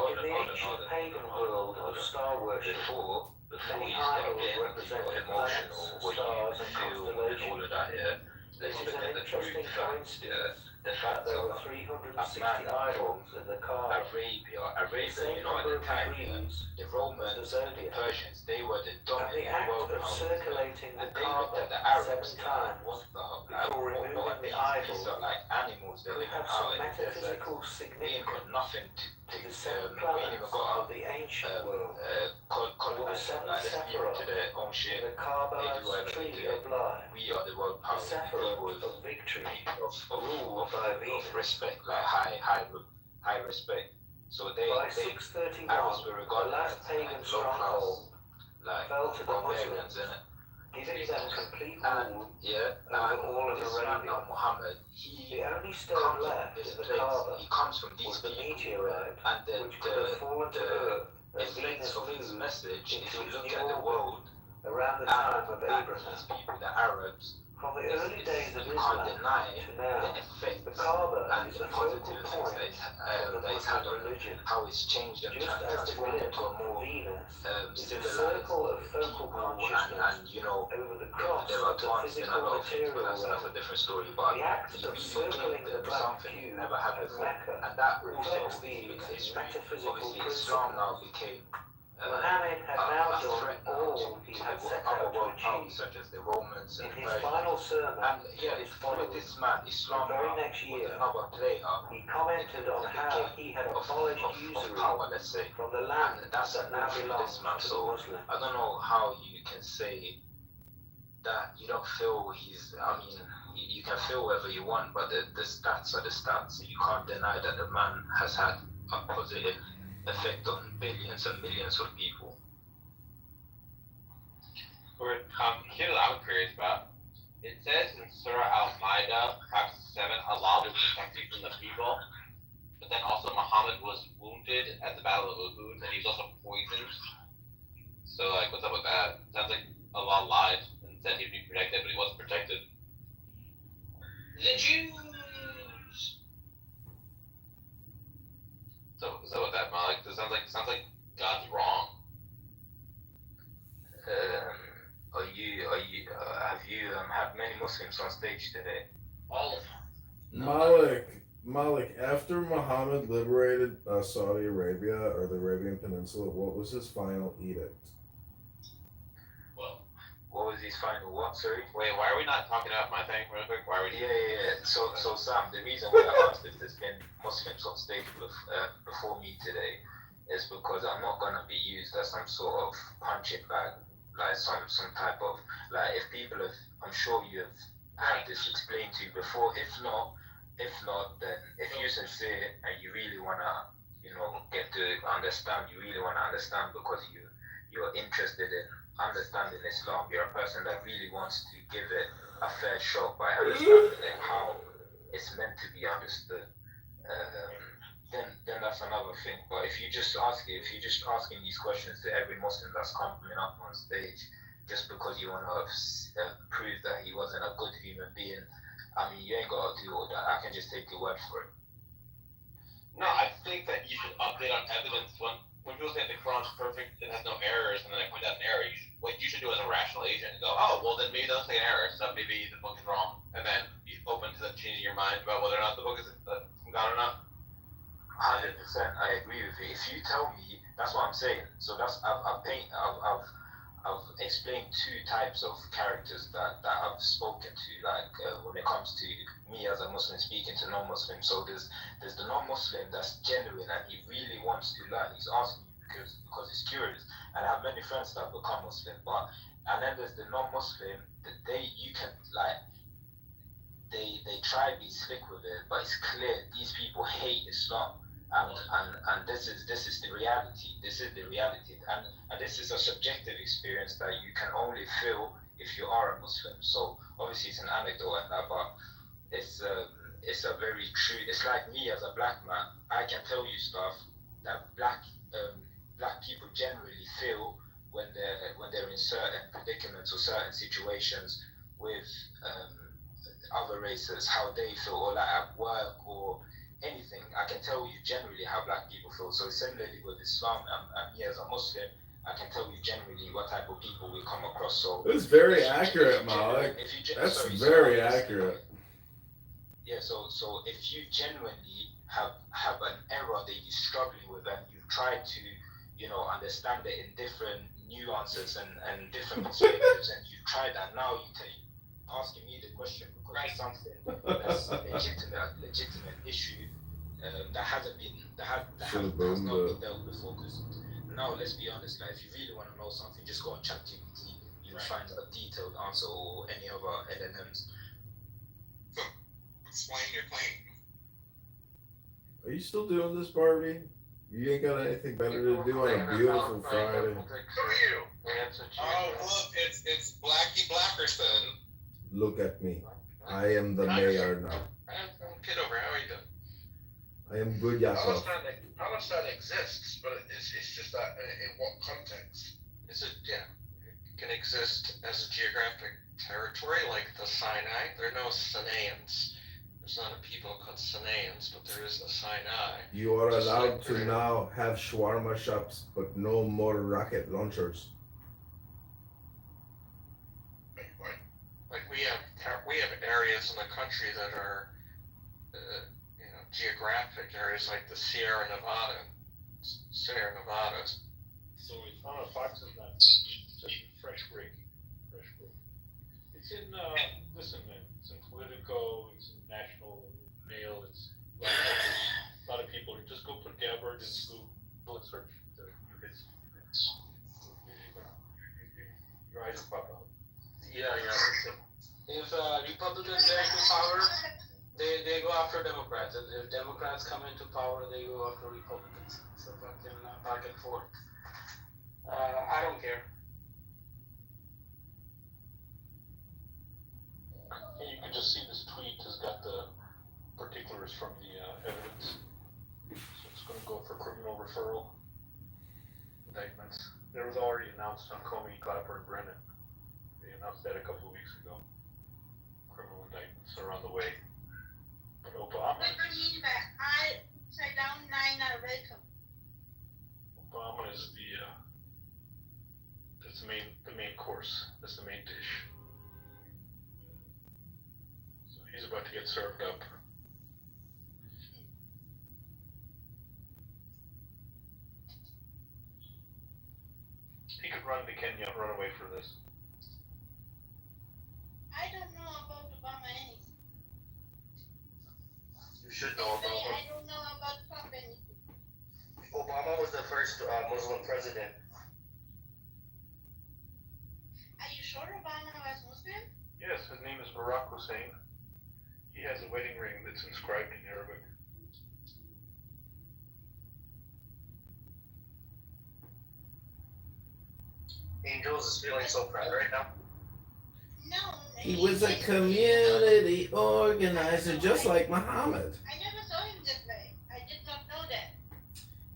In the ancient pagan world of star worship, many idols represented planets, stars, and constellations. This is an interesting coincidence that there were 360 idols in the Kaaba. The same number of degrees the Romans, as the the zodiac. Persians, they were the And the dominant act world of powers. And circulating the they looked Kaaba at the Arabs 7 times what before removing the idols These are like animals, they're could living have out some in the desert. metaphysical We ain't significance got nothing to the to 7 we ain't planets even got of the ancient a world. Or the colonize 7 like they're immune to Sephiroth, their own shit. the Kabbalah's They do whatever they tree do. of life, We are the world the power. Sephiroth of victory, ruled of by Venus. respect, like high respect. So By they 631, Arabs were the regarded last as pagan like low class, stronghold like fell to the barbarians, Muslims, innit? giving them complete And rule yeah, over all of this man Arabia. now, Muhammad, he The only stone comes from left this in the place. Kaaba He comes from these was the people, meteorite, and which could have fallen to earth as effects Venus of his moved message. If into you its look new at the orbit world, around the time of and Abraham. these people, the Arabs, From the early days of you can't Islam deny to the now, effects the Kaaba and is the the focal positive things point that of the it's had Muslim on religion. how it's changed and Just as the transformed glint into a of more Venus is a civilized circle of focal people, consciousness and you know over the cross they're of the advanced in a physical lot of things, but material that's realm. another different story. But The act he of really circling gave the them black something they cube never had at before, Mecca and that reflects also, if you look at these history, metaphysical obviously Islam now principles. became Muhammad had now a done threat now all he to had the set other out to world powers achieve. such as the Romans In and his Persians. final sermon And yeah, to his with followers, this man, Islam the very now next was year, another player he commented on how he had abolished of usury power, let's say. from the land And that's that a now proof of belongs this man. to the So Muslims. I don't know how you can say that you don't feel he's. I mean, you can feel whatever you want, but the stats are the stats. You can't deny that the man has had a positive effect on billions and millions of people. Here's what I'm curious about. It says in Surah Al-Ma'idah, chapter 7, Allah will protect you from the people. But then also Muhammad was wounded at the Battle of Uhud, and he was also poisoned. So, like, what's up with that? Sounds like Allah lied and said he'd be protected, but he wasn't protected. The Jews. So with that, Malik, it sounds like God's wrong. Have you had many Muslims on stage today? All of them. Malik, after Muhammad liberated Saudi Arabia or the Arabian Peninsula, what was his final edict? Well, What was his final what? Sorry. Wait, why are we not talking about my thing real quick? Why are we? Yeah. So Sam, the reason why I asked if there's been Muslims on stage before me today is because I'm not gonna be used as some sort of punching bag, like some type of like if people have. I'm sure you have had this explained to you before. If not, then if you're sincere and you really wanna, get to understand, you really wanna understand because you're interested in understanding Islam. You're a person that really wants to give it a fair shot by understanding it how it's meant to be understood. Then that's another thing. But if you're just asking these questions to every Muslim that's coming up on stage, just because you want to prove that he wasn't a good human being, I mean, you ain't got to do all that. I can just take your word for it. No, I think that you should update on evidence when people say the Quran's perfect, it has no errors, and then they point out an error. What you should do as a rational agent and go, oh, well then maybe they'll say an error, so maybe the book is wrong, and then be open to changing your mind about whether or not the book is from God or not. 100%, I agree with you. If you tell me, that's what I'm saying. So that's I've explained two types of characters that I've spoken to, like when it comes to me as a Muslim speaking to non-Muslims. So there's the non-Muslim that's genuine and he really wants to learn. He's asking you because he's curious. And I have many friends that become Muslim, and then there's the non-Muslim that you can like. They try to be slick with it, but it's clear these people hate Islam, and this is the reality. This is the reality, and this is a subjective experience that you can only feel if you are a Muslim. So obviously it's an anecdote and that, but it's a very true. It's like me as a black man. I can tell you stuff that black people generally feel when they're in certain predicaments or certain situations with other races, how they feel, or like at work or anything. I can tell you generally how black people feel. So similarly with Islam and me as a Muslim, I can tell you generally what type of people we come across. So it's very accurate, Malik. That's very accurate. Yeah, so if you genuinely have an error that you're struggling with and you've tried to, understand it in different nuances and different perspectives, and you've tried that, now you're asking me the question because it's something that's a legitimate issue that has not been dealt with before. Because now, let's be honest, like if you really want to know something, just go on ChatGPT. You'll find a detailed answer or any other LLMs. Explain your claim. Are you still doing this, Barbie? You ain't got anything better to do on a beautiful Friday. Who are you? Oh, look, it's Blackie Blackerson. Look at me. I am the mayor now. I'm from Kitover. How are you doing? I am good, Yakov. How much that exists, but it's just that in what context? Is it, it can exist as a geographic territory like the Sinai. There are no Sinaeans. There's not a people called Sinaeans, but there is the Sinai. You are allowed to now have shawarma shops, but no more rocket launchers. Like we have areas in the country that are, geographic areas like the Sierra Nevada. So we found a fox's nest, just fresh break. It's in, listen, man, it's in Politico, it's in National Mail, it's a lot of people. Just go put Gabbard and Google search your hits. Your eyes will pop out. Yeah. If Republicans get into power, they go after Democrats. If Democrats come into power, they go after Republicans. So fucking back and forth. I don't care. And you can just see this tweet has got the particulars from the evidence. So it's going to go for criminal referral indictments. There was already announced on Comey, Clapper, and Brennan. They announced that a couple of weeks ago. Criminal indictments are on the way. But Obama is that's the main course. That's the main dish. So he's about to get served up. He could run to Kenya, run away for this. should know about him. I don't know about Trump anything. Obama was the first Muslim president. Are you sure Obama was Muslim? Yes, his name is Barack Hussein. He has a wedding ring that's inscribed in Arabic. Angels is feeling so proud right now. No. He was a community organizer, just like Muhammad. I never saw him that way. I did not know that.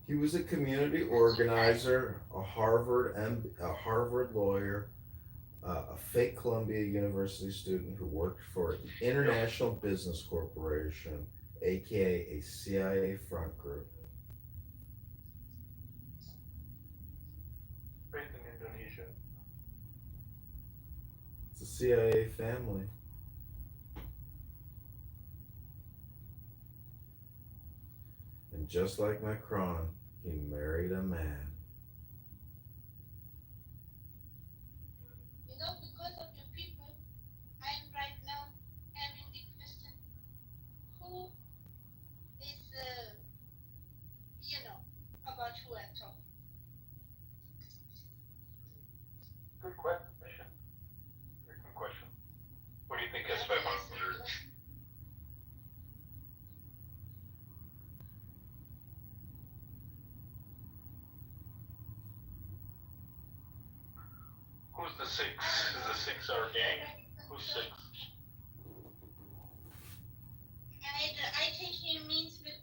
He was a community organizer, a Harvard lawyer, a fake Columbia University student who worked for the International Business Corporation, aka a CIA front group. Based in Indonesia. It's a CIA family. And just like Macron, he married a man. You know, because of your people, I am right now having the question, who is, about who I'm talking. Good question. Very good question. What do you think is 500? Who's the six? Is the six our gang? Who's six? I think he means with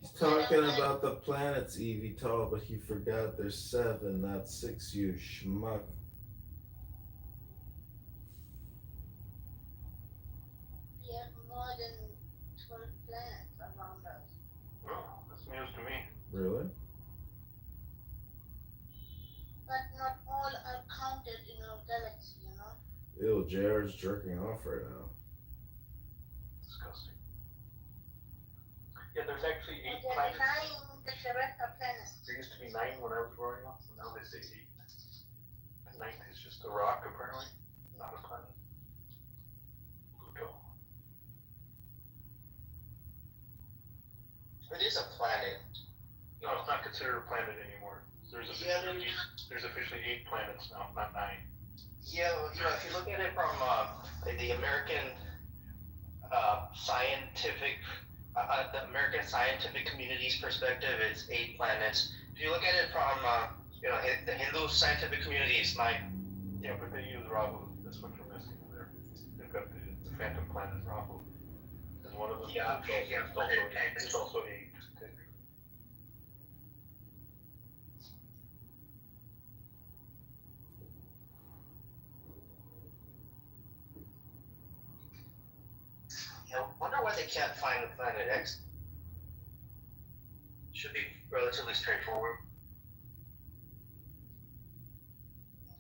He's talking about the planets, Evie Tall, but he forgot there's 7, not 6, you schmuck. we have more than 12 planets around us. Oh, that's news to me. Really? But not all are counted in our galaxy, you know? Ew, JR's jerking off right now. Disgusting. Yeah, there's actually 8 They're planets. denying that the rest are planets. There used to be 9 when I was growing up, and now they say 8. The 9th is just a rock, apparently, not a planet. Pluto. It is a planet. No, it's not considered a planet anymore. There's officially 8 planets now, not 9. Yeah, if you look at it from the American the American scientific community's perspective, it's 8 planets. If you look at it from the Hindu scientific community, it's 9. Yeah, but they use Rahu. That's what you're missing there. They've got the phantom planet Rahu as one of them. Yeah, It's also 8. I wonder why they can't find the planet X. Should be relatively straightforward.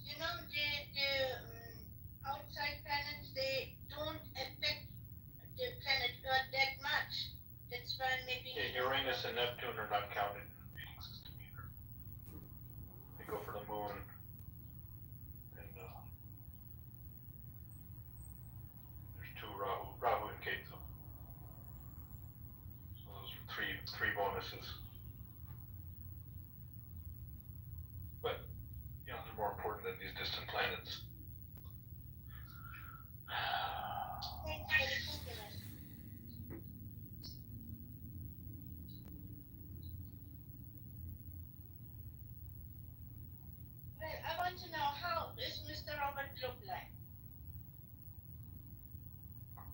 You know, the outside planets, they don't affect the planet Earth that much. That's why maybe. Yeah, Uranus and Neptune are not counted in the reading system either. They go for the moon. And there's 2 Rahu and Ketu. So those are 3 bonuses. But, they're more important than these distant planets. Thanks for the compliment. Well, I want to know, how does Mr. Robert look like?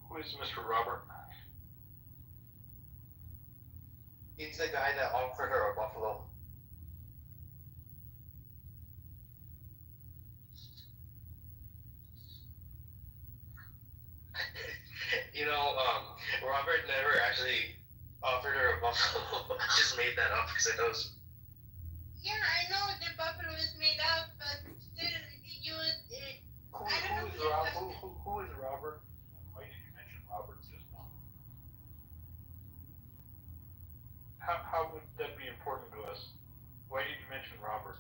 Who is Mr. Robert? He's the guy that offered her a buffalo. Robert never actually offered her a buffalo. Just made that up because it knows. Yeah, I know the buffalo is made up, but still, you. I don't know. Who is Robert? Why did you mention Robert just now? How would that be important to us? Why did you mention Robert?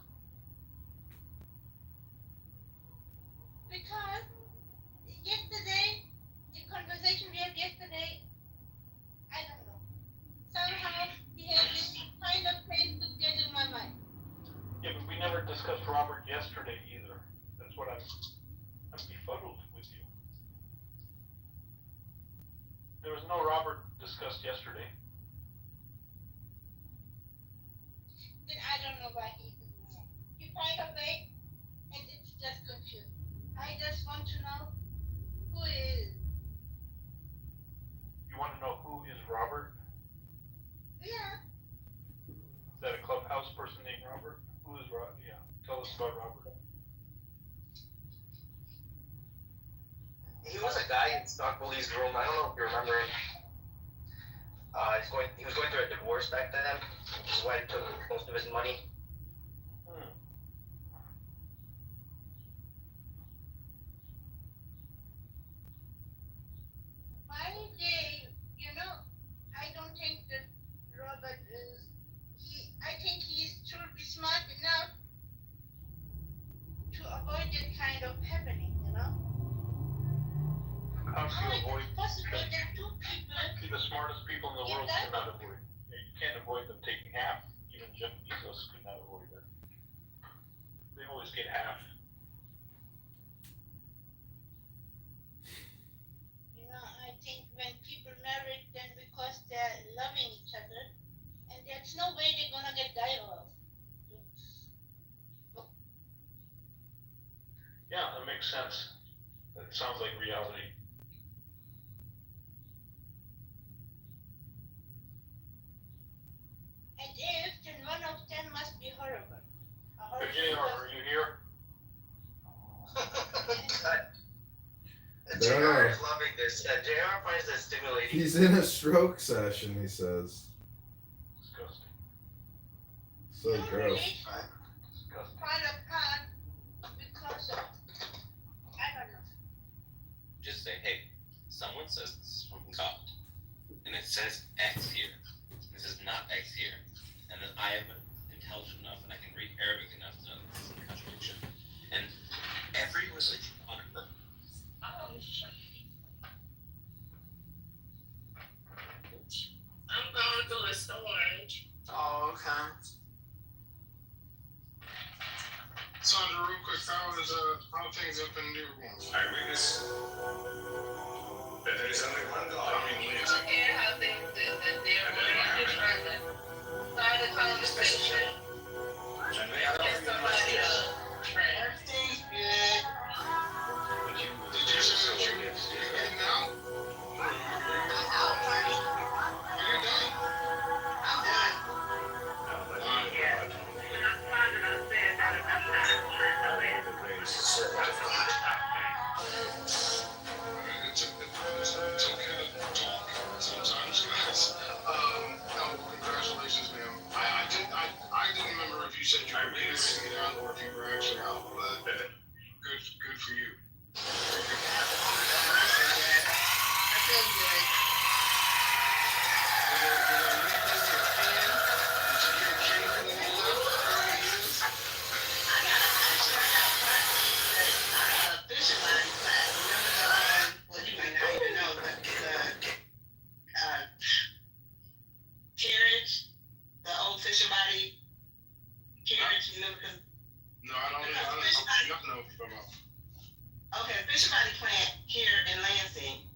Because yesterday, the conversation we had yesterday, discussed Robert yesterday either. That's what I'm befuddled with you. There was no Robert discussed yesterday. Then I don't know why he find a way, and it's just confused. I just want to know who is. You want to know who is Robert? Yeah. Is that a clubhouse person named Robert? Who is Robert? Yeah. Tell us about Robert. He was a guy in Stock Bully's room. I don't know if you remember him. He was going through a divorce back then. His wife took most of his money. Why they, I don't think that Robert is, I think he's truly smart enough to avoid that kind of happening, How do you avoid? Possible that two people. The smartest people in the world cannot avoid. You can't avoid them taking half. Even Jeff Bezos could not avoid that. They always get half. I think when people marry, then because they're loving each other, and there's no way they're gonna get divorced. Yeah, that makes sense. That sounds like reality. And if, then one of them must be horrible. JR, are you here? JR is loving this. JR finds this stimulating. He's in a stroke session, he says. Disgusting. So gross. Fall apart because of, I don't know. Just say, hey, someone says this is from God, and it says X here. This is not X here. And then I am intelligent enough and I can read Arabic enough to know this is a contradiction. And every religion on earth. I'm going through the storage. Oh, okay. Sandra, real quick, how things up in New Orleans? I witness that there is only one God. Look at how things that they're really trying to start a conversation. Get somebody else. Everything's good. Did you say that you're getting out? I'm out, honey. Are you done? I'm done. It's okay to talk sometimes, guys. No, congratulations, ma'am. I didn't remember if you said you were getting it out or if you were actually out, but good for you. I feel good. Okay, Fisher Body plant here in Lansing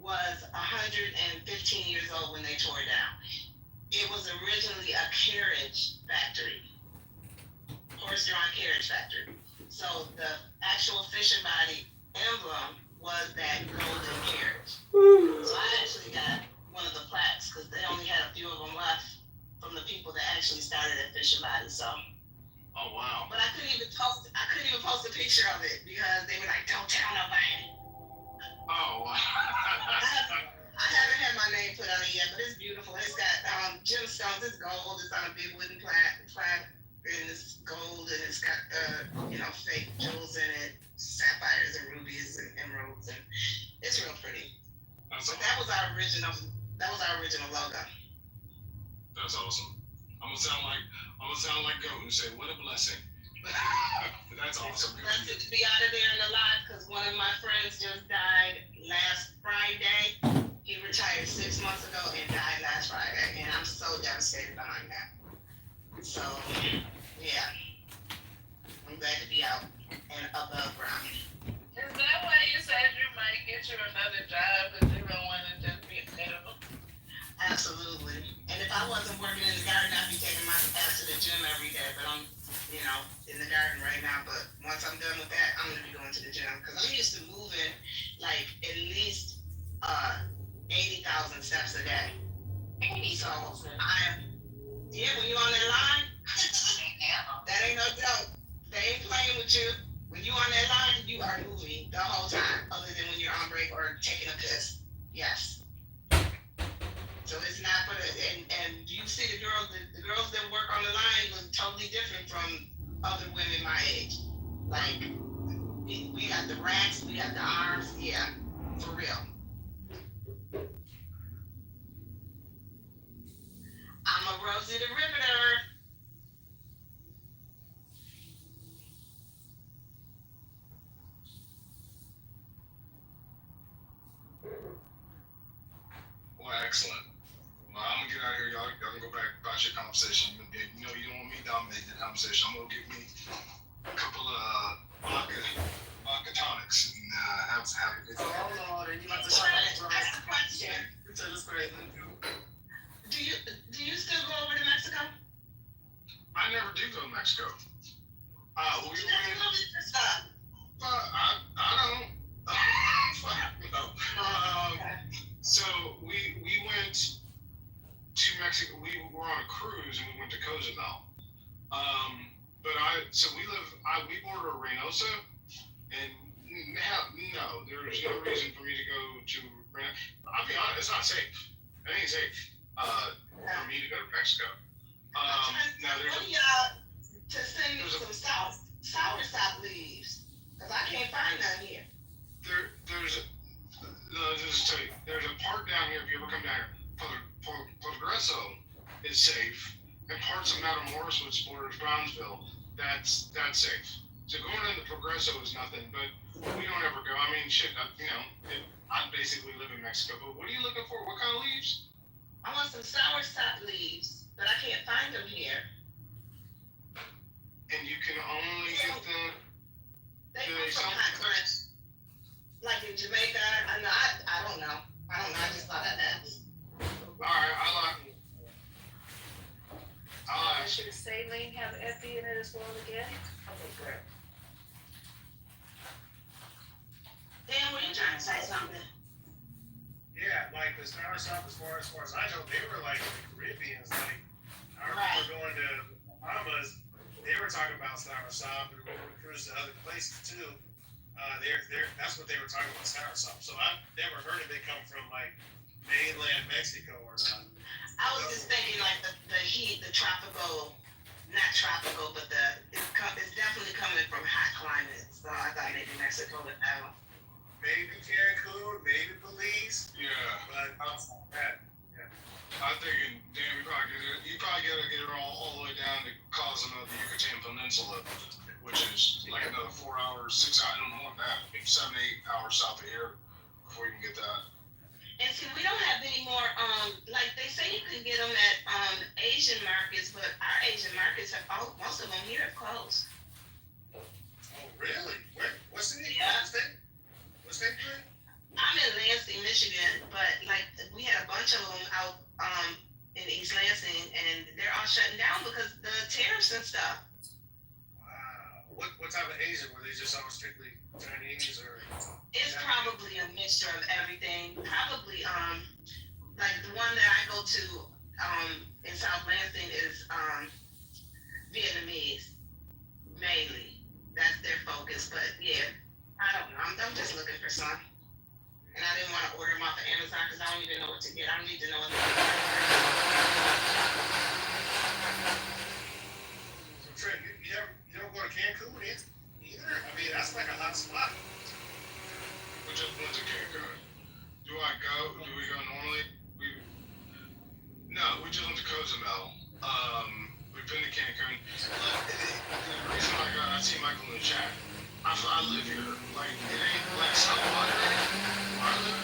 was 115 years old when they tore it down. It was originally a carriage factory, horse-drawn carriage factory. So the actual Fisher Body emblem was that golden carriage. So I actually got one of the plaques because they only had a few of them left from the people that actually started at Fisher Body. So. Oh wow! But I couldn't even post a picture of it because they were like, "Don't tell nobody." Oh wow! I haven't had my name put on it yet, but it's beautiful. It's got gemstones. It's gold. It's on a big wooden plaque, and it's gold, and it's got fake jewels in it, sapphires and rubies and emeralds, and it's real pretty. But that was our original logo. That's awesome. I'm gonna sound like Goat and say, "What a blessing." That's awesome. Blessed to be out of there and alive because one of my friends just died last Friday. He retired 6 months ago and died last Friday, and I'm so devastated behind that. So, yeah. glad to be out and above ground. Is that why you said you might get you another job because you don't want to just be a minimum? Absolutely. And if I wasn't working in the garden, I'd be taking my ass to the gym every day. But I'm, in the garden right now. But once I'm done with that, I'm gonna be going to the gym because I'm used to moving like at least 80,000 steps a day. So when you on that line, that ain't no joke. They ain't playing with you. When you on that line, you are moving the whole time, other than when you're on break or taking a piss. Yes. So it's not for and you see the girls that work on the line look totally different from other women my age. Like we got the racks, we got the arms, yeah, for real. I'm a Rosie the Riveter. Well, excellent. Well, I'm gonna get out of here, y'all. Y'all can go back about your conversation. You don't want me to dominate the conversation. I'm gonna get me a couple of vodka tonics and have a good day. Oh Lord, and you about to shut up. Ask a question. Do you still go over to Mexico? I never do go to Mexico. I don't. So we went to Mexico. We were on a cruise and we went to Cozumel. We border Reynosa, and no, there's no reason for me to go to Reynosa. I'll be honest, it's not safe. It ain't safe for me to go to Mexico. To send me some soursop leaves, because I can't find none here. There's a park down here. If you ever come down here, Progreso is safe, and parts of Matamoros, which borders Brownsville, that's safe. So going into Progreso is nothing, but we don't ever go. I mean, shit, I basically live in Mexico. But what are you looking for? What kind of leaves? I want some soursop leaves, but I can't find them here. And you can only get them. They come from hot climates, like in Jamaica. I don't know. I just thought I'd ask. All right, I like. Should saline have Effie in it as well again? Okay, great. Dan, were you trying to say something? Yeah, like the soursop, as far as I know, they were like in the Caribbean. Like I remember going to Bahamas, they were talking about soursop, and we cruised to other places too. That's what they were talking about, soursop. So I've never heard of it come from like mainland Mexico or not. I was just thinking like the heat, the tropical, not tropical, but it's definitely coming from hot climates. So I thought maybe Mexico would have. Maybe Cancun, maybe Belize. Yeah. But outside that, yeah. I'm thinking, damn, you probably gotta get it all the way down to Cozumel, the Yucatan Peninsula, which is like another 4 hours, 6 hours, I don't know that, maybe 7, 8 hours south of here before you can get that. And see, we don't have any more, like they say you can get them at Asian markets, but our Asian markets most of them here have closed. Oh, really? What's the name? Yeah. What's that doing? I'm in Lansing, Michigan, but like we had a bunch of them out in East Lansing, and they're all shutting down because the tariffs and stuff. Wow. What type of Asian? Were they just all strictly Chinese or? It's probably a mixture of everything. Probably like the one that I go to in South Lansing is Vietnamese mainly. That's their focus, but yeah, I don't know. I'm just looking for some. And I didn't want to order them off of Amazon because I don't even know what to get. I don't need to know what to get. So Trent, you don't go to Cancun either? I mean, that's like a hot spot. We just went to Cancun. Do we go normally? No, we just went to Cozumel. We've been to Cancun. The reason I see Michael in the chat, I live here. Like, it ain't like South Florida. I live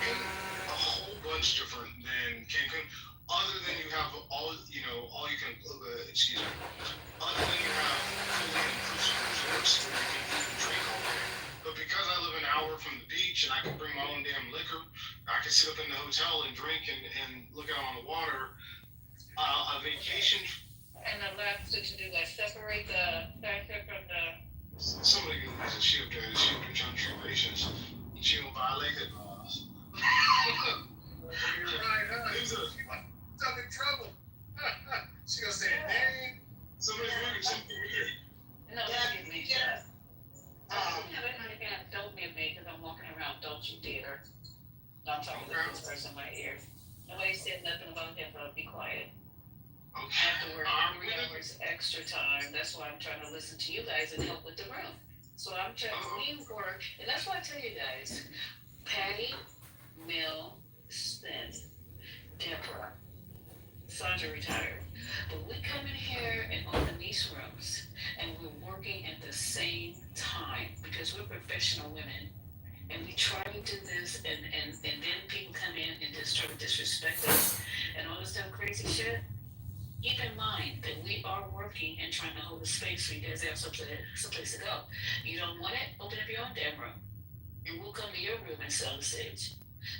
ain't a whole bunch different than Cancun. Other than you have all you can, other than you have fully beach and I can bring my own damn liquor. I can sit up in the hotel and drink and look out on the water. A vacation. And allows you to do like separate the factor from the. Somebody can use a shield to control your patients. She will violate it. You're right, huh? She's in trouble. She gonna say a name. Somebody's moving something weird. No, that is me. Yeah. Don't be me because I'm walking around. Don't you dare. Don't talk to this person in my ear. Nobody said nothing about him, but be quiet. I have to work 3 hours extra time. That's why I'm trying to listen to you guys and help with the room. So I'm trying to work, and that's why I tell you guys, Patty, Mill, Smith, Deborah, Sandra retired. But we come in here and open these rooms, and we're working at the same time because we're professional women. And we try to do this, and then people come in and just try to disrespect us and all this dumb crazy shit. Keep in mind that we are working and trying to hold a space for you guys to have someplace to go. You don't want it? Open up your own damn room. And we'll come to your room and sell the stage.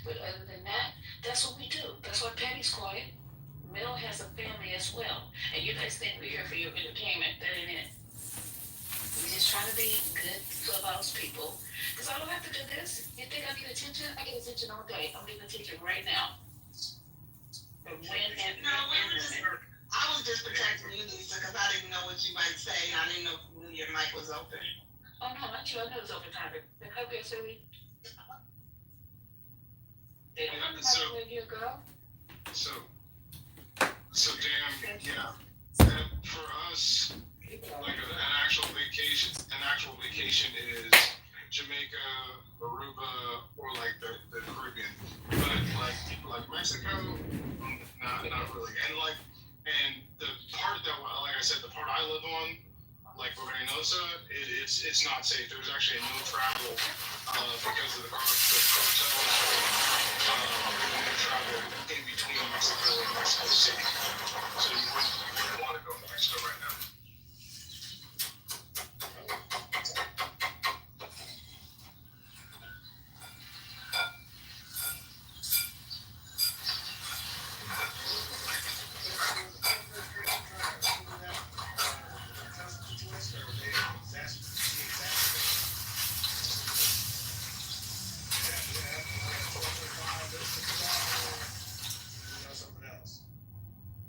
But other than that, that's what we do. That's why Patty's quiet. Mel has a family as well. And you guys think we're here for your entertainment. That ain't it. We're just trying to be good clubhouse people. Because I don't have to do this. You think I need attention? I get attention all day. I'm getting attention right now. From when and women. I was just protecting you, Lisa, because I didn't know what you might say. I didn't know if your mic was open. Oh, no, not you. I know it's open time. Okay, silly. They don't have to live here, girl. So damn, yeah. For us, like an actual vacation is Jamaica, Aruba, or like the Caribbean. But like Mexico, not really. And the part that, like I said, the part I live on, like Reynosa, it's not safe. There's actually no travel because of the cartels. No travel in between Mexico and Mexico City. So you wouldn't want to go to Mexico right now.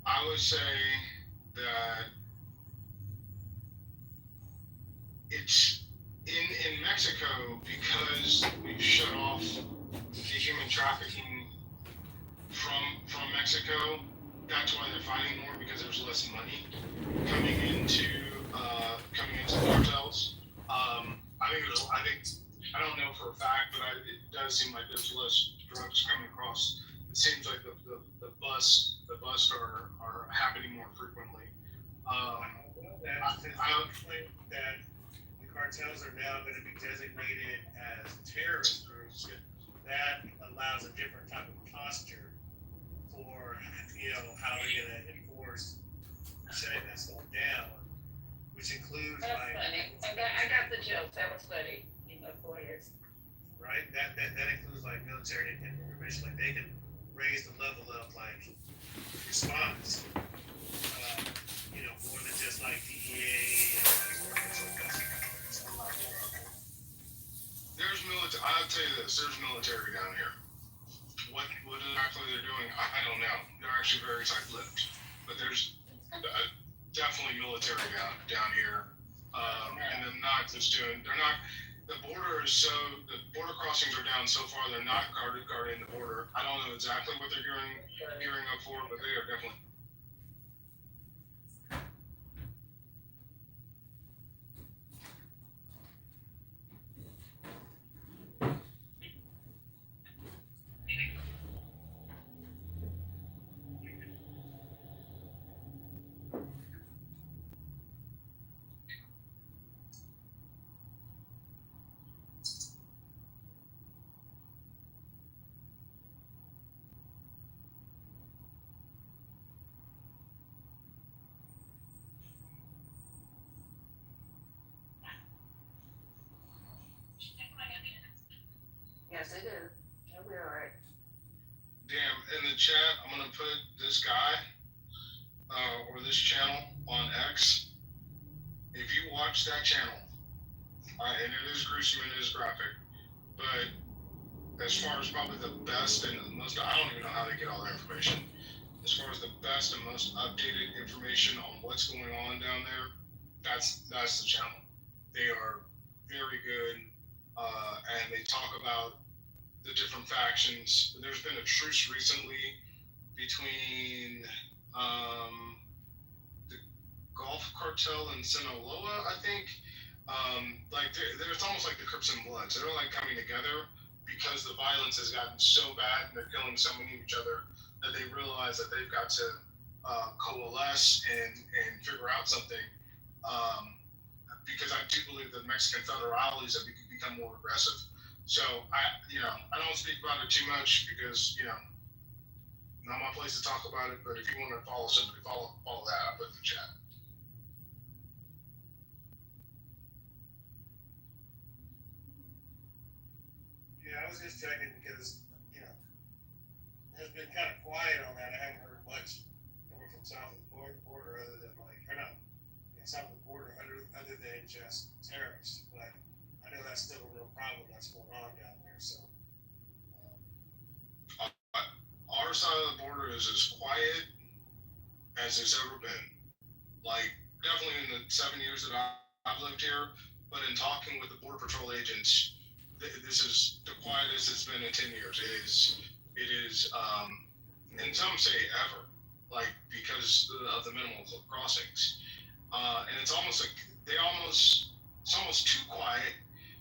I would say that it's in Mexico because we've shut off the human trafficking from Mexico. That's why they're fighting more, because there's less money coming into the cartels. I don't know for a fact, but it does seem like there's less drugs coming across. It seems like the busts are happening more frequently. That the cartels are now going to be designated as terrorist groups. That allows a different type of posture for how they're going to enforce shutting that stuff down, which includes That's funny. I got the joke. That was funny. 4 years. Right. That includes like military information. Like they can raise the level of like response. More than just like DEA and there's military. I'll tell you this. There's military down here. What exactly they're doing, I don't know. They're actually very tight-lipped, but there's definitely military down here, and they're not just doing. They're not. The border crossings are down so far. They're not guarding the border. I don't know exactly what they're gearing up for, but they are definitely. Yes, it is. It'll be alright. Damn, in the chat, I'm gonna put this guy or this channel on X. If you watch that channel, and it is gruesome and it is graphic, but as far as probably the best and the most, I don't even know how they get all their information. As far as the best and most updated information on what's going on down there, that's the channel. They are very good, and they talk about the different factions. There's been a truce recently between the Gulf Cartel and Sinaloa, I think. It's almost like the Crips and Bloods. They're like coming together because the violence has gotten so bad and they're killing so many of each other that they realize that they've got to coalesce and figure out something. Because I do believe that Mexican federales have become more aggressive. So I don't speak about it too much because not my place to talk about it. But if you want to follow somebody, follow that. I put in the chat. Yeah, I was just checking because there's been kind of quiet on that. I haven't heard much coming from south of the border other than south of the border other than just terrorists. But I know that's still a real problem that's going on down there. So our side of the border is as quiet as it's ever been. Like definitely in the 7 years that I've lived here, but in talking with the Border Patrol agents, this is the quietest it's been in 10 years. It is, and some say ever, like because of the minimal crossings. And it's almost like it's almost too quiet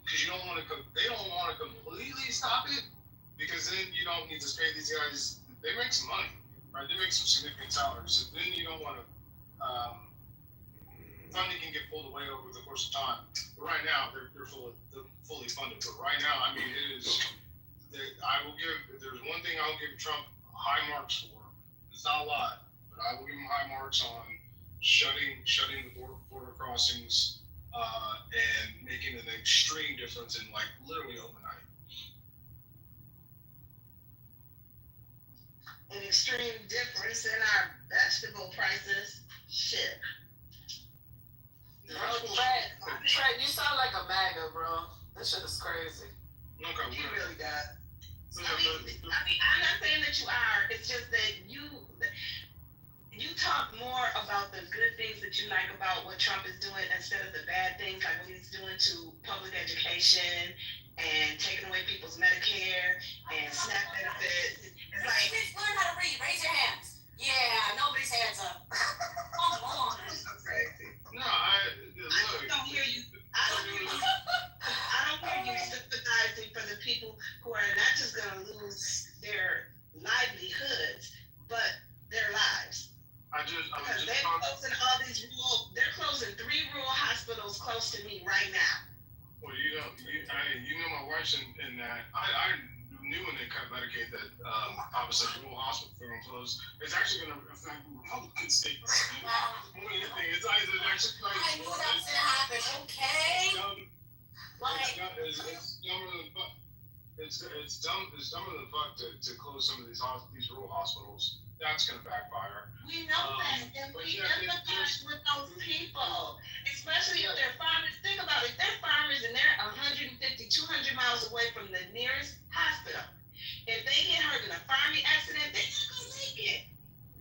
because they don't want to completely stop it because then you don't need to pay these guys. They make some money, right? They make some significant salaries. So then you don't want to. Funding can get pulled away over the course of time. But right now, they're fully funded. But right now, I mean, it is. I will give. If there's one thing I'll give Trump high marks for, it's not a lot, but I will give him high marks on shutting the border crossings and making an extreme difference in like literally overnight. An extreme difference in our vegetable prices. Shit. Bro, Trey, you sound like a MAGA, bro. This shit is crazy. Okay, he really does. I'm not saying that you are. It's just that you talk more about the good things that you like about what Trump is doing instead of the bad things, like what he's doing to public education and taking away people's Medicare and SNAP benefits. It's like, learn how to read. Raise your hands. Yeah, nobody's hands up. Come on. That's so crazy. No, I don't hear you. I don't hear you sympathizing for the people who are not just going to lose their livelihoods, but their lives. Because they're closing all these they're closing 3 rural hospitals close to me right now. Well, you know my wife's in that. I knew when they cut Medicaid that obviously rural hospitals are going to close. It's actually going to affect Republican states more than anything. It's actually I knew that was gonna happen. Okay. It's dumber than fuck to close some of these rural hospitals. That's going to backfire. We know that, and we empathize with those people, especially if they're farmers. Think about it. They're farmers and they're 150, 200 miles away from the nearest hospital. If they get hurt in a farming accident, they're not going to make it.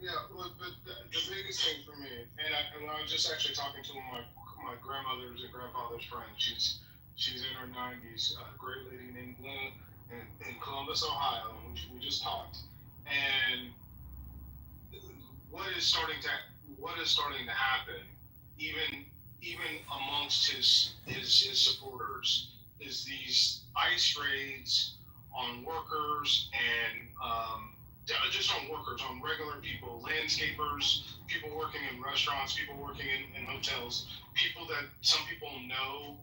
Yeah, but the biggest thing for me, and I was just actually talking to one of my grandmother's and grandfather's friends. She's in her 90s, a great lady named Glenn in Columbus, Ohio. We just talked, and what is starting to happen, even amongst his supporters, is these ICE raids on workers and just on workers, on regular people, landscapers, people working in restaurants, people working in hotels, people that some people know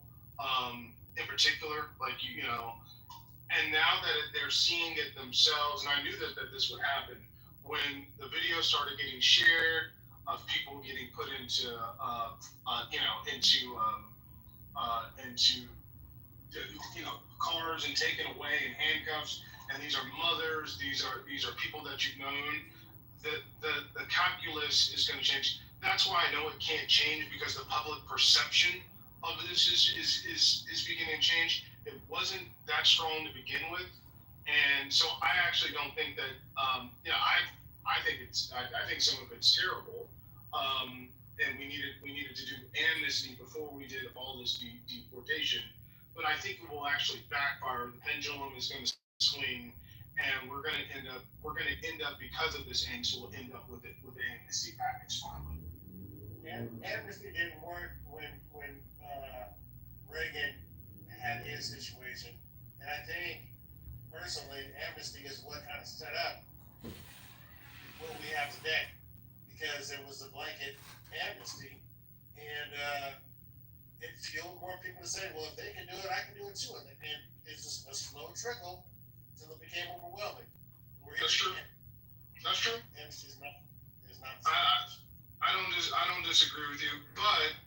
in particular, like and now that they're seeing it themselves, and I knew that this would happen when the video started getting shared of people getting put into cars and taken away in handcuffs, and these are mothers, these are people that you've known. The calculus is going to change. That's why I know it can't change, because the public perception of this is beginning to change. It wasn't that strong to begin with, and so I actually don't think that. I think some of it's terrible, and we needed to do amnesty before we did all this deportation. But I think it will actually backfire. The pendulum is going to swing, and we're going to end up because of this angst. We'll end up with the amnesty package finally. And amnesty didn't work when Reagan had his situation, and I think personally, amnesty is what kind of set up what we have today, because it was a blanket amnesty, and it fueled more people to say, well, if they can do it, I can do it too. And it's just a slow trickle until it became overwhelming. That's true. That's true. Amnesty is not. I don't disagree with you, but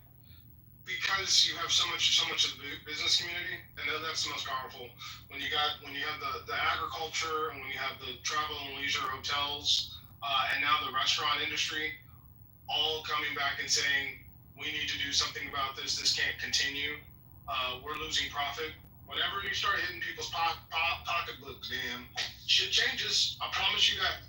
because you have so much of the business community, and that's the most powerful. When you have the agriculture, and when you have the travel and leisure hotels, and now the restaurant industry, all coming back and saying, we need to do something about this. This can't continue. We're losing profit. Whenever you start hitting people's pocketbooks, damn, shit changes. I promise you that.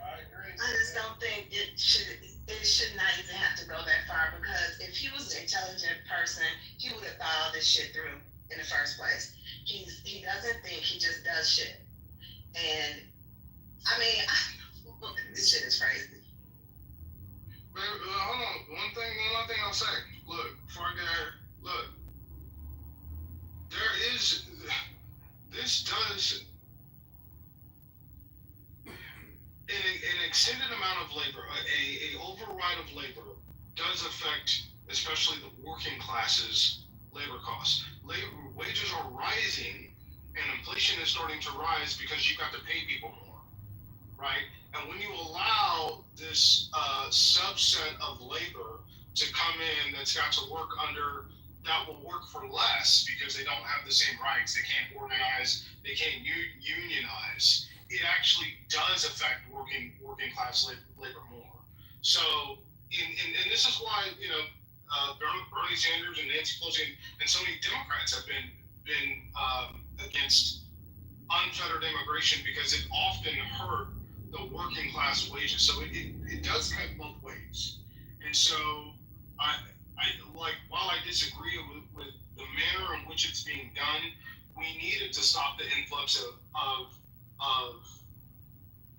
I agree. I just don't think it should not even have to go that far, because if he was an intelligent person, he would have thought all this shit through in the first place. He doesn't think, he just does shit. And I mean, this shit is crazy. Man, hold on. One other thing I'll say. Look, before I get here, look, this does an extended amount of labor, a override of labor does affect especially the working classes labor costs. Wages are rising, and inflation is starting to rise because you've got to pay people more, right? And when you allow this subset of labor to come in that's got to work under, that will work for less because they don't have the same rights, they can't organize, they can't unionize, it actually does affect working class labor more. So, and this is why Bernie Sanders and Nancy Pelosi and so many Democrats have been against unfettered immigration, because it often hurt the working class wages. So it does cut both ways. And so I while I disagree with the manner in which it's being done, we needed to stop the influx of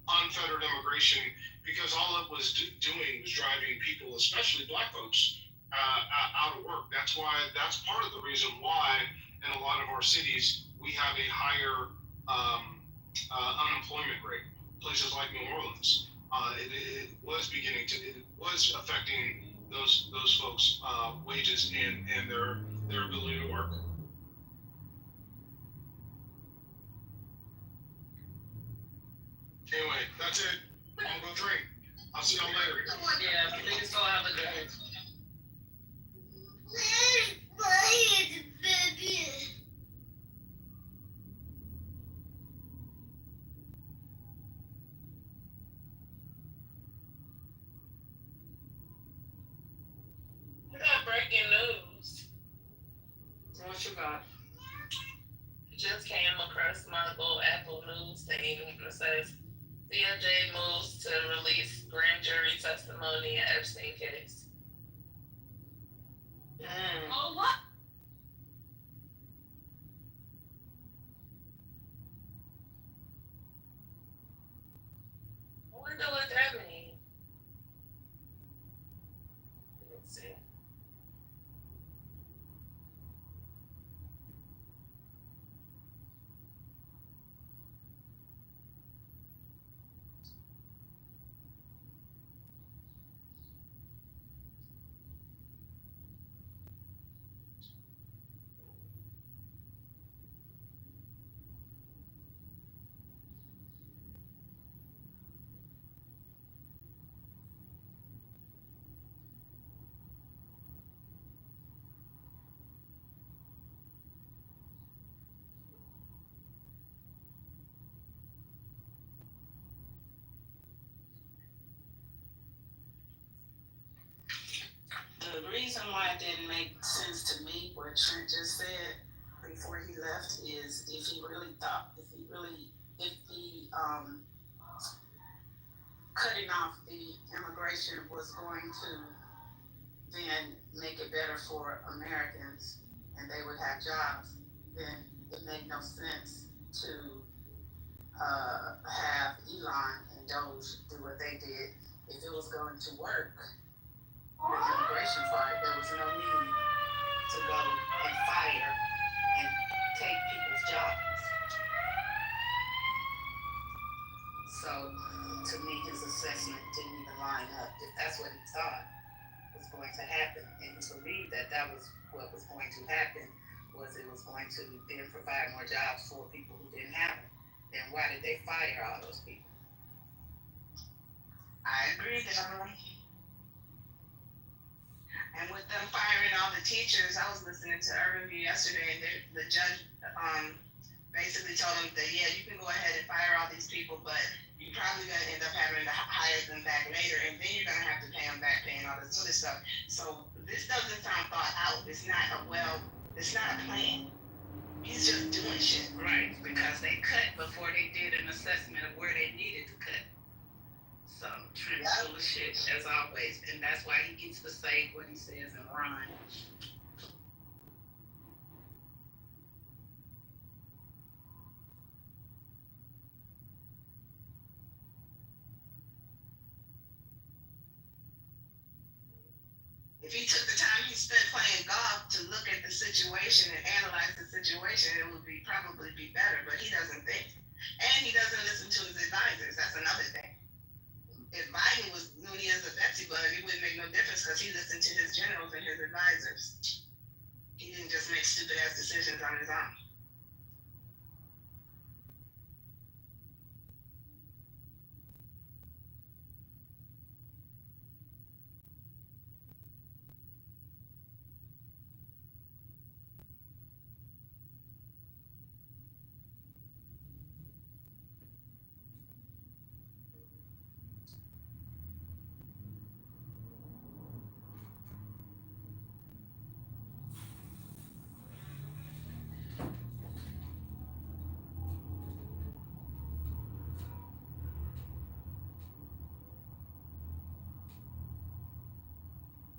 unfettered immigration, because all it was doing was driving people, especially black folks, out of work. That's part of the reason why in a lot of our cities we have a higher unemployment rate. Places like New Orleans, it was affecting those folks' wages and their ability to work. Anyway, that's it. I'm gonna go drink. I'll see y'all later. Yeah, please go have a good. We got breaking news. What you got? Just came across my little Apple News thing that says DOJ moves to release grand jury testimony in Epstein case. Oh, what? I wonder what that means. Let's see. that didn't make sense to me, what Trent just said before he left, is if he really cutting off the immigration was going to then make it better for Americans and they would have jobs, then it made no sense to have Elon and Doge do what they did. If it was going to work, the immigration part, there was no need to go and fire and take people's jobs. So, to me, his assessment didn't even line up. If that's what he thought was going to happen, and he believed that that was what was going to happen, was it was going to then provide more jobs for people who didn't have them, then why did they fire all those people? I agree, Darla. And with them firing all the teachers, I was listening to Urban View yesterday, and the judge basically told them that, yeah, you can go ahead and fire all these people, but you're probably going to end up having to hire them back later, and then you're going to have to pay them back, paying all this other stuff. So this doesn't sound thought out. It's not a plan. He's just doing shit. Right. Because they cut before they did an assessment of where they needed to cut. So Trent's full of shit, as always, and that's why he gets to say what he says and run. If he took the time he spent playing golf to look at the situation and analyze the situation, it would probably be better. But he doesn't think, and he doesn't listen to his advisors. That's another thing. If Biden knew he is a Betsy bug, it wouldn't make no difference because he listened to his generals and his advisors. He didn't just make stupid ass decisions on his own.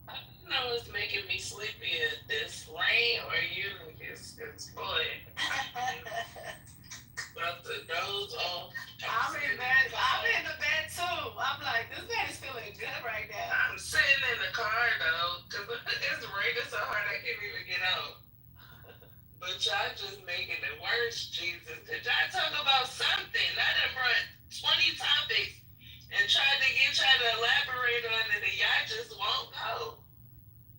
I don't know what's making me sleepy. This rain or you? It's boy. About to doze off. I'm in bed. I'm in the bed too. I'm like, this bed is feeling good right now. I'm sitting in the car though, cause it's raining so hard I can't even get out. But y'all just making it worse, Jesus. Could y'all talk about something? I done brought 20 topics and tried to get y'all to elaborate on it, and y'all just won't go.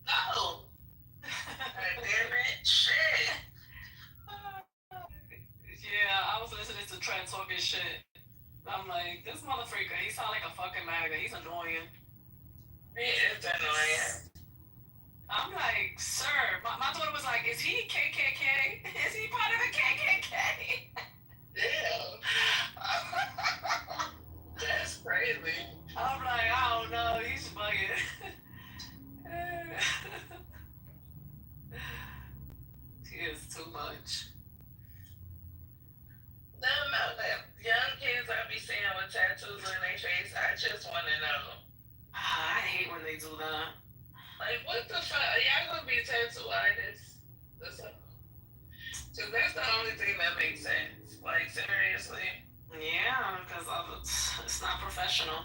No. God damn it. Shit. Yeah, I was listening to Trent talking shit. I'm like, this motherfucker, he sound like a fucking MAGA. He's annoying. He is annoying. I'm like, sir, my daughter was like, is he KKK? Is he part of the KKK? Damn. That's crazy. I'm like, I don't know, he's bugging. He is too much. No, that young kids I be seeing with tattoos on their face, I just want to know. I hate when they do that. Like, what the fuck? Are y'all gonna be tattoo artists? Cause that's the only thing that makes sense. Like, seriously. Yeah, because it's not professional.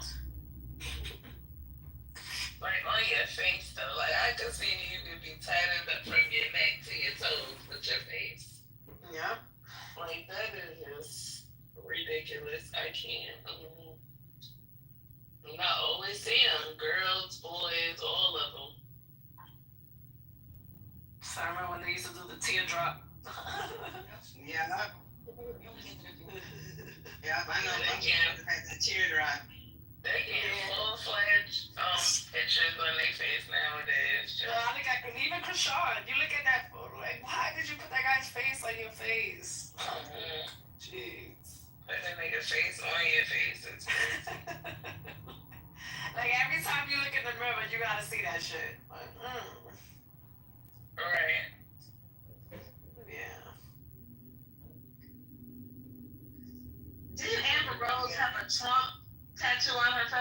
Like, on your face, though. Like, I could see you could be tatted up from your neck to your toes with your face. Yep. Like, that is just ridiculous. I can't. I always see them. Girls, boys, all of them. So I remember when they used to do the teardrop. Yeah. Yeah, I know they can. The teardrop. They get full-fledged pictures on their face nowadays. I think even Krishan, you look at that photo, like, why did you put that guy's face on your face? Jeez. Put that nigga face on your face, it's crazy. Like, every time you look in the mirror, you gotta see that shit. Like,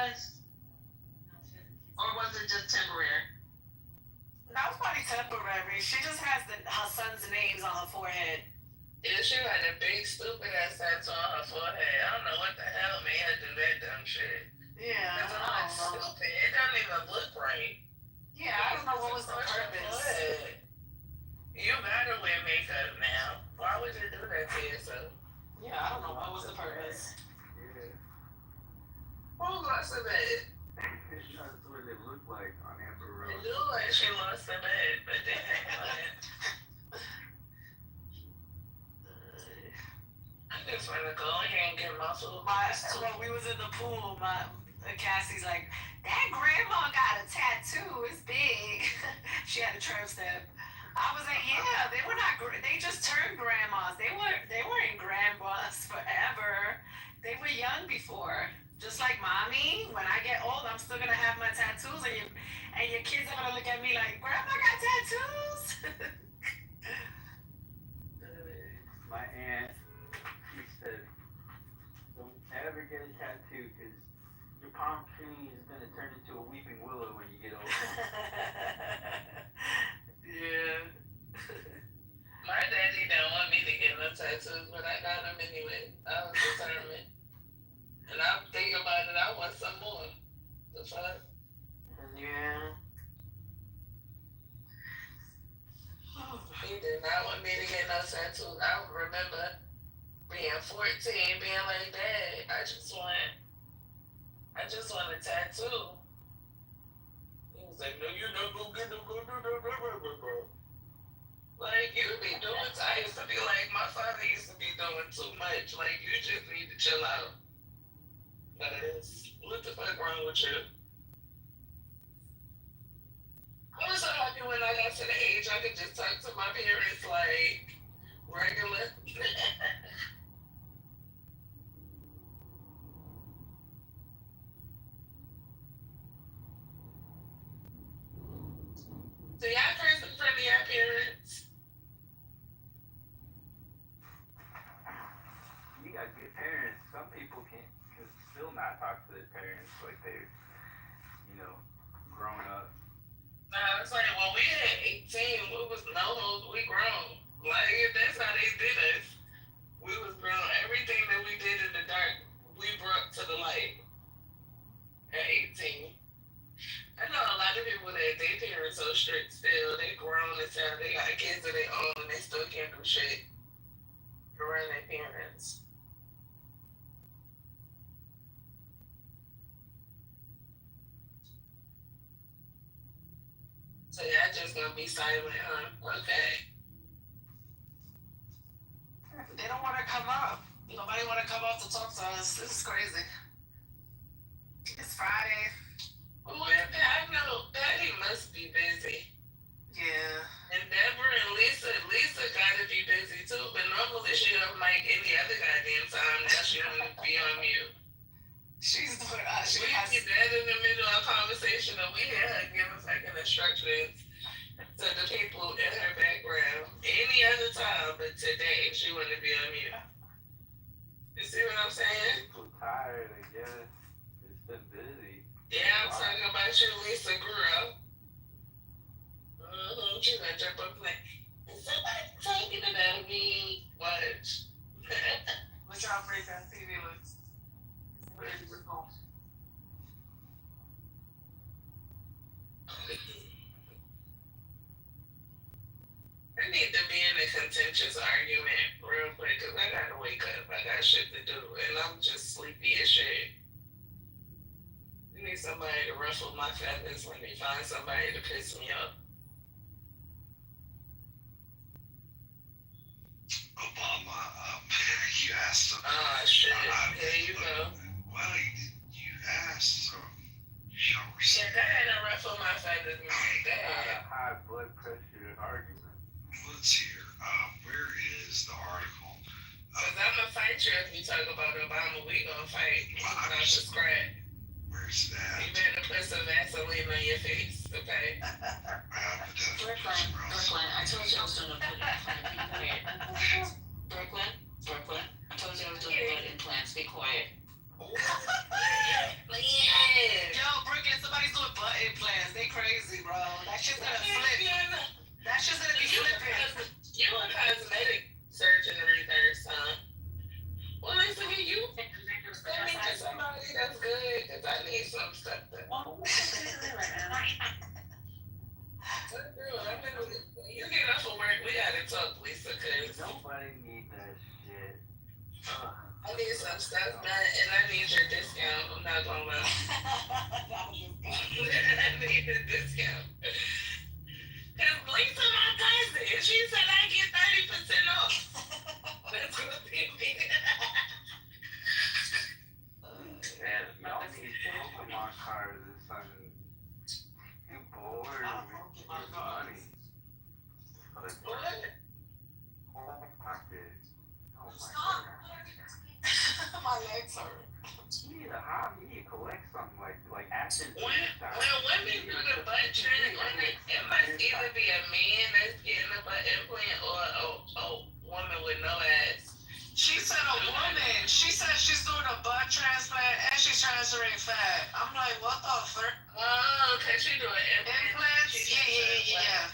was? Or was it just temporary? That was probably temporary. She just has her son's names on her forehead. Yeah, she had a big stupid ass tattoo on her forehead. I don't know what the hell made her do that dumb shit. Yeah, It's like stupid. It doesn't even look right. Yeah, I don't know what was the purpose. You gotta wear makeup now. Why would you do that to yourself? Yeah, I don't know what was the purpose. Yeah. Who lost a bet? That's what it looked like on Amber Rose. It looked like she lost a bet, but then I just wanna go ahead and get my food. When we was in the pool, Cassie's like, that grandma got a tattoo. It's big. She had a tramp stamp. I was like, yeah, they were not. They just turned grandmas. They weren't grandmas forever. They were young before. Just like mommy. When I get old, I'm still gonna have my tattoos, and your kids are gonna look at me like, grandma got tattoos. My aunt, she said, don't ever get a tattoo because your palm tree is gonna turn into a weeping willow when you get older. Yeah. My daddy didn't want me to get no tattoos, but I got them anyway. I was determined. And I'm thinking about it, I want some more. The fuck? Yeah. He did not want me to get no tattoos. I remember being 14, being like, Dad, I just want a tattoo. He was like, no, you're not gonna get no. Like, you be doing, I used to be like, my father used to be doing too much. Like, you just need to chill out. What the fuck wrong with you? I was so happy when I got to the age I could just talk to my parents like regular. So y'all friends in front of your parents? You got good parents. Some people can still not talk to their parents like they're, grown up. Nah, it's like when we had 18, we grown. Like, that's how they did us. We was grown. Everything that we did in the dark, we brought to the light at 18. I know a lot of people that their parents so strict still. They grown as hell. They got kids of their own and they still can't do shit around their parents. So y'all just gonna be silent, huh? Okay. They don't want to come up. Nobody want to come up to talk to us. This is crazy. It's Friday. Well, I know Patty must be busy. Yeah. And Deborah and Lisa gotta be busy too, but normally she don't like any other goddamn time that she don't be on mute. She's doing we get that in the middle of a conversation and we hear her giving fucking instructions to the people in her background. Any other time but today she wouldn't be on mute. You see what I'm saying? People tired, I guess. It's been busy. Yeah, I'm talking about you, Lisa girl. She gonna jump up like, is somebody talking about me? Watch. What y'all break on TV looks? I need to be in a contentious argument real quick because I gotta wake up. I got shit to do and I'm just sleepy as shit. I need somebody to ruffle my feathers when they find somebody to piss me off. Obama, you asked him. Ah, shit. There you go. Well, you asked, so shall we see? Yeah, go ahead and ruffle my feathers, man. Go ahead. High blood pressure argument. Let's hear. Where is the article? Because I'm going to fight you if you talk about Obama. We going to fight. Not the scrap. Where's that? You better put some Vaseline on your face, okay? Brooklyn, I told you I was doing a put implant. Brooklyn, I told you I was doing a put implants. Be quiet. Yeah. shit's gonna flip. That shit's gonna be flipping. You a cosmetic surgeon reverse, huh? Well, listen here, you send me to somebody that's good, because I need some stuff to. You get up for work, we gotta talk, Lisa, because Nobody need that shit. I need some stuff done, and I need your discount. I'm not gonna lie. I need a discount. Because Lisa, my cousin, she said I get 30% off. That's gonna be me. Man, y'all need Pokemon cards or something. You bored with money. Like, What? oh, pocket. Oh my Stop. god. My legs hurt. You need a hobby. You need to collect something like action. When women do the butt transplant, it must either be a man that's getting a butt implant or a woman with no ass. She said a woman. She said she's doing a butt transplant and she's transferring fat. I'm like, what the fuck? Oh, okay, she doing Implants? Yeah.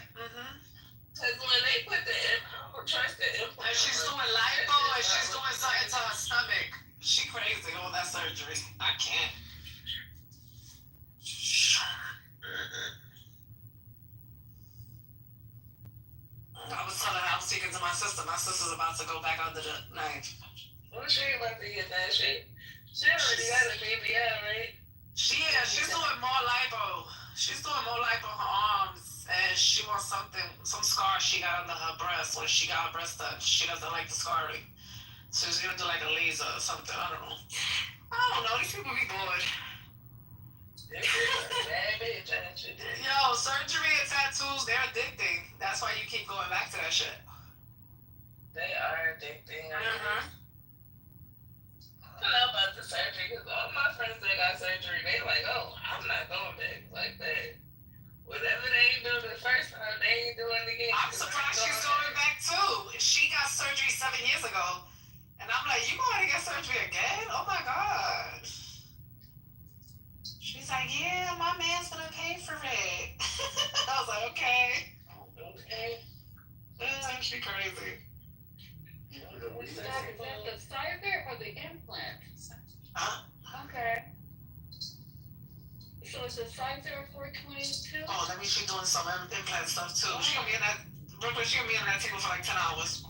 Because when they put the I don't trust the implant. And she's doing lipo and she's doing something to her stomach. She crazy on that surgery. I can't. I was telling her, I was speaking to my sister. My sister's about to go back under the knife. Well, she ain't about to get that shit. She already got a BBL, right? She's doing more lipo. She's doing more lipo on her arms, and she wants some scar she got under her breast when she got her breast done. She doesn't like the scarring, so she's gonna do like a laser or something. I don't know. These people be bored. Bad bitch, ain't you? Yo, surgery and tattoos, they're addicting. That's why you keep going back to that shit. They are addicting. I don't know about the surgery because all my friends that got surgery, they like, oh, I'm not going back like that. Whatever they ain't do the first time, they ain't doing it again. I'm surprised she's going back too. She got surgery 7 years ago, and I'm like, you going to get surgery again? Oh my god. She's like, yeah, my man's gonna pay for it. I was like, okay. She crazy. Is that the cyber or the implant? Huh? Okay. So it's a Pfizer 422? Oh, that means she's doing some implant stuff too. She gonna be in that table for like 10 hours.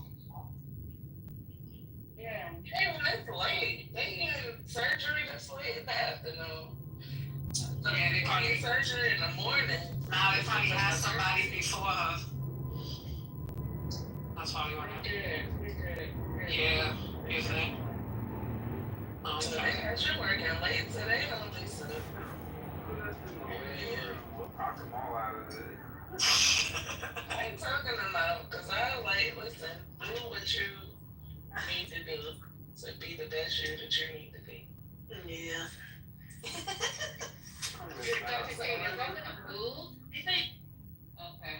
Yeah. Hey, when it's late, they get surgery this late in the afternoon. Yeah, they probably get surgery in the morning. Nah, they probably had somebody before her. That's probably what happened. We did it. Yeah, you think? Okay. You're working late today, don't they, sir? We'll talk them all out of it. I ain't talking about, because I like, listen, do what you need to do to be the best you that you need to be. Yeah. Is that gonna move, you think? Okay.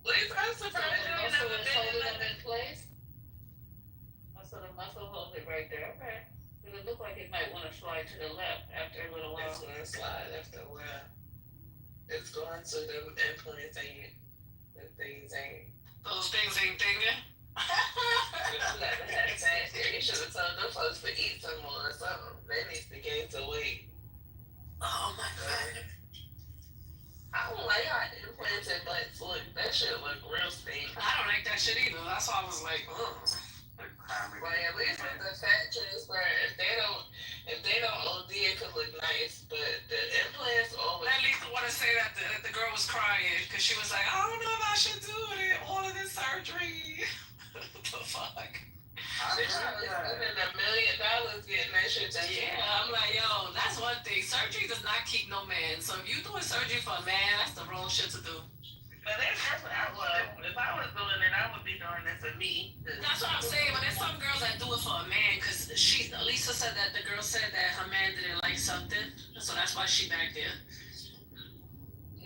Lisa, I'm surprised you ain't never been in them in place? So the muscle holds it right there. Okay. Does it look like it might want to slide to the left after a little while? It's going to slide after a while. It's going to the implants ain't. The things ain't. Those things ain't thinking? You should have told them folks to eat some more or something. They need to gain some weight. Oh my god. I don't like how implanted butts look. That shit look real stink. I don't like that shit either. That's why I was like, ugh. Like at least with the fat transfer, if they don't OD, it could look nice. But the implants always. At least I want to say that the girl was crying because she was like, I don't know if I should do it. All of this surgery. What the fuck? She probably spending $1 million getting that shit done. Yeah, I'm like, yo, that's one thing. Surgery does not keep no man. So if you doing surgery for a man, that's the wrong shit to do. But that's what I would. If I was doing it, I would be doing it for me. That's what I'm saying. But there's some girls that do it for a man because Lisa said that the girl said that her man didn't like something. So that's why she back there.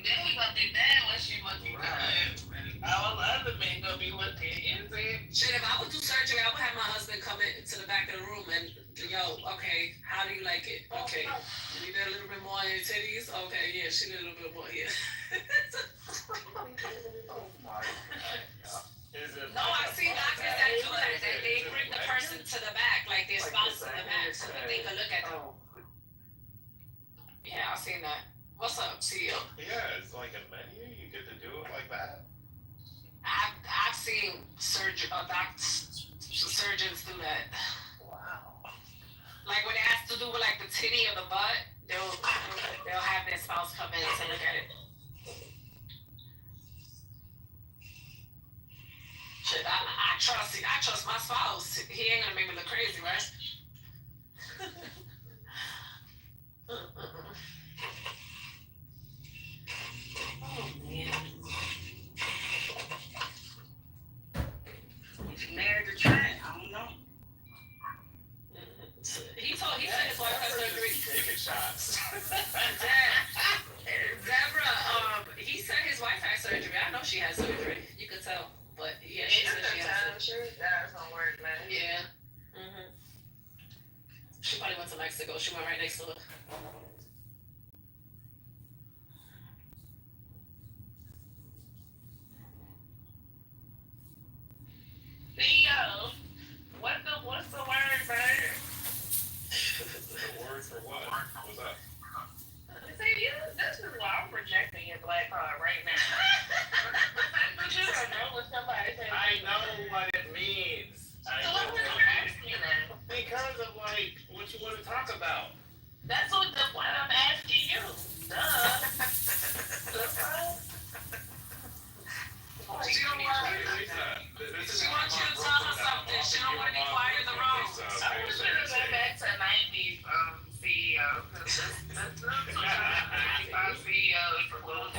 Then we gonna be mad when she must be done. And all the other men gonna be looking. You see? Shit, if I would do surgery, I would have my husband come into the back of the room and, yo, okay, how do you like it? Okay, you need a little bit more on your titties? Okay, yeah, she need a little bit more, yeah. Oh my god. No, I've seen doctors that do that. They bring the person to the back, like their spouse to the back, so that they can look at them. Yeah, I've seen that. What's up, CEO? Yeah, it's like a menu. You get to do it like that. I've seen surgeons do that. Wow. Like when it has to do with like the titty or the butt, they'll have their spouse come in to look at it. Shit, I trust my spouse. He ain't gonna make me look crazy, right? Oh man. If you married to Trent, I don't know. He said his wife had surgery. Taking shots. Deborah, he said his wife had surgery. I know she had surgery. You could tell. But yeah, she said she had surgery. That's some work, man. Yeah. She probably went to Mexico. She went right next to her. CEO, what's the word, bird? The word for what? What's up? See, this is why I'm rejecting your black card right now. But you don't know what somebody says. I know what it means. So what was you asking then? Because of like what you want to talk about. That's what I'm asking you. Duh. The fuck? She don't want she wants you to tell her something. She don't want to be quiet in the room. I wish we could go back to 90s CEO. Because this looks like 95 CEOs for those.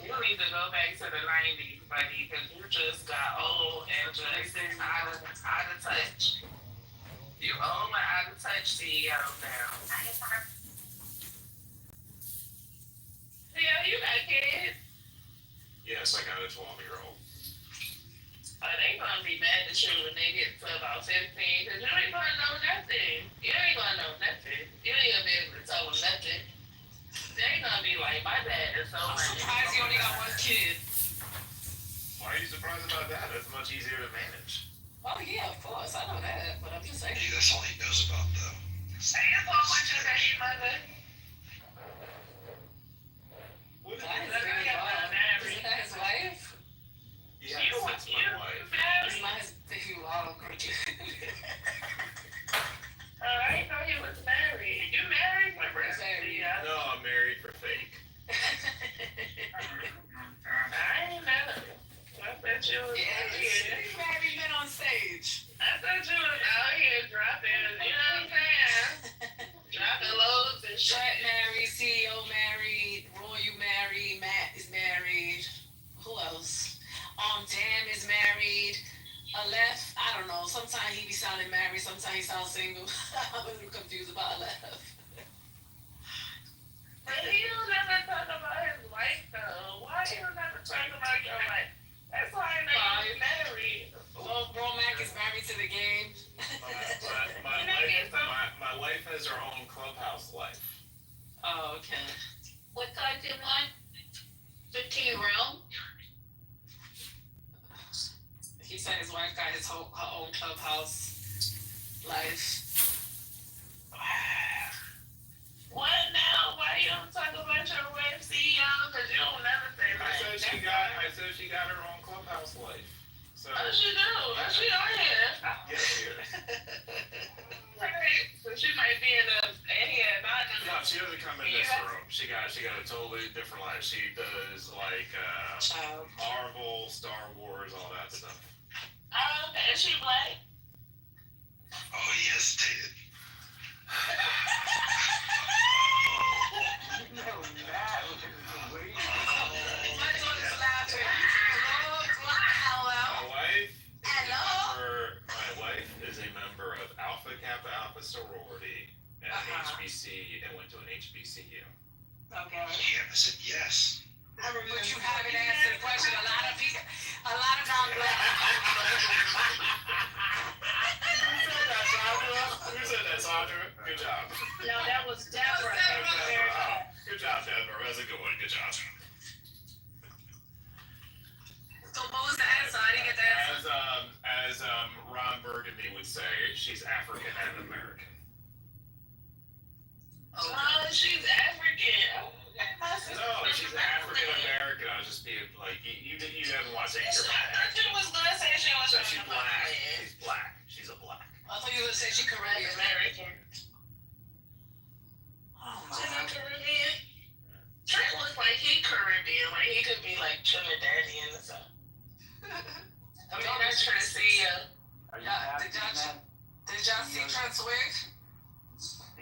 We need to go back to the 90s, buddy, because you just got old and just out of touch. You old and out of touch CEO now. CEO, you got kids? Yes, I got a 12-year-old. They gonna be mad at you when they get to about 15, because you ain't gonna know nothing. You ain't gonna know nothing. You ain't gonna be able to tell them nothing. They gonna be like, my dad is so I'm much. surprised you only got one kid. Why are you surprised about that? It's much easier to manage. Oh yeah, of course. I know that, but I'm just saying. That's all he knows about, though. Say your phone with your baby mother. What is That is that? very wild. Isn't that his wife? Yes, that's my wife. It's not his baby. Wow, crazy. I didn't know he was married. You married for breast? Yeah. No, I'm married for fake. I ain't know. I thought you was Yeah, married men on stage. I thought you was out here dropping, you know what I'm saying? Dropping loads and shit. Trent married, CEO married, Roy you married, Matt is married. Who else? Dan is married. Aleph, I don't know. Sometimes he be sounding married, sometimes he sounds single. I'm a little confused about Aleph. But he don't never talk about his wife though. Why you never talk about your wife? That's why I know you're married. Mac is married to the game. My wife has her own clubhouse life. Oh, okay. What kind you want? 15 room? He said his wife got her own clubhouse life. What now? Why you don't talk about your wife, CEO? Because you don't never say I said she got her own clubhouse life. So. Oh, she do. Oh, she on here. Yes, here. Right. So she might be in here, not in No, she doesn't come in this room. She got a totally different life. She does like Marvel, Star Wars, all that stuff. Oh, okay. Is she black? Oh, he hesitated. No, that was the way. My daughter's laughing. My wife is a member of Alpha Kappa Alpha sorority, at HBC and went to an HBCU. Okay. Yeah, I said yes. But you haven't answered the question. A lot of people, a lot of our black. Who said that, Sandra? Good job. No, that was Deborah. Good job, Deborah. That's a good one. Good job. So what was the answer? I didn't get the answer. As Ron Burgundy would say, she's African and American. Oh, she's African. No, she's African American. I was just being like, you haven't watched it. I was gonna say she was She's black. She's black. She's a black. I thought you were gonna say she Caribbean. American. Oh She's not Caribbean. Trent looks like he Caribbean. Like he could be like Trinidadian or something. I mean, that's Tracia. Did y'all see Trent's wig?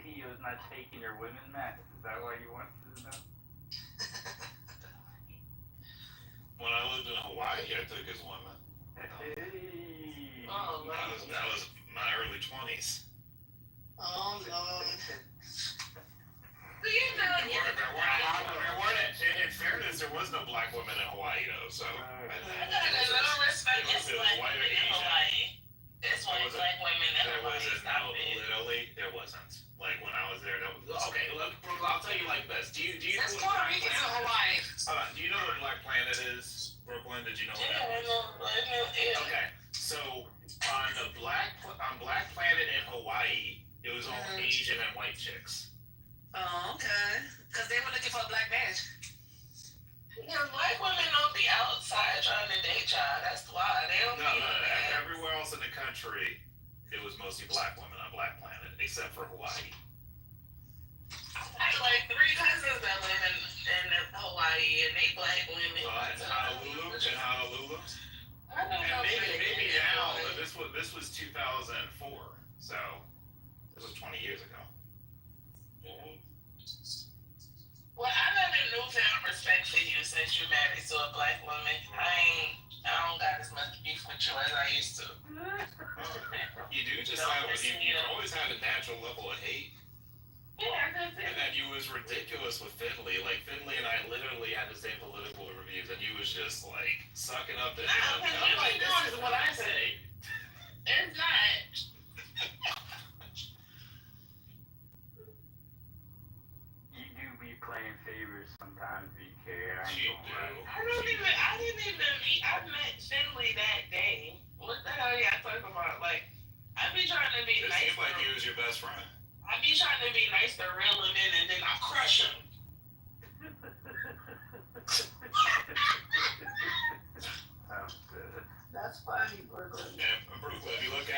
He was not taking your women, Matt. Is that why you wanted to know? When I lived in Hawaii, I took his women. Hey. Oh, That was my early 20s. Oh, Lord. In fairness, there was no black women in Hawaii, though, so. I got a little respect for black women in Hawaii. There's white black women in Hawaii. Literally, there wasn't. Like, when I was there, okay, look, Brooke, I'll tell you like this. Do you know There's what Puerto Black Ricans in Planet Hawaii. is? Do you know what Black Planet is, Brooklyn? Did you know what that Yeah, I is? know. Okay, so on Black Planet in Hawaii, it was all Asian and white chicks. Oh, okay. Because they were looking for a black man. Yeah, black women don't be outside trying to date y'all. That's why. They don't No, be everywhere else in the country, it was mostly black women on Black Planet, except for Hawaii. I have like 3 cousins that live in Hawaii, and they black women. In Honolulu. I don't know. And maybe now, but this was 2004, so this was 20 years ago. Well, I have a newfound respect for you since you married to a black woman. I don't got as much beef with you as I used to. You do just you always had a natural level of hate. Yeah, I and that you was ridiculous with Finley. Like Finley and I literally had the same political reviews, and you was just like sucking up to him. I'm like, this is what I say. It's not. You do be playing favorites sometimes, BK. I didn't even meet. I met Finley that day. What the hell y'all talking about? Like, I be trying to be nice. It seemed like he was your best friend. I be trying to be nice to reel him in, and then I crush him. That's funny, Brooklyn. Yeah, Brooklyn. If you look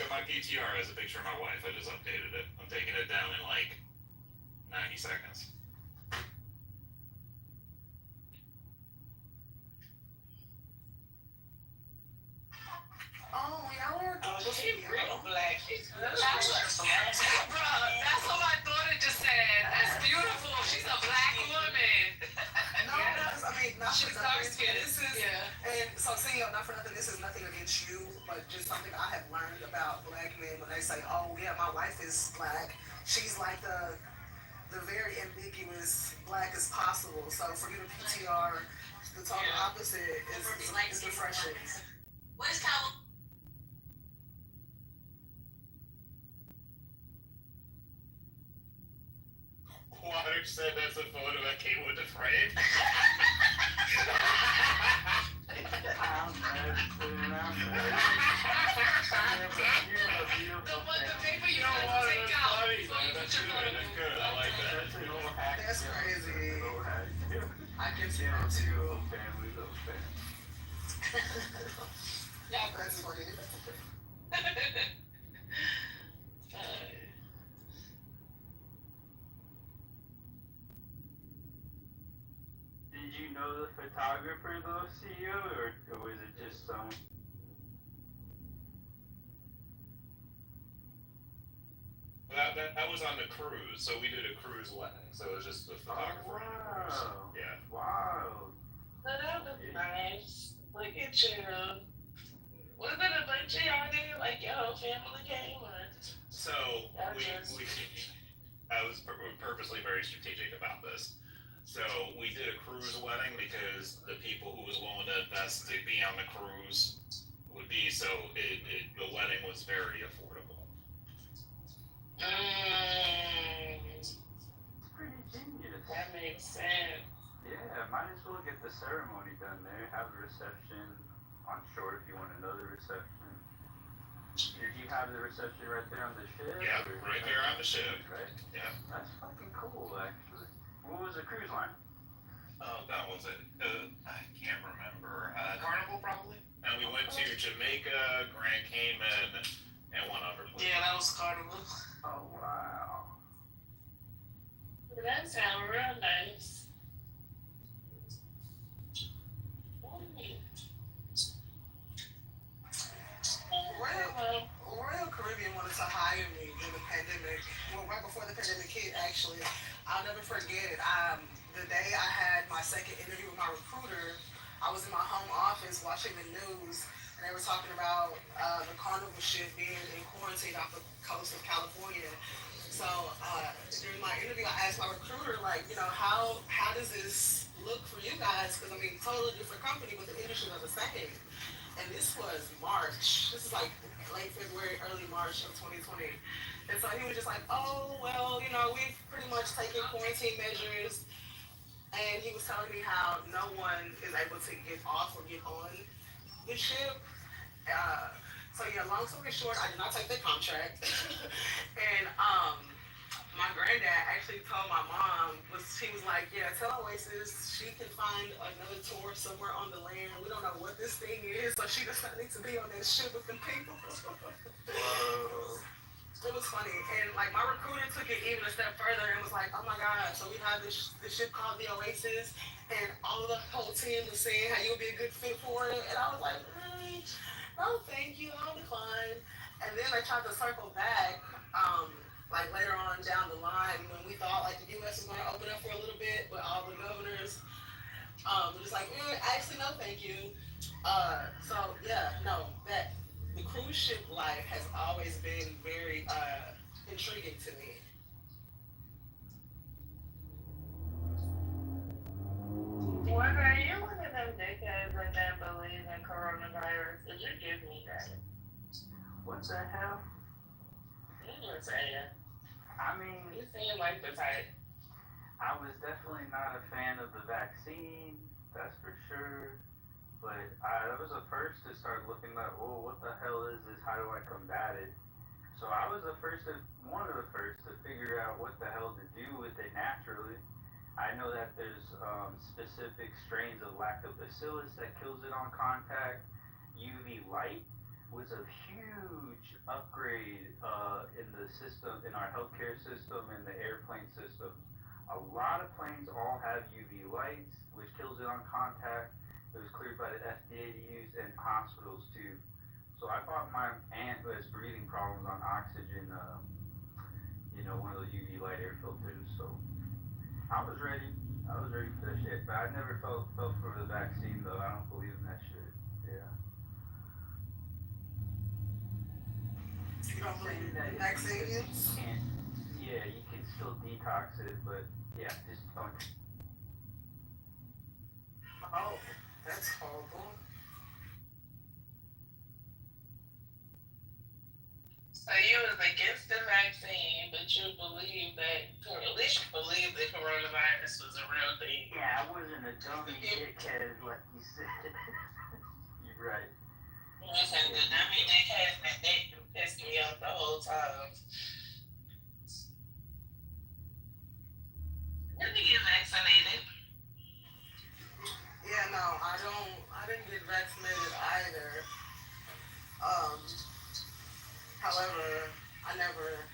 at my PTR as a picture of my wife, I just updated it. I'm taking it down in like 90 seconds. Oh, y'all are She's real black. She's That's what my daughter just said. That's beautiful. She's a black woman. No, I mean, not She's for dark nothing. skinned. This is, and so seeing not for nothing, this is nothing against you, but just something I have learned about black men when they say, oh yeah, my wife is black. She's like the very ambiguous black as possible. So for you to PTR the total opposite is refreshing. What is California? Water said that's a photo that came with the frame. The paper you don't want to take out. So you put your photo. That's good. I like that. That's crazy. I can see that too. Yeah, That's funny. Did you know the photographer though, CEO, or was it just some? That was on the cruise, so we did a cruise wedding, so it was just the photographer on the cruise. Yeah. Wow. That was nice. Look at you. Was it a bunch of y'all there? Like your whole family came or? So I was purposely very strategic about this. So we did a cruise wedding because the people who was willing to invest to be on the cruise would be so. The wedding was very affordable. It's pretty genius. That makes sense. Yeah, might as well get the ceremony done there. Have a reception on shore if you want another reception. Did you have the reception right there on the ship? Yeah, right there on the ship. Right? Yeah. That's fucking cool, actually. What was the cruise line? That was it. I can't remember. Carnival, probably. And we went to Jamaica, Grand Cayman, and one other place. Yeah, that was Carnival. Oh, wow. That sounds real nice. Royal Caribbean wanted to hire me in the pandemic. Well, right before the pandemic hit, actually. I'll never forget it. The day I had my second interview with my recruiter, I was in my home office watching the news, and they were talking about the Carnival ship being in quarantine off the coast of California. So during my interview, I asked my recruiter, like, how does this look for you guys? Because I mean, totally different company, but the industry are the same. And this was March. This is like late February, early March of 2020. And so he was just like, oh, well, we've pretty much taken quarantine measures. And he was telling me how no one is able to get off or get on the ship. So yeah, long story short, I did not take the contract. And my granddad actually told my mom, he was like, yeah, tell Oasis she can find another tour somewhere on the land. We don't know what this thing is, so she does not need to be on that ship with them people. It was funny. And like my recruiter took it even a step further and was like, oh my God, so we have this ship called the Oasis, and all of the whole team was saying how you'll be a good fit for it. And I was like, no, thank you, I'll decline. And then they tried to circle back. Like later on down the line when we thought like the U.S. was going to open up for a little bit, but all the governors were just like, actually no, thank you. So yeah, no, that the cruise ship life has always been very intriguing to me. What are you one of them dickheads that don't believe in coronavirus? Did you give me that? What the hell? You were saying. I mean, You seem like the type. I was definitely not a fan of the vaccine, that's for sure. But I was the first to start looking at, what the hell is this? How do I combat it? So I was one of the first to figure out what the hell to do with it naturally. I know that there's specific strains of lactobacillus that kills it on contact. UV light was a huge upgrade in the system, in our healthcare system, and the airplane system. A lot of planes all have UV lights, which kills it on contact. It was cleared by the FDA to use, and hospitals too. So I bought my aunt who has breathing problems on oxygen, one of those UV light air filters. So I was ready. I was ready for that shit. But I never felt for the vaccine though. I don't believe in that shit. Yeah. You don't believe in vaccines? Yeah, you can still detox it, but yeah, just don't. Oh, that's horrible. So you was against the vaccine, but you believe that, at least you believe that coronavirus was a real thing. Yeah, I wasn't a dummy dickhead like you said. You're right. Listen, the dummy dickhead that pissed me off the whole time. Let me get vaccinated. Yeah, no, I didn't get vaccinated either. However, I never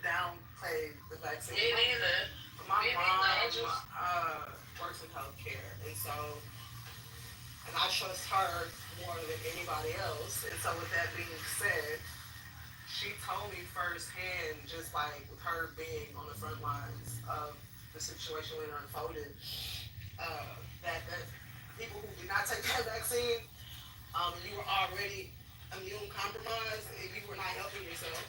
downplayed the vaccine. Me neither. My mom works in healthcare, and I trust her more than anybody else. And so with that being said, she told me firsthand, just like with her being on the front lines of the situation when it unfolded, that people who did not take that vaccine, you were already immune compromised and you were not helping yourself.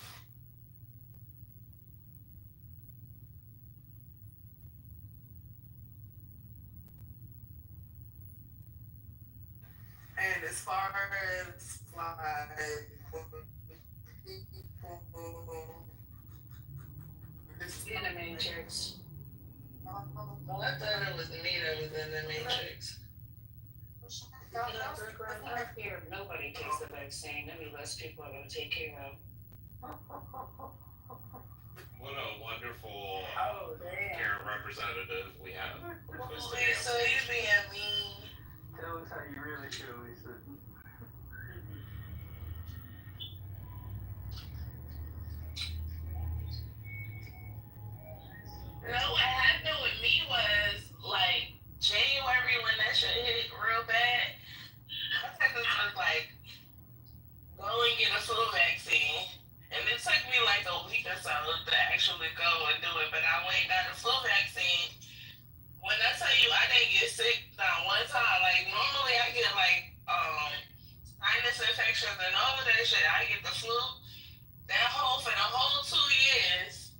as far as like when people In the Matrix. Well, I thought it was me that was in the Matrix. I fear if nobody takes the vaccine, any less people are going to take care of. What a wonderful oh damn. care representative we have. So you being mean. Tell us how you really feel, Lisa. No, what happened with me was like January when that shit hit real bad. My Texas was like, go and get a flu vaccine. And it took me like a week or so to actually go and do it. But I went and got a flu vaccine. When I tell you I didn't get sick not one time, like normally I get like sinus infections and all of that shit. I get the flu. For the whole 2 years,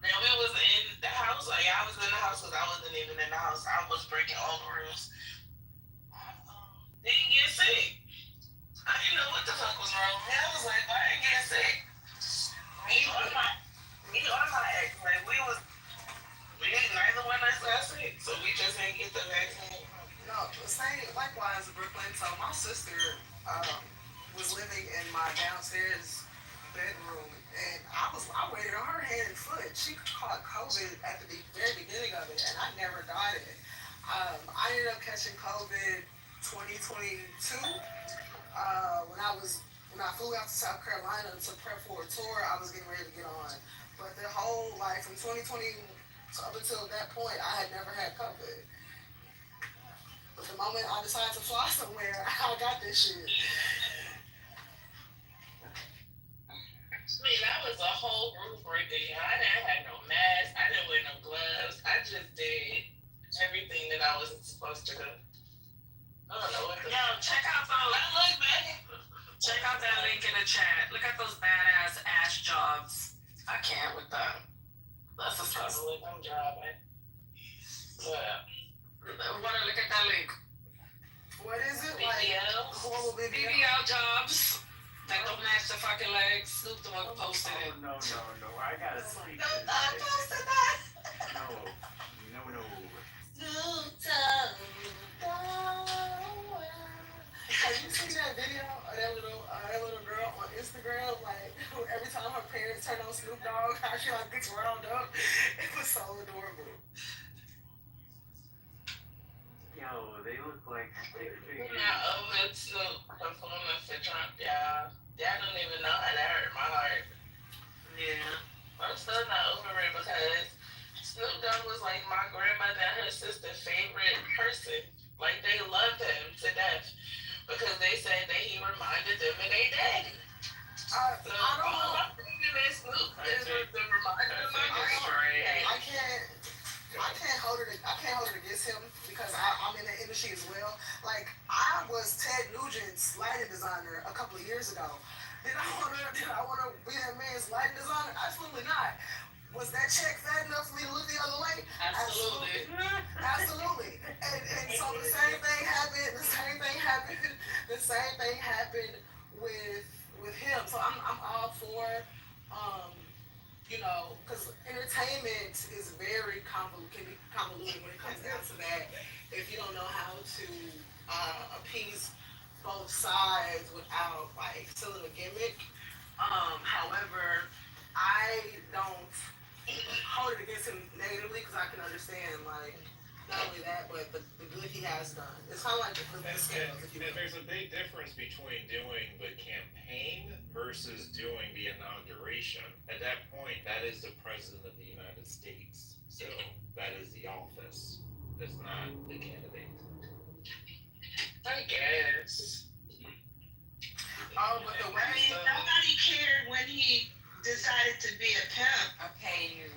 then we was in the house. Like I was in the house because I wasn't even in the house. I was breaking all the rules. Didn't get sick. I didn't know what the fuck was wrong with me. I was like, why I didn't get sick? Me or my ex, like neither one of us got sick, so we just didn't get the vaccine. No, same. Likewise, Brooklyn. So my sister was living in my downstairs bedroom, and I waited on her hand and foot. She caught COVID at the very beginning of it, and I never got it. I ended up catching COVID 2022 when I flew out to South Carolina to prep for a tour. I was getting ready to get on, but the whole from 2020 up until that point, I had never had COVID. But the moment I decided to fly somewhere, I got this shit. I mean, that was a whole roof breaker. I didn't have no mask. I didn't wear no gloves. I just did everything that I was supposed to do. I don't know what. Check out that link in the chat. Look at those badass ass jobs. I can't with that. That's a struggle. I'm driving. But Want to look at that link? What is it? BBL? Horrible BBL jobs that don't match the fucking legs. Snoop Dogg posted it. No. I gotta speak Snoop to Dogg this. posted that? No. Snoop Dogg. Have you seen that video of that little girl on Instagram? Like every time her parents turn on Snoop Dogg, how she gets wound up. It was so adorable. Yo, they look like stick figures. Not over Snoop performance for Trump, y'all. Y'all don't even know how that hurt my heart. Yeah. I'm still not over it because Snoop Dogg was like my grandmother and her sister's favorite person. Like they loved him to death because they said that he reminded them of their daddy. I don't know. I'm thinking that Snoop is the reminder of my grandma. I can't hold it against him because I'm in the industry as well. Like I was Ted Nugent's lighting designer a couple of years ago. Did I want to be that man's lighting designer? Absolutely not. Was that check fat enough for me to look the other way? Absolutely. And so the same thing happened with him. So I'm all for because entertainment is very can be convoluted when it comes down to that. If you don't know how to appease both sides without selling a gimmick. However, I don't hold it against him negatively because I can understand not only that but the good he has done. It's kind of like the scales. There's a big difference between doing the campaign versus doing the inauguration. At that point, that is the President of the United States. So that is the office. That's not the candidate. I guess. But the way nobody cared when he decided to be a pimp. Okay, you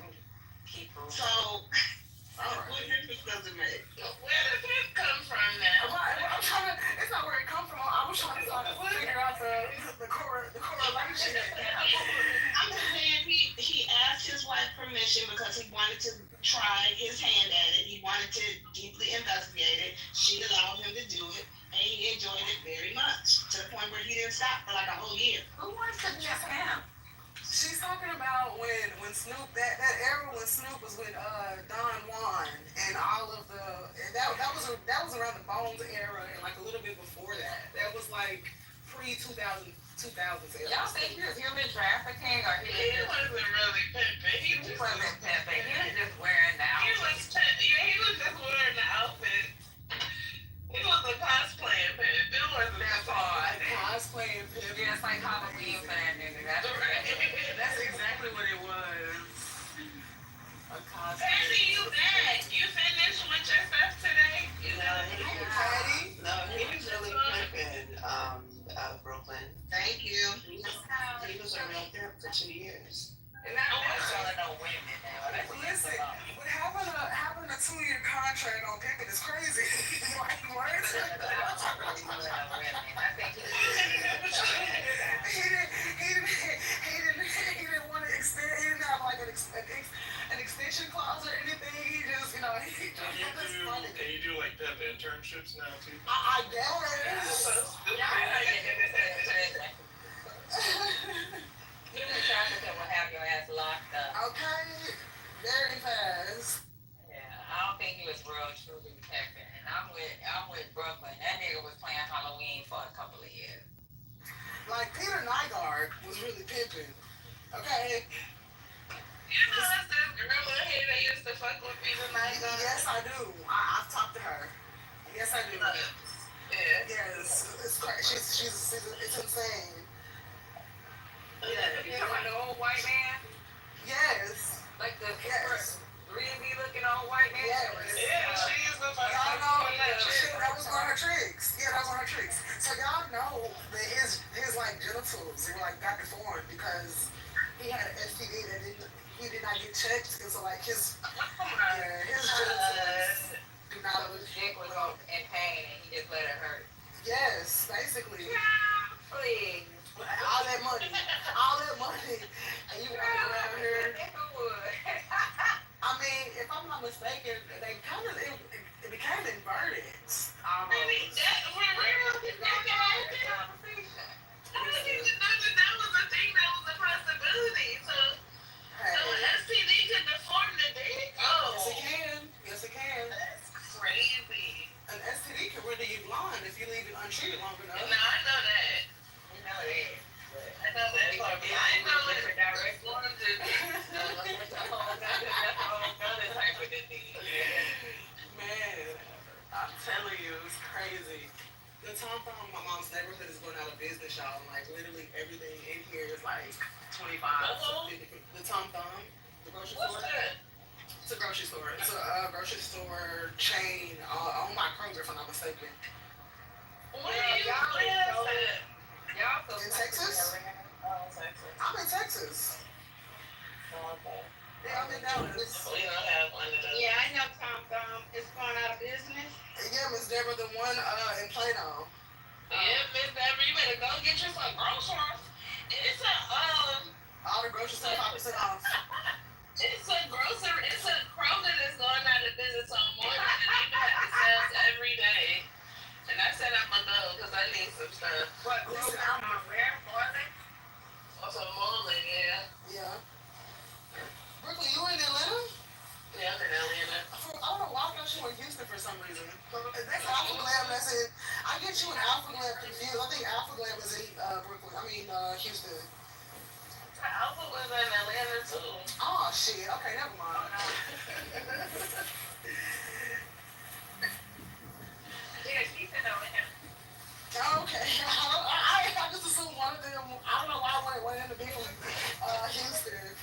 people. So, what difference does it make? Where did it come from now? It's not where it come from. I was trying to figure out the correlation. I'm just saying he asked his wife permission because he wanted to try his hand at it. He wanted to deeply investigate it. She allowed him to do it. And he enjoyed it very much, to the point where he didn't stop for like a whole year. Who wants to just him? She's talking about when Snoop that era when Snoop was with Don Juan and all of the and that was around the Bones era and like a little bit before that. That was like pre 2000s era. Y'all think he was human trafficking or He wasn't really pimping. He wasn't pimping. He was just wearing the He outfit. he was just wearing the outfit. He was a cosplaying pimp. It wasn't that far. Cosplaying pimp. Yeah, it's like Halloween for that nigga. That's exactly what it was. A cosplay. Patty, you back? You finished with your stuff today? Patty? No, he was really pimping, Brooklyn. Thank you. He was a real pimp for 2 years. And that's all I know women now. Listen, but having a 2-year contract on pimping is crazy. Like what? I think he didn't want to extend. He didn't have like an extension clause or anything. He just, Can you do like pimp internships now too? I guess. Human trafficking will have your ass locked up. Okay, very fast. Yeah, I don't think he was real truly pimping. And I'm with Brooklyn. That nigga was playing Halloween for a couple of years. Like Peter Nygaard was really pimping. Okay. You know that's that girl in here that used to fuck with Peter Nygaard? Yes, I do. I've talked to her. Yes, I do. Yeah. Yes, it's crazy. It's insane. Yeah, you talking about the old white man? Yes. Like the Yes. greasy looking old white man? Yes. Yeah, she used to fuck Y'all know with that was one of her tricks. Yeah, that was one of her tricks. So y'all know that his like genitals were like got deformed because he had an STD that he did not get checked, and so like his genitals do not look. His dick was in pain and he just let it hurt. Yes, basically. Please. All that money, and you walk around here. I mean, if I'm not mistaken, they kind of it became inverted. Almost. That was a thing that was a possibility. So STD could deform the dick. Yes, it can. Yes, it can. That's crazy. An STD can render you blind if you leave it untreated long enough. No, I know that. You know it. I know that. I know it. Direct one to that's a whole other type of disease. Man, I'm telling you, it's crazy. The Tom Thumb, my mom's neighborhood is going out of business, y'all. And like literally everything in here is like 25 to 50. The Tom Thumb, the grocery store. What's that? It's a grocery store. It's a grocery store chain owned by Kroger, if I'm not mistaken. Where you live? Y'all so In Texas? I'm in Texas. Okay. Yeah, I'm in Dallas. We don't have one of those. Yeah, I know Tom Thumb is going out of business. Yeah, Miss Deborah, the one in Plano. Yeah, Miss Deborah, you better go get you some groceries. It's all the groceries 25% off. It's a Kroger that's going out of business on Morgan, and they have sales every day. And I said I'm gonna go because I need some stuff. What, listen, I'm where? Morgan? Also, Morgan, yeah. Yeah. Brooklyn, you in Atlanta? Yeah, I'm in Atlanta. I don't know why I thought you were in Houston for some reason. That's Alpha Glam. That's it. I get you and Alpha Glam confused. I think Alpha Glam is in Houston. Alpha was in Atlanta too. Oh shit. Okay, never mind. Yeah, she's in Atlanta. Okay. I just assumed one of them. I don't know why I wanted him to be from Houston.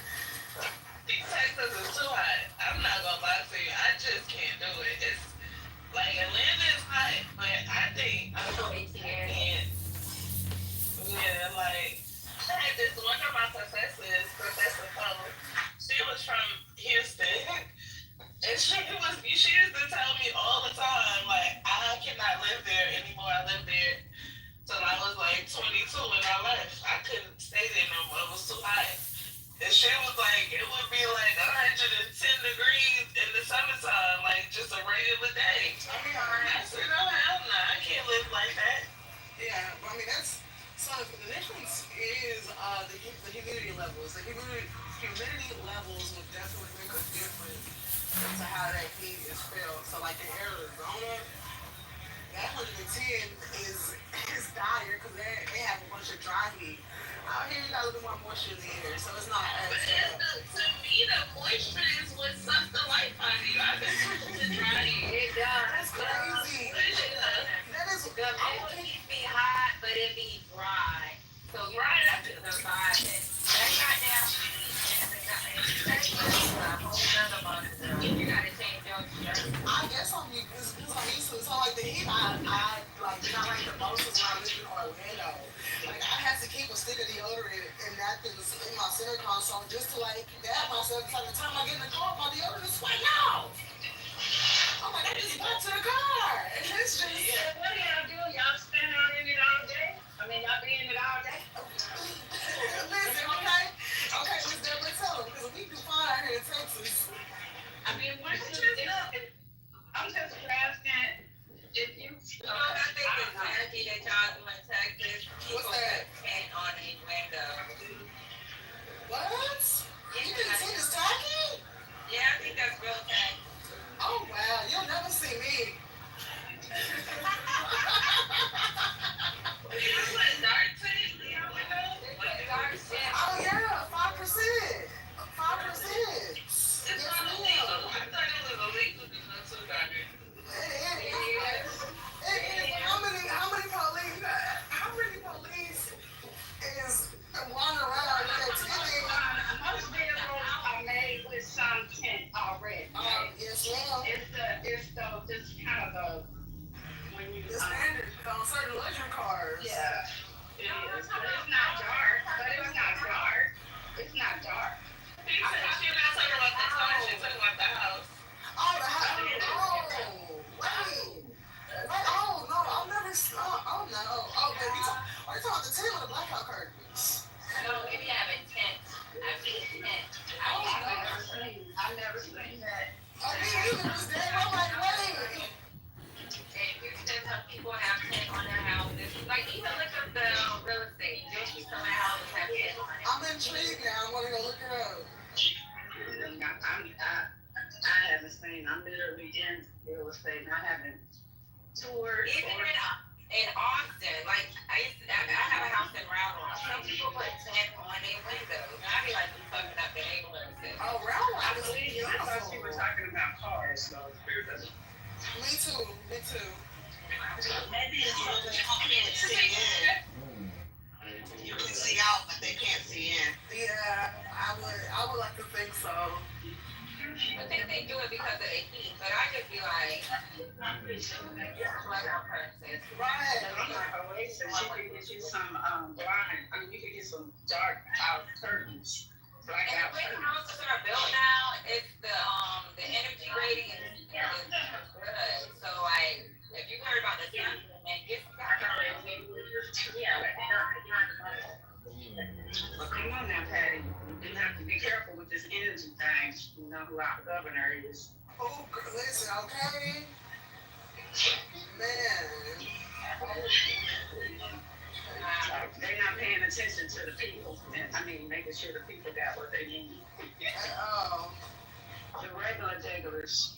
Texas is too hot. I'm not gonna lie to you. I just can't do it. It's like Atlanta is hot, but I think I'm going to get. Yeah, like I had this one of my professors, Professor Cole. She was from Houston, and she used to tell me all the time, like I cannot live there anymore. I lived there till I was like 22 when I left. I couldn't stay there no more. It was too hot. And she was like, it would be like 110 degrees in the summertime, like just a regular day. I said, no, hell no, I can't live like humidity levels. The humidity levels will definitely make a difference into how that heat is felt. So like in Arizona, that 110 is dire because they have a bunch of dry heat. Out here, you got a little more moisture in the air, so it's not as But to me, the moisture is what sucks the life out of you. I've been pushing the dry. It does. That's crazy. That is. The mold keep me hot, but it be dry. So you have to survive it. That goddamn heat and a whole nother monster. You gotta change your shirt. I guess I'm used to it. So like the heat, I like not like the most is when I lived in Orlando. Like I had to keep a stick of deodorant and napkins in my center console just to like dab myself. Because by the time I get in the car, my deodorant is sweating out. I'm like, I just got to the car. And it's just. Yeah, what do y'all do? Y'all stand out in it all day? I mean, y'all be in it all day? Listen, okay, Miss Deborah, tell them because we do fine out here in Texas. I mean, once I'm just asking if you. You know, I think it's tacky that y'all do in Texas. People What's that? put paint on these windows. What? You think tin is tacky? Yeah, I think that's real tacky. Oh wow, you'll never see me. You put dark tape in your window? Dark shit. Oh yeah, 5%. 5%. It's Yes, not ma'am. illegal. I thought it was illegal to go to the doctor. How many police is running around with that tinting? Most vehicles are made with some tint already. Yes, ma'am. It's just kind of the when you The standard on certain luxury cars. yeah. It is, but it's not dark. It's not dark. She not talking about the car. She's talking about the house. Oh, the house. Oh, wait. Oh no, I've never. Oh no. Oh, baby, are you talking about the tin or the blackout curtains? No, we be having tent. I've seen tent. I've never seen that. Oh, me either, Miss Dave. I'm like, wait. And you said some people have tent on their houses. Like, even look up the real estate. You'll see some houses have tent on it. I'm intrigued now. I want to go look it up. I haven't seen. I'm literally in real estate, and I haven't toured. Even in Austin, like I have a house in Round. Some people put tent on their windows. And I be like, you fucking up the neighborhood. Oh, Round I is believe you. I thought you were beautiful. talking about cars, though. Me too. Maybe it's something you can't see in. You can see out, but they can't see in. Yeah, I would like to think so. I think they do it because of the heat, but I just be like, blackout curtains. Right. I'm like, Oasis, you could get you some blind. I mean, you could get some dark out curtains. And Blackout the way curtains. houses are built now, it's the energy rating is good. So like, if you heard about the sun, man, get some blackout curtains. Yeah, but come on now, Patty. You have to be careful with this energy thing. You know who our governor is. Oh, listen, okay. Man. They're not paying attention to the people. I mean, making sure the people got what they need. Oh. The regular jigglers.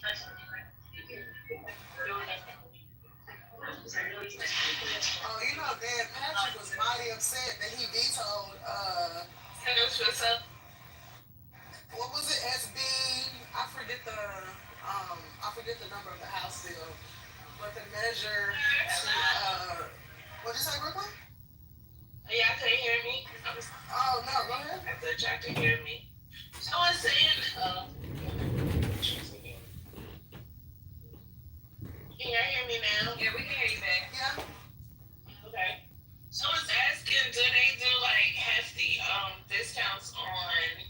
Oh, you know, Dan Patrick was mighty upset that he vetoed, what was it, SB? I forget the number of the House bill, but the measure to, what'd you say, Brooklyn? Yeah, I couldn't hear me. Oh, no, go ahead. I thought y'all could hear me. I was saying, can y'all hear me now? Yeah, we can hear you, babe. Yeah. Okay. So I was asking, do they do like hefty discounts on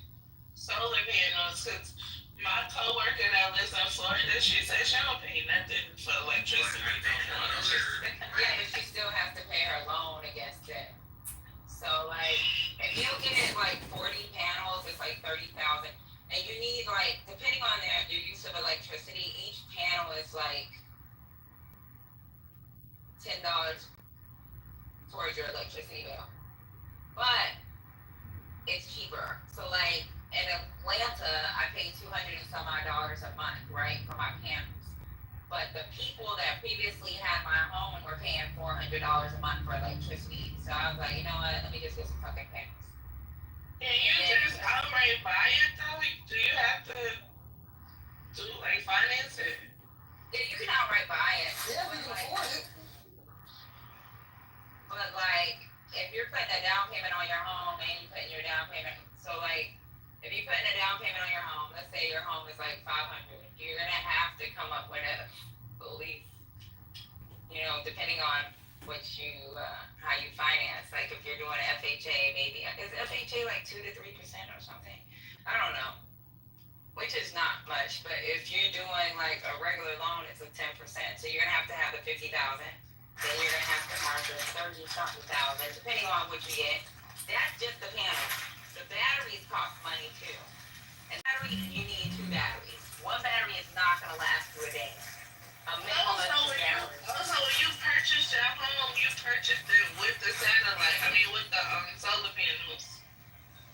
solar panels? Cause my coworker that lives in Florida, she said she don't pay nothing for electricity no more. Yeah, but she still has to pay her loan against it. So like, if you get like 40 panels, it's like 30,000, and you need like, depending on your use of electricity, each panel is like $10 towards your electricity bill. But it's cheaper. So like in Atlanta, I pay $200 and some odd dollars a month, right, for my panels. But the people that previously had my home were paying $400 a month for electricity. So I was like, you know what? Let me just get some fucking panels. Can you just outright buy it though? Do you have to do like finance it? Yeah, you can outright buy it. Yeah, we can afford it. But like, if you're putting a down payment on your home and you putting your down payment, so like, if you're putting a down payment on your home, let's say your home is like 500, you're gonna have to come up with at least, you know, depending on what you, how you finance. Like if you're doing FHA, maybe is FHA like 2 to 3% or something? I don't know. Which is not much, but if you're doing like a regular loan, it's a 10%. So you're gonna have to have the 50,000. Then you're gonna have to have the 30 something thousand, depending on what you get. That's just the panels. The batteries cost money too. And batteries, you need 2 batteries. One battery is not gonna last you a day. A minimum of 2 batteries. Also, when you purchased your home, you purchased it with the satellite. I mean, with the solar panels.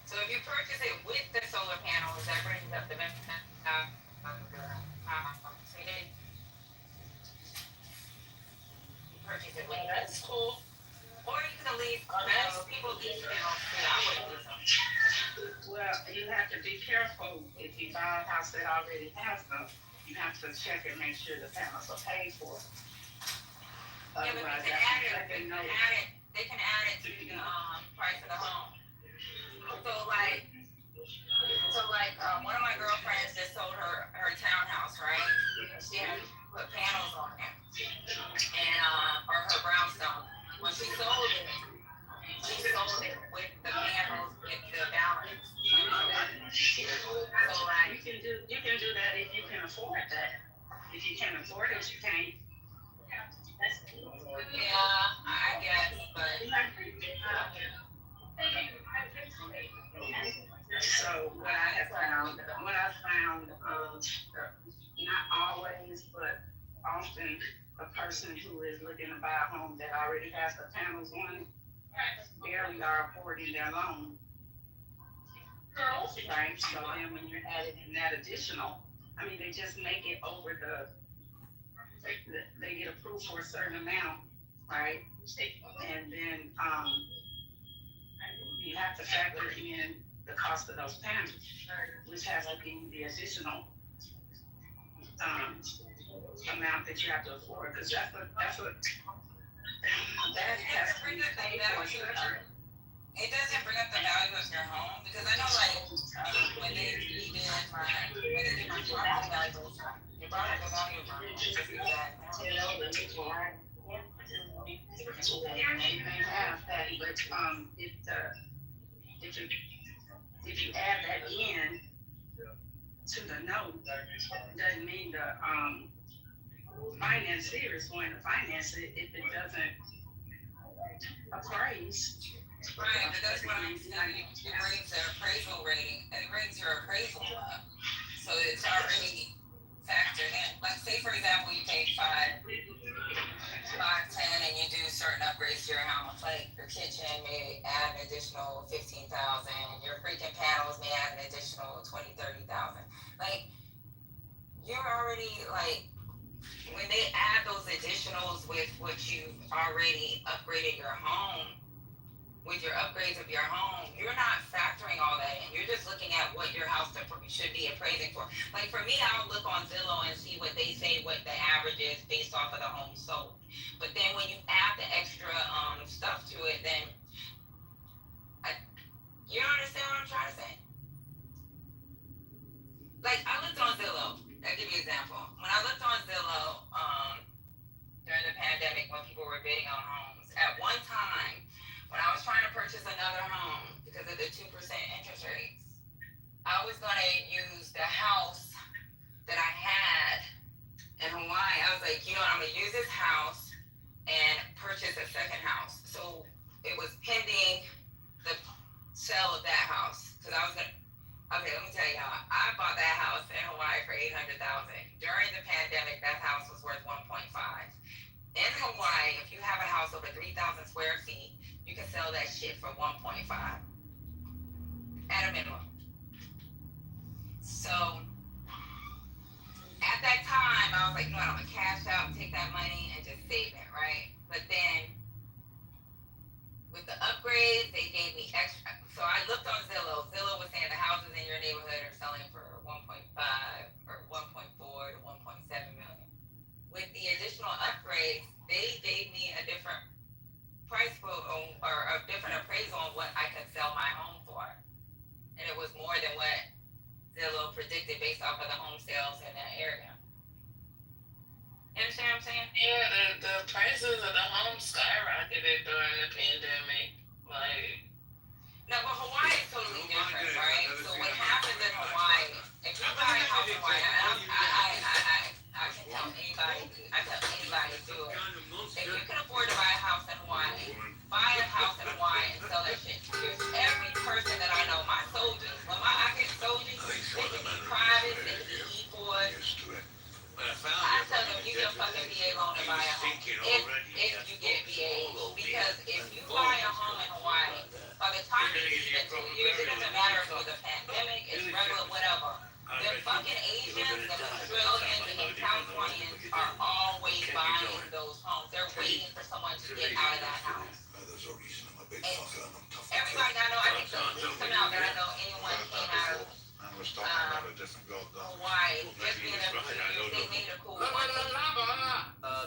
So if you purchase it with the solar panels, that brings up the purchase it with. That's cool. Or you can lease panels. People lease panels too. I wouldn't lease them. Well, you have to be careful if you buy a house that already has them. You have to check and make sure the panels are paid for. Yeah, but Otherwise, they can add it. They can add it to the price of the home. So like one of my girlfriends just sold her townhouse, right? She had put panels on it, and or her brownstone. When she sold it with the panels with the balance. So like You can do that if you can afford that. If you can afford it, you can't. Yeah, I guess, but. So what I have found, not always, but often, a person who is looking to buy a home that already has the panels on it, barely are affording their loan. Right, so then when you're adding in that additional, I mean, they just make it over they get approved for a certain amount, right? And then, you have to factor in the cost of those panels, which has to be the additional amount that you have to afford, because that has to be paid for. It doesn't bring up the value of your home, because I know like when they did my property valuation, it brought up the value of my home. Just that. You may have that, but if you add that in to the note, doesn't mean the financier is going to finance it if it doesn't appraise. Right, but that's what I'm saying. It brings their appraisal rating, it brings your appraisal up. So it's already factored in. Like say for example, you paid $510 and you do certain upgrades to your house, like your kitchen may add an additional $15,000, your freaking panels may add an additional $20,000-$30,000. Like you're already like when they add those additionals with what you've already upgraded your home, with your upgrades of your home, you're not factoring all that in. You're just looking at what your house should be appraising for. Like for me, I'll look on Zillow and see what they say, what the average is based off of the home sold. But then when you add the extra stuff to it, then you understand what I'm trying to say? Like I looked on Zillow. I'll give you an example. When I looked on Zillow during the pandemic when people were bidding on homes, at one time, when I was trying to purchase another home because of the 2% interest rates, I was going to use the house that I had in Hawaii. I was like, you know what, I'm going to use this house and purchase a second house. So it was pending the sale of that house. Because I was going to, okay, let me tell y'all, I bought that house in Hawaii for $800,000. During the pandemic, that house was worth 1.5. In Hawaii, if you have a house over 3,000 square feet, you can sell that shit for 1.5. at a minimum. So at that time, I was like, you know what, I'm gonna cash out, take that money, and just save it, right? But then with the upgrades, they gave me extra. So I looked on Zillow. Zillow was saying the houses in your neighborhood are selling for 1.5 or 1.4 to 1.7 million. With the additional upgrades, they gave me a different price quote or a different appraisal on what I could sell my home for, and it was more than what Zillow predicted based off of the home sales in that area. You understand what I'm saying? Yeah, the prices of the homes skyrocketed during the pandemic. Like, no, but Hawaii is totally different, right? So what happens in Hawaii, if you buy a house in Hawaii, I can tell anybody to do it. If you can afford to buy a house in Hawaii, buy a house in Hawaii and sell that shit. There's every person that I know, my soldiers, when I get soldiers, they can be private, they can be E4s. I tell them you get a fucking VA loan to buy a home. If you get VA, because if you buy a home in Hawaii, by the time you leave in 2 years, it doesn't matter if it's a pandemic, it's regular, whatever. The fucking Asians, the Australians, and the Californians are always buying those homes. They're waiting for someone to get out of that house. And everybody I know, I think the least amount that I know anyone came out of Hawaii, just being there for 2 years, they made a cool money.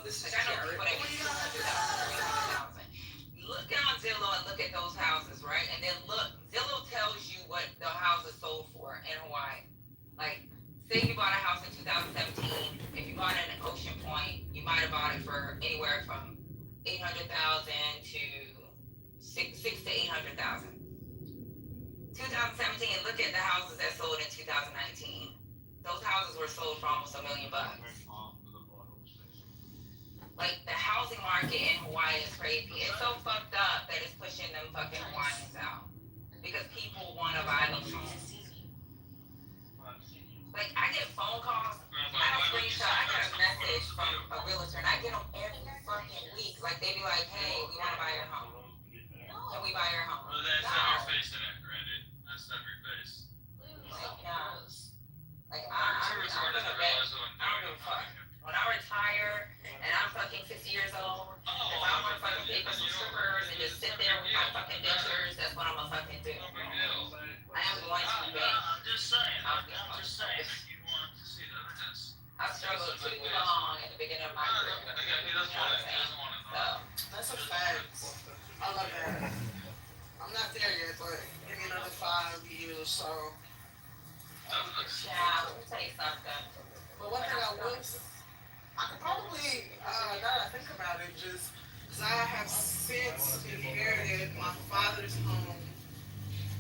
This is Like I know Jared. people that make 200,000, 300,000. Look on Zillow and look at those houses, right? And then look, Zillow tells you what the houses sold for in Hawaii. Like, say you bought a house in 2017. If you bought it in Ocean Point, you might have bought it for anywhere from 800,000 to six to 800,000. 2017. Look at the houses that sold in 2019. Those houses were sold for almost $1 million. Like, the housing market in Hawaii is crazy. It's so fucked up that it's pushing them fucking Hawaiians out because people want to buy those homes. Like, I get phone calls. I have a screenshot. I got a message from a realtor, and I get them every fucking week. Like, they be like, "Hey, we want to buy your home. Can we buy your home?" Well, that's not your face in it, Randy. That's not your face. Like, no. Like, I'm gonna bet. I don't give a fuck. When I retire and I'm fucking 60 years old, if I want to fucking pay for some strippers and just sit there with my fucking dentures, that's what I'm gonna fucking do. I am going to bet. I'm just saying. You want to see the evidence. I struggled too long at the beginning of my career. He doesn't want it. He doesn't want it. So, That's a fact. I love that. I'm not there yet, but give me another 5 years, so. yeah, let me tell you something. But one thing I could probably, now that I think about it, just because I have since inherited my father's home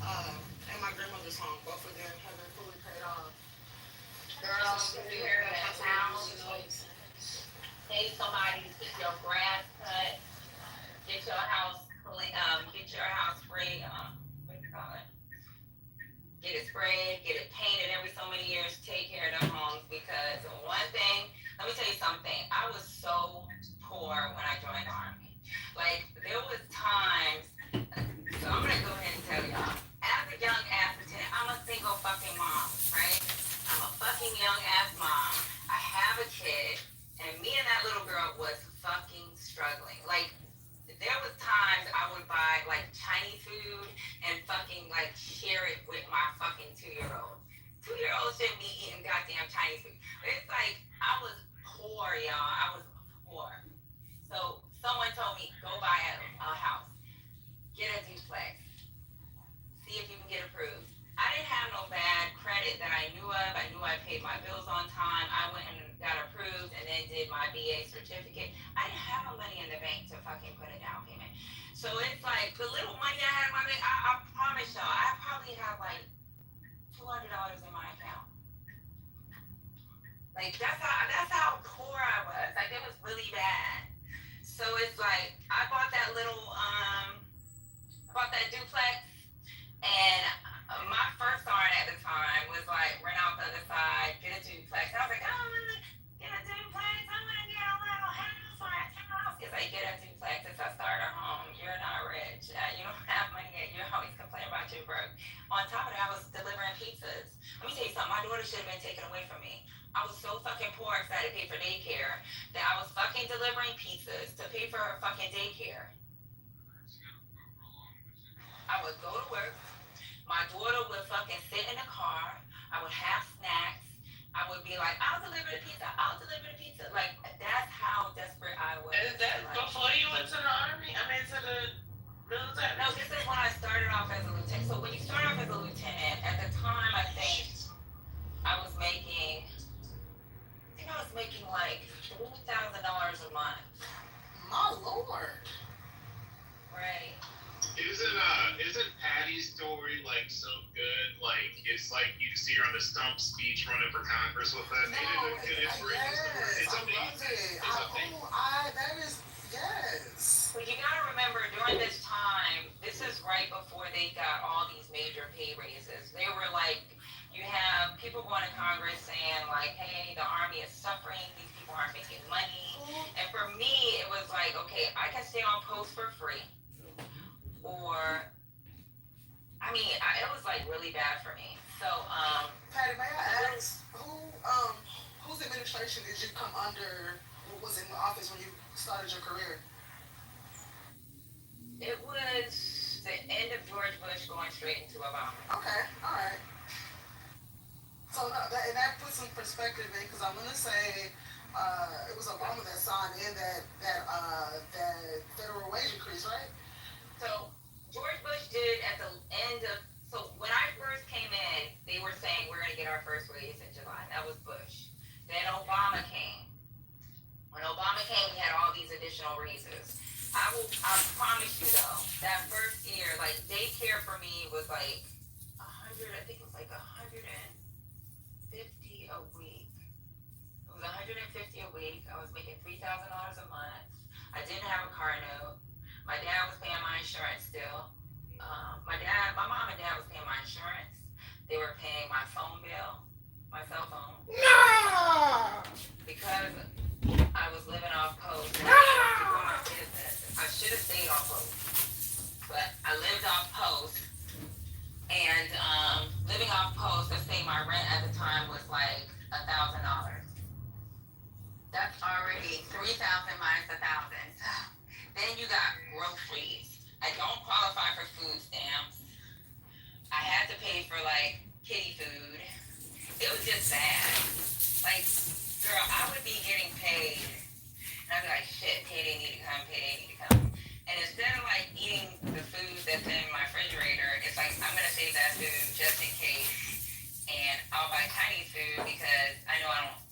and my grandmother's home. Both of them have been fully paid off. Girl, if you hear that sound, pay somebody to get your grass cut, get your house clean, get your house sprayed, what do you call it? Get it sprayed, get it painted every so many years, take care of them homes, because one thing, let me tell you something, I was so poor when I joined the Army. Like, there was times, so I'm gonna go ahead and tell y'all, as a young ass lieutenant, I'm a single fucking mom, right? I'm a fucking young ass mom, I have a kid, and me and that little girl was fucking struggling. Like, there was times I would buy like Chinese food and fucking like share it with my fucking 2-year-old. 2-year-olds shouldn't be eating goddamn Chinese food. It's like I was poor, y'all. I was poor. So someone told me, go buy a house, get a duplex, see if you can get approved. I didn't have no bad credit that I knew of. I knew I paid my bills on time. I went and got approved and then did my BA certificate. I didn't have no money in the bank to fucking put a down payment. So it's like the little money I had in my bank, I promise y'all, I probably have like $200 in my account. Like that's how poor I was. Like it was really bad. So it's like I bought that little duplex, and my first thought at the time was like rent out the other side, get a duplex. I was like, oh, I'm gonna get a duplex. I'm gonna get a little house or a townhouse. It's like get a duplex. It's a starter home. You're not rich. You don't have money yet. You're always complaining about your broke. On top of that, daughter should have been taken away from me. I was so fucking poor because I had to pay for daycare that I was fucking delivering pizzas to pay for her fucking daycare. I would go to work. My daughter would fucking sit in the car. I would have snacks. I would be like, I'll deliver the pizza. I'll deliver the pizza. Like, that's how desperate I was. Is that like, before you went to the army? I mean, to the military? No, this is when I started off as a lieutenant. So when you start off as a lieutenant, at the time, I think I was making like $3,000 a month. My lord. Right. Isn't Patty's story like so good? Like it's like you see her on the stump speech running for Congress with it. Yes, I love it. That is, yes. But you gotta remember, during this time, this is right before they got all these major pay raises. They were like, you have people going to Congress saying like, hey, the Army is suffering, these people aren't making money. And for me, it was like, okay, I can stay on post for free. Or, I mean, it was like really bad for me. So, Patty, may I ask, whose administration did you come under, who was in the office when you started your career? It was the end of George Bush going straight into Obama. Okay, all right. So that puts some perspective in, because I'm gonna say it was Obama that signed in that federal wage increase, right? So George Bush did at the end of. So when I first came in, they were saying we're gonna get our first raise in July. That was Bush. Then Obama came. When Obama came, we had all these additional raises. I promise you though, that first year, like daycare for me was like 100. I think it was like 150 a week. It was 150 a week. I was making $3,000 a month. I didn't have a car note. My dad was paying my insurance still. My mom and dad was paying my insurance. They were paying my phone bill, my cell phone. No! Because I was living off post. And I didn't to grow my business. I should have stayed on post, but I lived off post. And living off post, let's say my rent at the time was like $1,000. That's already 3,000 minus 1,000. So then you got groceries. I don't qualify for food stamps. I had to pay for like kitty food. It was just bad. Like, girl, I would be getting paid, and I'd be like, shit, payday need to come, payday need to come. And instead of like eating the food that's in my refrigerator, it's like I'm gonna save that food just in case, and I'll buy Chinese food because I know I don't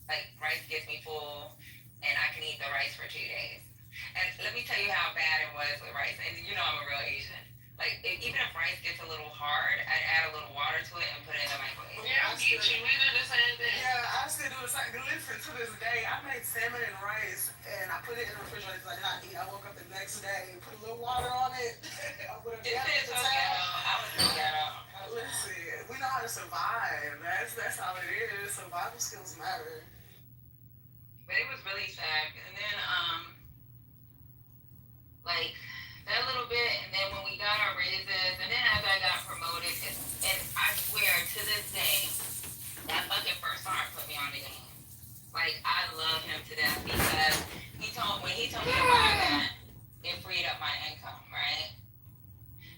like rice gets me full, and I can eat the rice for 2 days. And let me tell you how bad it was with rice. And you know I'm a real Asian. Like even if rice gets a little hard, I'd add a little water to it and put it in the microwave. Yeah, I get you. We do the same thing. Yeah, I still do the same. Listen, to this day, I made salmon and rice, and I put it in the refrigerator because I did not eat. I woke up the next day, put a little water on it. I put a It's so ghetto. I was so ghetto. Listen, we know how to survive. That's all it is. Survival skills matter. But it was really sad. And then like that little bit, and then when we got our raises, and then as I got promoted, and I swear to this day, that fucking first sergeant put me on the game. Like I love him to death because when he told me to buy that, it freed up my income, right?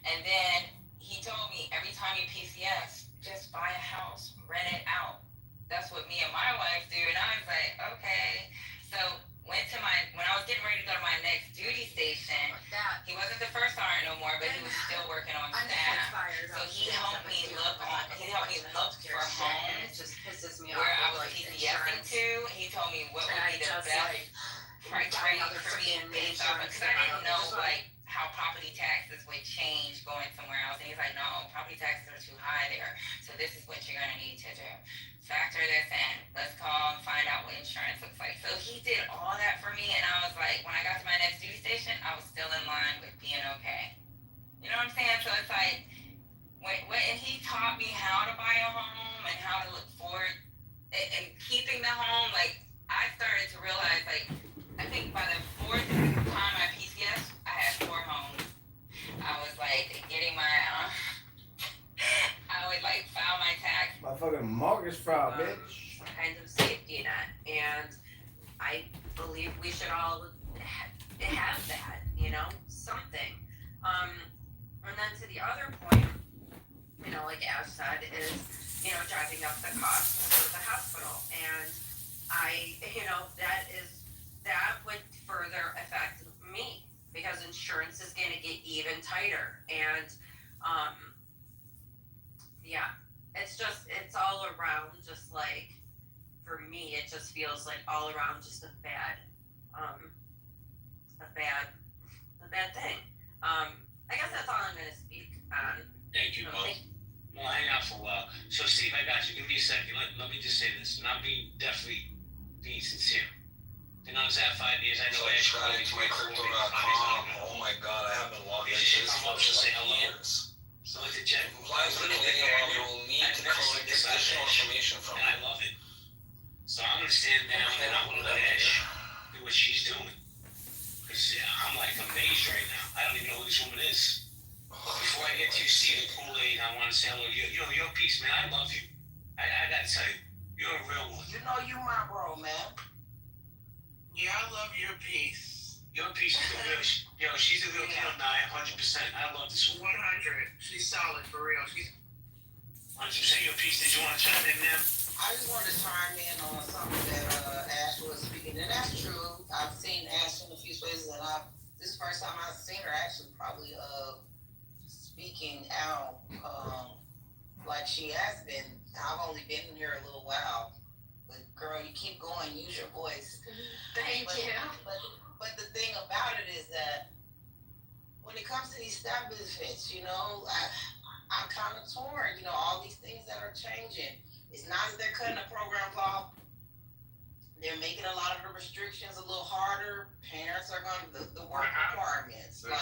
And then he told me every time you PCS, just buy a house, rent it out. That's what me and my wife do, and I was like, okay. So when I was getting ready to go to my next duty station, he wasn't the first sergeant no more, but he was still working on staff. So he helped me look for homes where I was PCSing to. He told me what would be the best price rate for me based off, because I didn't know like how property taxes would change going somewhere else. And he's like, no, property taxes are too high there. So this is what you're gonna need to do. Factor this in. Let's call and find out what insurance looks like. So he did all that for me, and I was like, when I got to my next duty station, I was still in line with being okay. You know what I'm saying? So it's like, and he taught me how to buy a home and how to look forward and keeping the home. Like I started to realize, like I think by the fourth time I PCS, I had 4 homes. I was like getting my I would like file my tax. My fucking mortgage Spanish fry, bitch. kind of safety net, and I believe we should all have that, you know, something. And then to the other point, you know, like Ash said, is, you know, driving up the costs for the hospital. And you know, that would further affect me because insurance is going to get even tighter. And, yeah, it's all around just like, for me, it just feels like all around just a bad thing. I guess that's all I'm going to speak on. Thank you both. Well, hang out for a while. So, Steve, I got you. Give me a second. Let me just say this, and I'm definitely being sincere. You know, it's at 5 years. I know I got into my crypto.com. Oh my god, I haven't logged into this for years. So let's check. Compliance with Canadian law, you will need to collect additional information from and I love it. So I'm gonna stand down and I'm gonna let Ash do what she's doing. Because I'm like amazed right now. I don't even know who this woman is. Before I get to see the Kool-Aid, I want to say hello. You're a piece, man. I love you. I gotta tell you, you're a real one. You know you my bro, man. Yeah, I love your piece. Your piece is the real. Yo, she's the real deal, 100%. I love this woman. 100. She's solid for real. She's 100% your piece. Did you want to chime in there? I just wanted to chime in on something that Ash was speaking, and that's true. I've seen Ash in a few spaces, and this is the first time I've seen her actually probably speaking out like she has been. I've only been here a little while, but girl, you keep going. Use your voice. Thank you. But the thing about it is that when it comes to these staff benefits, you know, I'm kind of torn. You know, all these things that are changing. It's not that they're cutting the programs off. They're making a lot of the restrictions a little harder. Parents are going to the work requirements. Like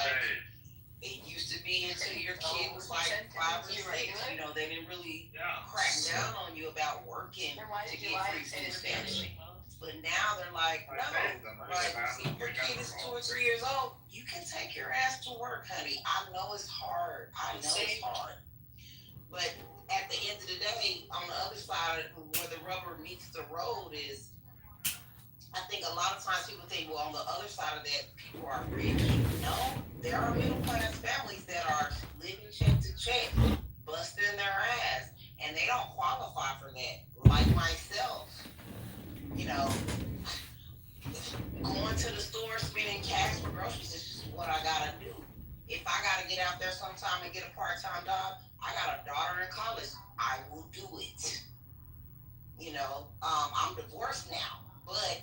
it used to be until your kid was like 5 or 6. You know, they didn't really crack down on you about working to get free food stamps. But now they're like, no, like if your kid is 2 or 3 years old, you can take your ass to work, honey. I know it's hard. But at the end of the day, on the other side where the rubber meets the road is, I think a lot of times people think, well, on the other side of that, people are rich. No, there are middle class families that are living check to check, busting their ass, and they don't qualify for that. Like myself, you know, going to the store, spending cash for groceries is just what I gotta do. If I gotta get out there sometime and get a part-time job, I got a daughter in college, I will do it. You know, I'm divorced now, but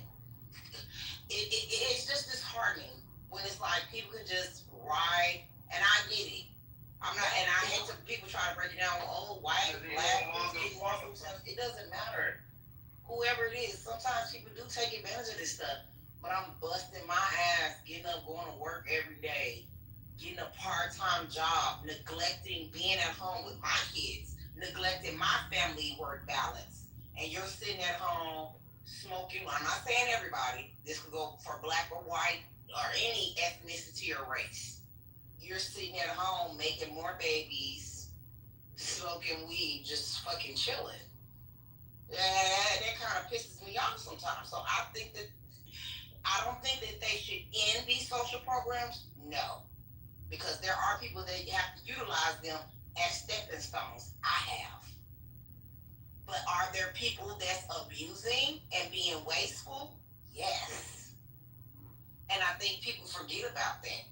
it's just disheartening when it's like people can just ride, and I get it. I'm not, and I hate to people try to break it down. Oh, white, black, it doesn't matter. Whoever it is, sometimes people do take advantage of this stuff. But I'm busting my ass, getting up, going to work every day, getting a part-time job, neglecting being at home with my kids, neglecting my family work balance. And you're sitting at home smoking. I'm not saying everybody. This could go for black or white or any ethnicity or race. You're sitting at home making more babies, smoking weed, just fucking chilling. That kind of pisses me off sometimes. So I don't think that they should end these social programs. No, because there are people that you have to utilize them as stepping stones. I have. But are there people that's abusing and being wasteful? Yes. And I think people forget about that.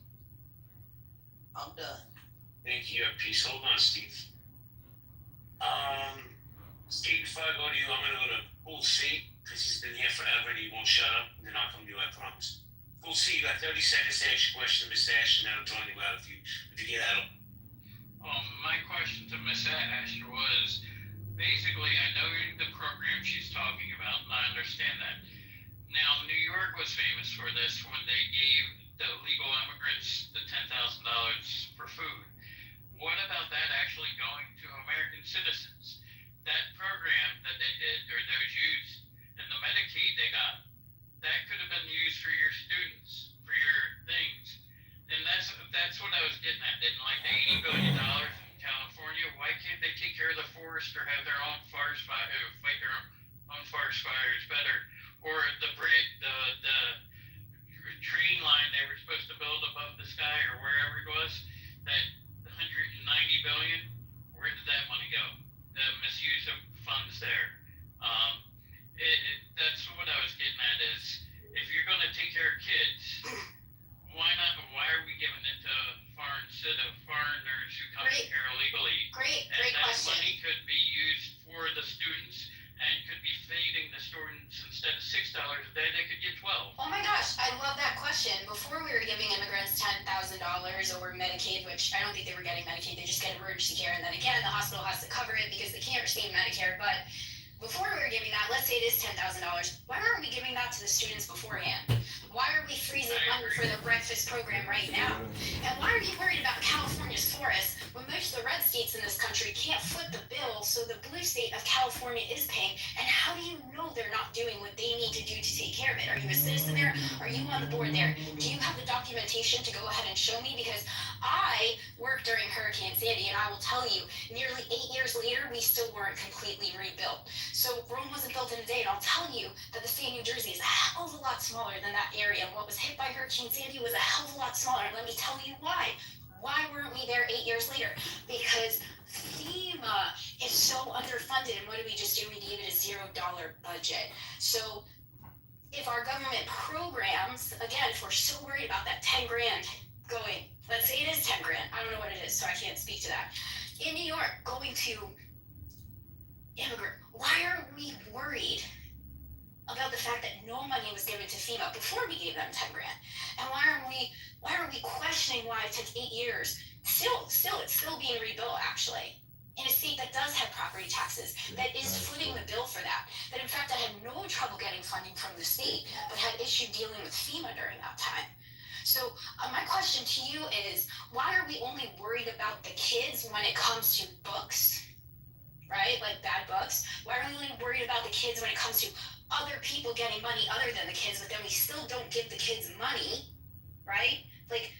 I'm done. Thank you. Peace. Hold on, Steve. Steve, before I go to you, I'm going to go to Full C, because he's been here forever and he won't shut up, and then I'll come to you, I promise. Full C, you got 30 seconds to ask your question to Miss Ash, and then I'm throwing you out if you get out. My question to Miss Ash was, basically, I know the program she's talking about, and I understand that. Now, New York was famous for this when they gave the legal immigrants the $10,000 for food. What about that actually going to American citizens? That program that they did, or those used, and the Medicaid they got, that could have been used for your students, for your things. And that's what I was getting at. Didn't like the $80 billion in California. Why can't they take care of the forest or have their own forest fight they could get 12. Oh my gosh, I love that question. Before we were giving immigrants $10,000 or Medicaid, which I don't think they were getting Medicaid, they just get emergency care, and then again, the hospital has to cover it because they can't receive Medicare. But before we were giving that, let's say it is $10,000, why aren't we giving that to the students beforehand? Why are we freezing money for the breakfast program right now? And why are you worried about California's forests when most of the red states in this country can't foot the bill so the blue state of California is paying? And how do you know they're not doing what they need to do to take care of it? Are you a citizen there? Are you on the board there? Do you have the documentation to go ahead and show me? Because I worked during Hurricane Sandy, and I will tell you, nearly 8 years later, we still weren't completely rebuilt. So Rome wasn't built in a day, and I'll tell you that the state of New Jersey is a hell of a lot smaller than that area. And what was hit by Hurricane Sandy was a hell of a lot smaller. And let me tell you why. Why weren't we there 8 years later? Because FEMA is so underfunded. And what did we just do? We gave it a $0 budget. So if our government programs, again, if we're so worried about that 10 grand going, let's say it is 10 grand. I don't know what it is, so I can't speak to that. In New York, going to immigrant, why are we worried about the fact that no money was given to FEMA before we gave them 10 grand? And why are we questioning why it took 8 years? Still, it's still being rebuilt, actually, in a state that does have property taxes, that is footing the bill for that. That in fact, I had no trouble getting funding from the state, but had issue dealing with FEMA during that time. So my question to you is, why are we only worried about the kids when it comes to books, right? Like bad books. Why are we only worried about the kids when it comes to other people getting money other than the kids, but then we still don't give the kids money, right? Like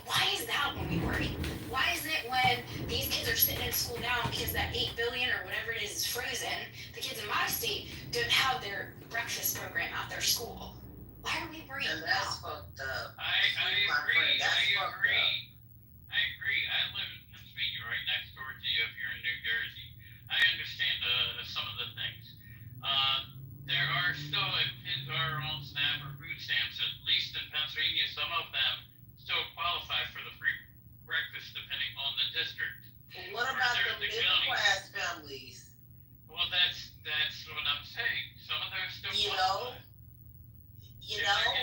why is that when we worry? Why isn't it when these kids are sitting in school now because that $8 billion or whatever it is frozen, the kids in my state don't have their breakfast program at their school? Why are we worried? And that's fucked up. I agree. That's I fucked agree. up. I agree. I live in Pennsylvania, right next door to you. If you're in New Jersey, I understand some of the things. There are still, if kids are on SNAP or food stamps, at least in Pennsylvania, some of them still qualify for the free breakfast, depending on the district. What about the middle class families? Well, that's what I'm saying. Some of them still qualify.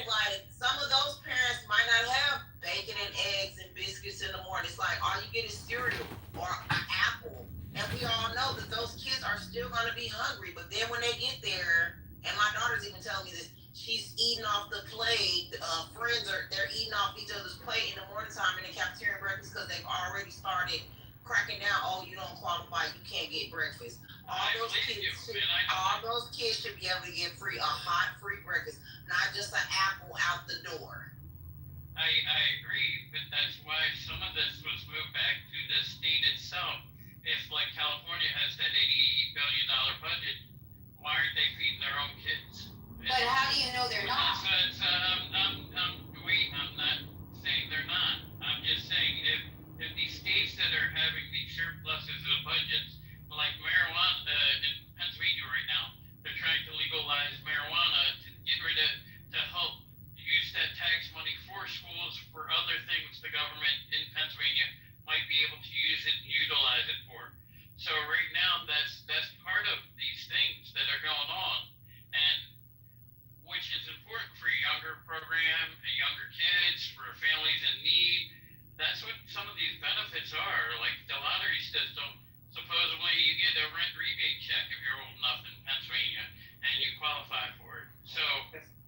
Like some of those parents might not have bacon and eggs and biscuits in the morning. It's like all you get is cereal or an apple. And we all know that those kids are still going to be hungry. But then when they get there, and my daughter's even telling me this, she's eating off the plate. They're eating off each other's plate in the morning time in the cafeteria breakfast because they've already started cracking down. Oh, you don't qualify. You can't get breakfast. All those kids should be able to get a hot free breakfast, not just an apple out the door. I agree, but that's why some of this was moved back to the state itself. If like California has that $88 billion budget, why aren't they feeding their own kids? But how do you know they're not? I'm not saying they're not. I'm just saying if these states that are having these surpluses of budgets, like marijuana in Pennsylvania right now, they're trying to legalize marijuana to get rid of, to help use that tax money for schools, for other things the government in Pennsylvania might be able to use it and utilize it for. So right now, that's part of these things that are going on, and which is important for a younger program, younger kids, for families in need. That's what some of these benefits are, like the lottery system. Supposedly you get a rent rebate check if you're old enough in Pennsylvania and you qualify for it. So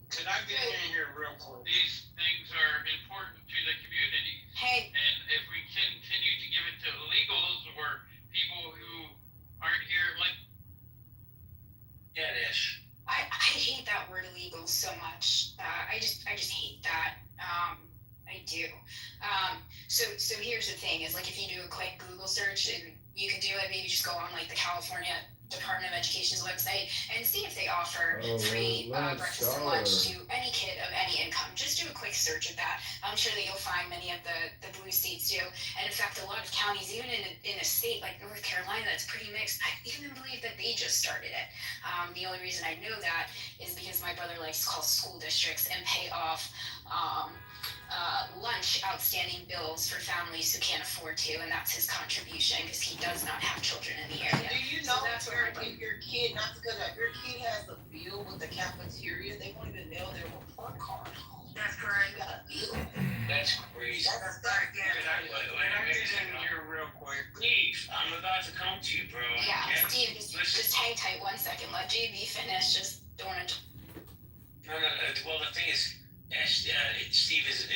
can I get in here real quick? These things are important to the community. Hey. And if we continue to give it to illegals or people who aren't here, like Ish. I hate that word illegal so much. I just hate that. I do. So here's the thing: is like if you do a quick Google search, and you can do it, maybe just go on like the California Department of Education's website and see if they offer free breakfast and lunch to any kid of any income. Just do a quick search of that. I'm sure that you'll find many of the blue states do. And in fact, a lot of counties, even in a state like North Carolina that's pretty mixed, I even believe that they just started it. The only reason I know that is because my brother likes to call school districts and pay off lunch outstanding bills for families who can't afford to, and that's his contribution because he does not have children in the area. Do you know if your kid, not because if your kid has a bill with the cafeteria, they won't even second. Let JB finish. Just don't want to. No. Well, the thing is, Steve is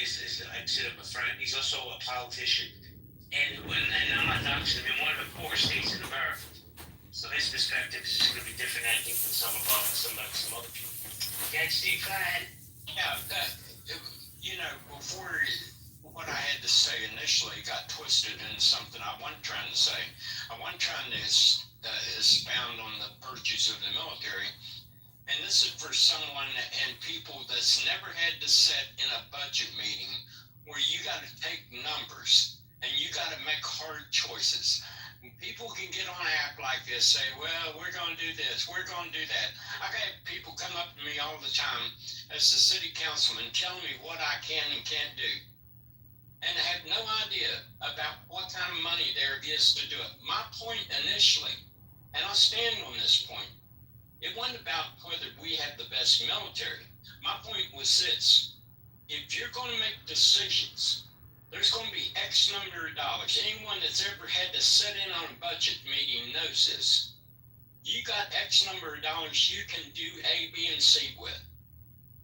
I consider him a friend. He's also a politician, and I'm not doxing him in one of the poor states in America. So his perspective is just going to be different, I think, than some other people. Yeah, Steve. Go ahead. Yeah, before what I had to say initially got twisted into something I wasn't trying to say. I wasn't trying to expound on the virtues of the military. And this is for someone and people that's never had to sit in a budget meeting where you got to take numbers and you got to make hard choices. People can get on an app like this, say, well, we're going to do this, we're going to do that. I got people come up to me all the time as the city councilman telling me what I can and can't do. And I have no idea about what kind of money there is to do it. My point initially, and I'll stand on this point, it wasn't about whether we have the best military. My point was this: if you're going to make decisions, there's going to be X number of dollars. Anyone that's ever had to sit in on a budget meeting knows this. You got X number of dollars you can do A, B, and C with.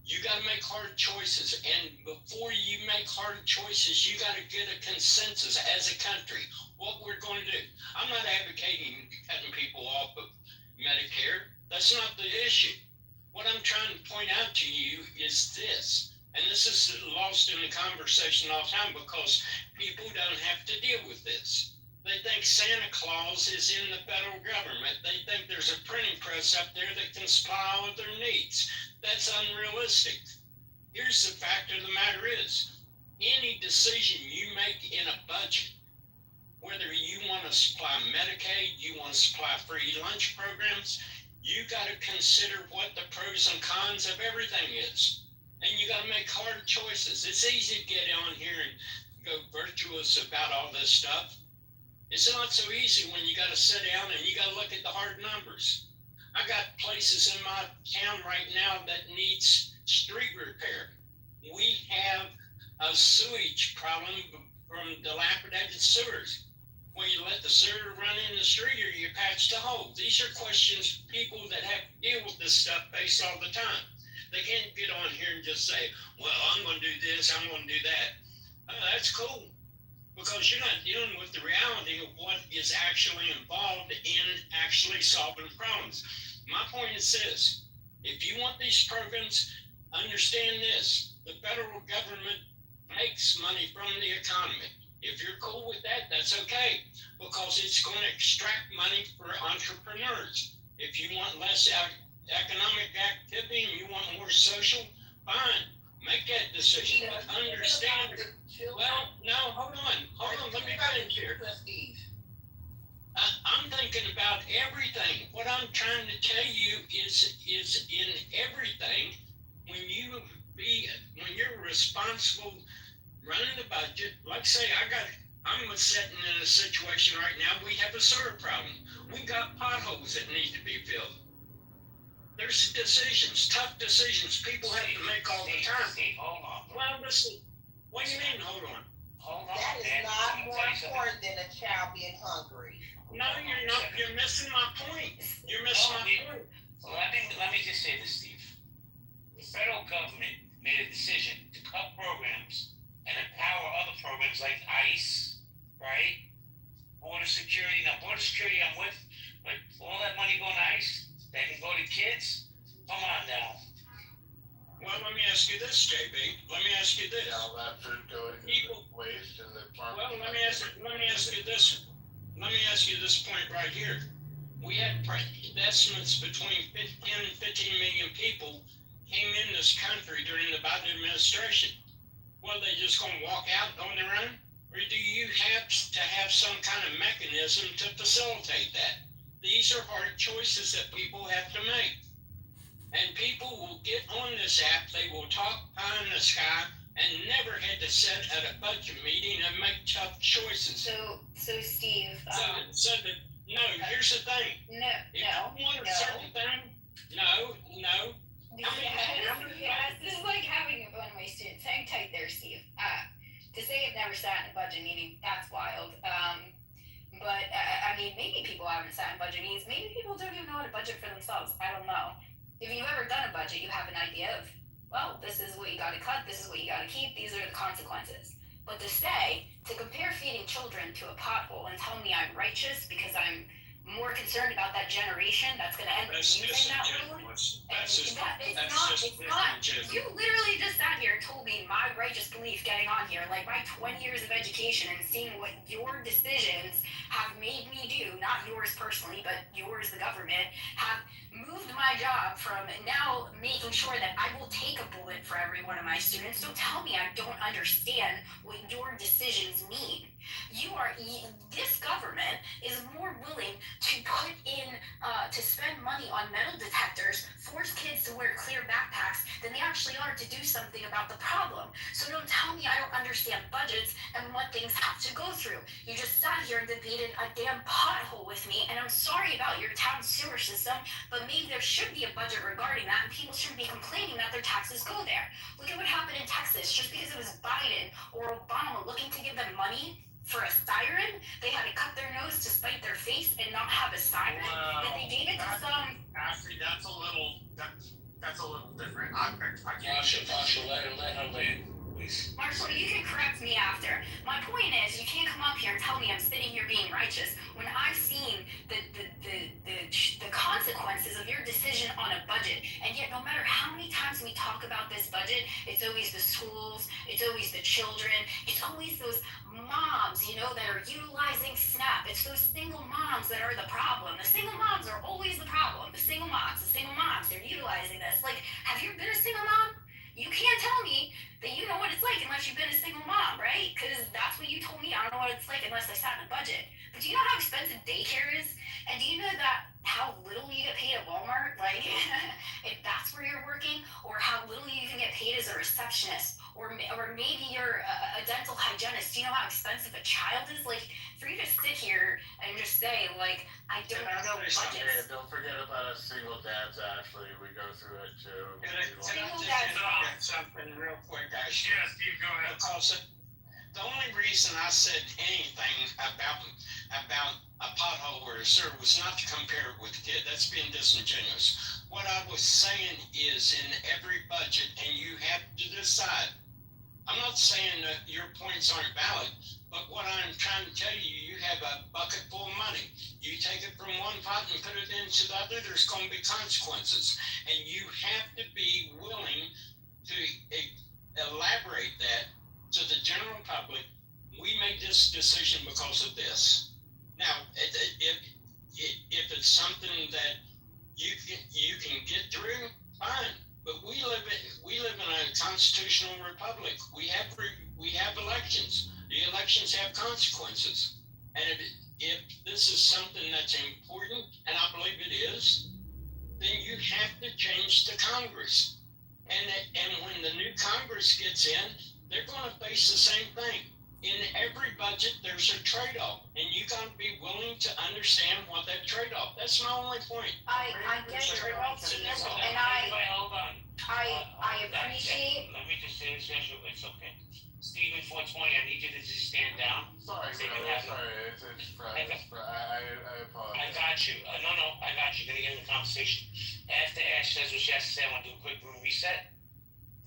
You got to make hard choices. And before you make hard choices, you got to get a consensus as a country what we're going to do. I'm not advocating cutting people off of Medicare. That's not the issue. What I'm trying to point out to you is this. And this is lost in the conversation all the time because people don't have to deal with this. They think Santa Claus is in the federal government. They think there's a printing press up there that can supply all of their needs. That's unrealistic. Here's the fact of the matter is, any decision you make in a budget, whether you want to supply Medicaid, you want to supply free lunch programs, you got to consider what the pros and cons of everything is. And you got to make hard choices. It's easy to get on here and go virtuous about all this stuff. It's not so easy when you got to sit down and you got to look at the hard numbers. I got places in my town right now that needs street repair. We have a sewage problem from dilapidated sewers. Well, you let the sewer run in the street or you patch the hole. These are questions people that have to deal with this stuff face all the time. They can't get on here and just say, well, I'm going to do this, I'm going to do that. That's cool, because you're not dealing with the reality of what is actually involved in actually solving problems. My point is this: if you want these programs, understand this. The federal government makes money from the economy. If you're cool with that, that's okay, because it's going to extract money for entrepreneurs. If you want less economic activity and you want more social, fine, make that decision. But understand, well, no, hold on, let me finish here. I'm thinking about everything. What I'm trying to tell you is in everything, when you're responsible running the budget, like say I'm sitting in a situation right now, we have a sewer problem. We got potholes that need to be filled. There's decisions, tough decisions people have to make all the time. Steve, hold on. Well, listen, what do you mean, hold on? That is not more important than a child being hungry. No, you're not. You're missing my point. You're missing my point. Let me just say this, Steve. The federal government made a decision to cut programs and empower other programs like ICE, right? Border security. Now, border security, I'm with, but all that money going to ICE, they can go to kids. Come on now. Well, let me ask you this, JB. Let me ask you this. All that food going to waste and the farm. Well, let me ask you this. Let me ask you this point right here. We had estimates between 10 and 15 million people came in this country during the Biden administration. Well, they just going to walk out on their own? Or do you have to have some kind of mechanism to facilitate that? These are hard choices that people have to make. And people will get on this app, they will talk pie in the sky, and never had to sit at a budget meeting and make tough choices. So Steve. Here's the thing. If you want a certain thing, no. Yes, this is like having one of my students. Hang tight there, Steve. To say I've never sat in a budget meeting, that's wild. But I mean, maybe people haven't sat in budget meetings. Maybe people don't even know how to budget for themselves. I don't know. If you've ever done a budget, you have an idea of, well, this is what you got to cut, this is what you got to keep, these are the consequences. But to compare feeding children to a pothole and tell me I'm righteous because I'm more concerned about that generation that's going to end up using that food. It's not. You literally just sat here and told me my righteous belief getting on here, like my 20 years of education and seeing what your decisions have made me do, not yours personally, but yours, the government, have moved my job from now making sure that I will take a bullet for every one of my students. Don't tell me I don't understand what your decisions mean. This government is more willing to put in, to spend money on metal detectors, force kids to wear clear backpacks than they actually are to do something about the problem. So don't tell me I don't understand budgets and what things have to go through. You just sat here and debated a damn pothole with me, and I'm sorry about your town sewer system, but maybe there should be a budget regarding that, and people shouldn't be complaining that their taxes go there. Look at what happened in Texas. Just because it was Biden or Obama looking to give them money for a siren, they had to cut their nose to spite their face and not have a siren. And they gave it to some. Actually, that's a little different. I can't. Pasha, let her land, please. Marshall, you can correct me after. My point is, you can't come up here and tell me I'm sitting here being righteous when I've seen the consequences of your decision on a budget. And yet, no matter how many times we talk about this budget, it's always the schools, it's always the children, it's always those moms, that are utilizing SNAP. It's those single moms that are the problem. The single moms are always the problem. The single moms, they're utilizing this. Like, have you been a single mom? You can't tell me that you know what it's like unless you've been a single mom, right? Because that's what you told me. I don't know what it's like unless I sat in a budget. But do you know how expensive daycare is? And do you know that how little you get paid at Walmart? Like, if that's where you're working, or how little you can get paid as a receptionist, or maybe you're a dental hygienist. Do you know how expensive a child is? Like, for you to sit here and just say, like, I don't know budgets. Don't forget about us single dads, Ashley. We go through it too. Can I just interrupt something real quick, Ashley? Yeah, Steve, go ahead. Because the only reason I said anything about a pothole or a sewer was not to compare it with a kid. That's being disingenuous. What I was saying is, in every budget, and you have to decide. I'm not saying that your points aren't valid, but what I'm trying to tell you, you have a bucket full of money. You take it from one pot and put it into the other, there's going to be consequences. And you have to be willing to elaborate that to the general public. We made this decision because of this. Now, if it's something that you can get through, fine. But we live in a constitutional republic. We have elections. The elections have consequences. And if this is something that's important, and I believe it is, then you have to change the Congress. And when the new Congress gets in, they're going to face the same thing. In every budget, there's a trade-off, and you got to be willing to understand what that trade-off. That's my only point. I get it, and I appreciate. Let me just say this, it's okay. Stephen 420, I need you to just stand down. Sorry, it's Fred. I apologize. I got you. No, I got you. Gonna get in the conversation. After Ash says what she has to say, I want to do a quick room reset.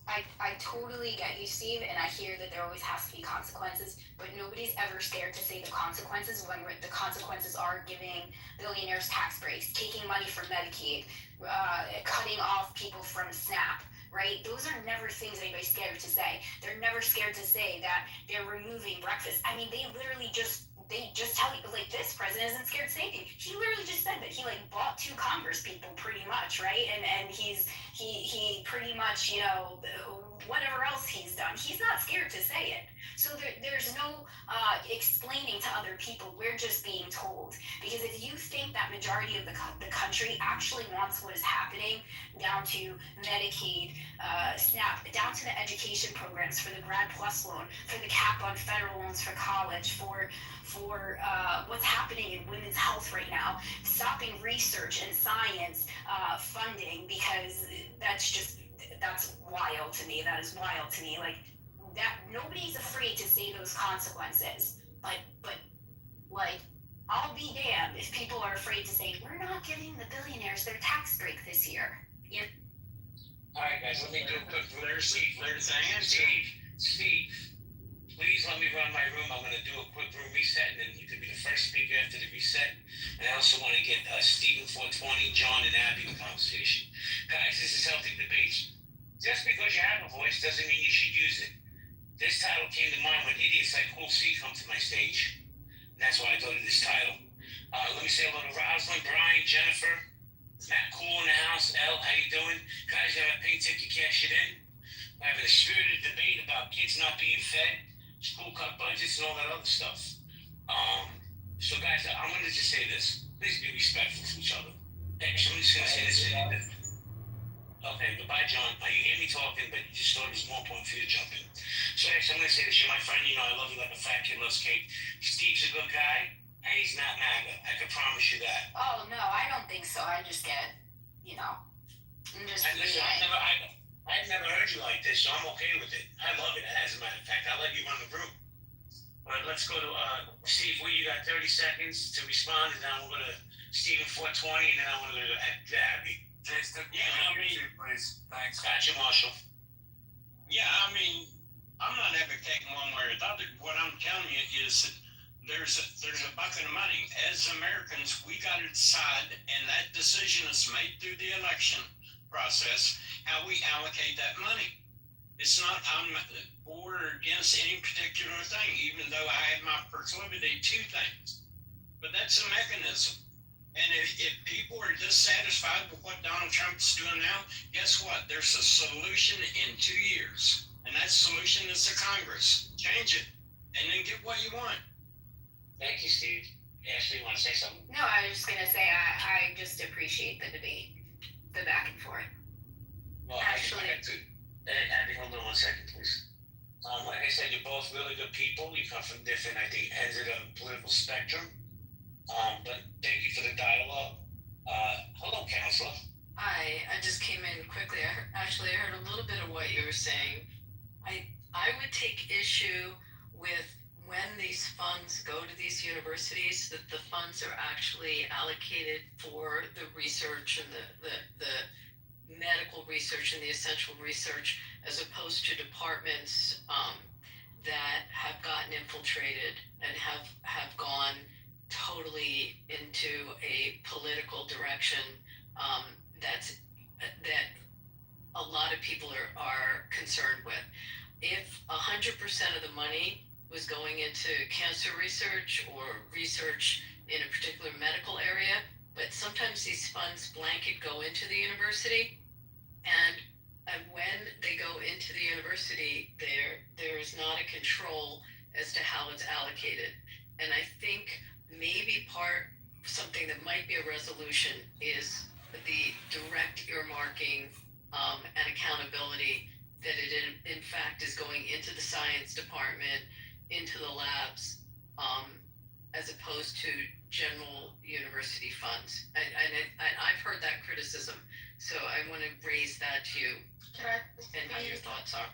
I totally get you, Steve, and I hear that there always has to be consequences, but nobody's ever scared to say the consequences when the consequences are giving billionaires tax breaks, taking money from Medicaid, cutting off people from SNAP, right? Those are never things anybody's scared to say. They're never scared to say that they're removing breakfast. I mean, they just tell you, like, this president isn't scared to say anything. He literally just said that he bought 2 Congress people pretty much, right? And he pretty much, whatever else he's done, he's not scared to say it. So there's no explaining to other people. We're just being told. Because if you think that majority of the country actually wants what is happening down to Medicaid, SNAP, down to the education programs, for the Grad Plus loan, for the cap on federal loans for college, for what's happening in women's health right now, stopping research and science funding, because that's wild to me. That is wild to me. Like, that, nobody's afraid to say those consequences, but I'll be damned if people are afraid to say, we're not giving the billionaires their tax break this year. Alright guys, let me do a quick. There's Diane. Steve, please let me run my room. I'm gonna do a quick room reset, and then you could be the first speaker after the reset. And I also wanna get Stephen 420, John, and Abby in the conversation. Guys, this is Healthy Debates. Just because you have a voice doesn't mean you should use it. This title came to mind when idiots like Cool C come to my stage. And that's why I thought of this title. Let me say hello to Rosalind, Brian, Jennifer, Matt Cool in the house. Elle, how you doing? Guys, you have a pink ticket, cash it in. We're having a spirited debate about kids not being fed, school cut budgets, and all that other stuff. So guys, I'm gonna just say this. Please be respectful to each other. Actually, I'm just gonna say this. Okay, goodbye, John. You hear me talking, but you just thought it was more important for you to jump in. So actually, I'm gonna say this. You're my friend. You know I love you like a fat kid loves cake. Steve's a good guy, and he's not MAGA. I can promise you that. Oh, no, I don't think so. I just get, I'm just Listen, I've never heard you like this, so I'm okay with it. I love it. As a matter of fact, I'll let you run the room. All right, let's go to Steve. You got 30 seconds to respond, and then we're gonna Stephen 420, and then I want to go to Abby. Please. Thanks. Gotcha, Marshall. Yeah, I mean, I'm not advocating one way or the other. What I'm telling you is that there's a bucket of money. As Americans, we got to decide, and that decision is made through the election process, how we allocate that money. It's not I'm for or against any particular thing, even though I have my proclivity to things. But that's a mechanism. And if people are dissatisfied with what Donald Trump's doing now, guess what? There's a solution in 2 years. And that solution is the Congress. Change it and then get what you want. Thank you, Steve. Ashley, you want to say something? No, I was just going to say I just appreciate the debate, the back and forth. Well, Actually, Abby, hold on 1 second, please. Like I said, you're both really good people. You come from different, I think, ends of the political spectrum. But thank you for the dialogue. Hello, Counselor. Hi, I just came in quickly. I heard a little bit of what you were saying. I would take issue with when these funds go to these universities, that the funds are actually allocated for the research and the medical research and the essential research, as opposed to departments that have gotten infiltrated and have gone totally into a political direction that a lot of people are concerned with. If 100% of the money was going into cancer research or research in a particular medical area, but sometimes these funds blanket go into the university, and when they go into the university, there is not a control as to how it's allocated. And I think maybe something that might be a resolution is the direct earmarking and accountability, that it in fact is going into the science department, into the labs, as opposed to general university funds. And I've heard that criticism, so I want to raise that to you and how your thoughts are.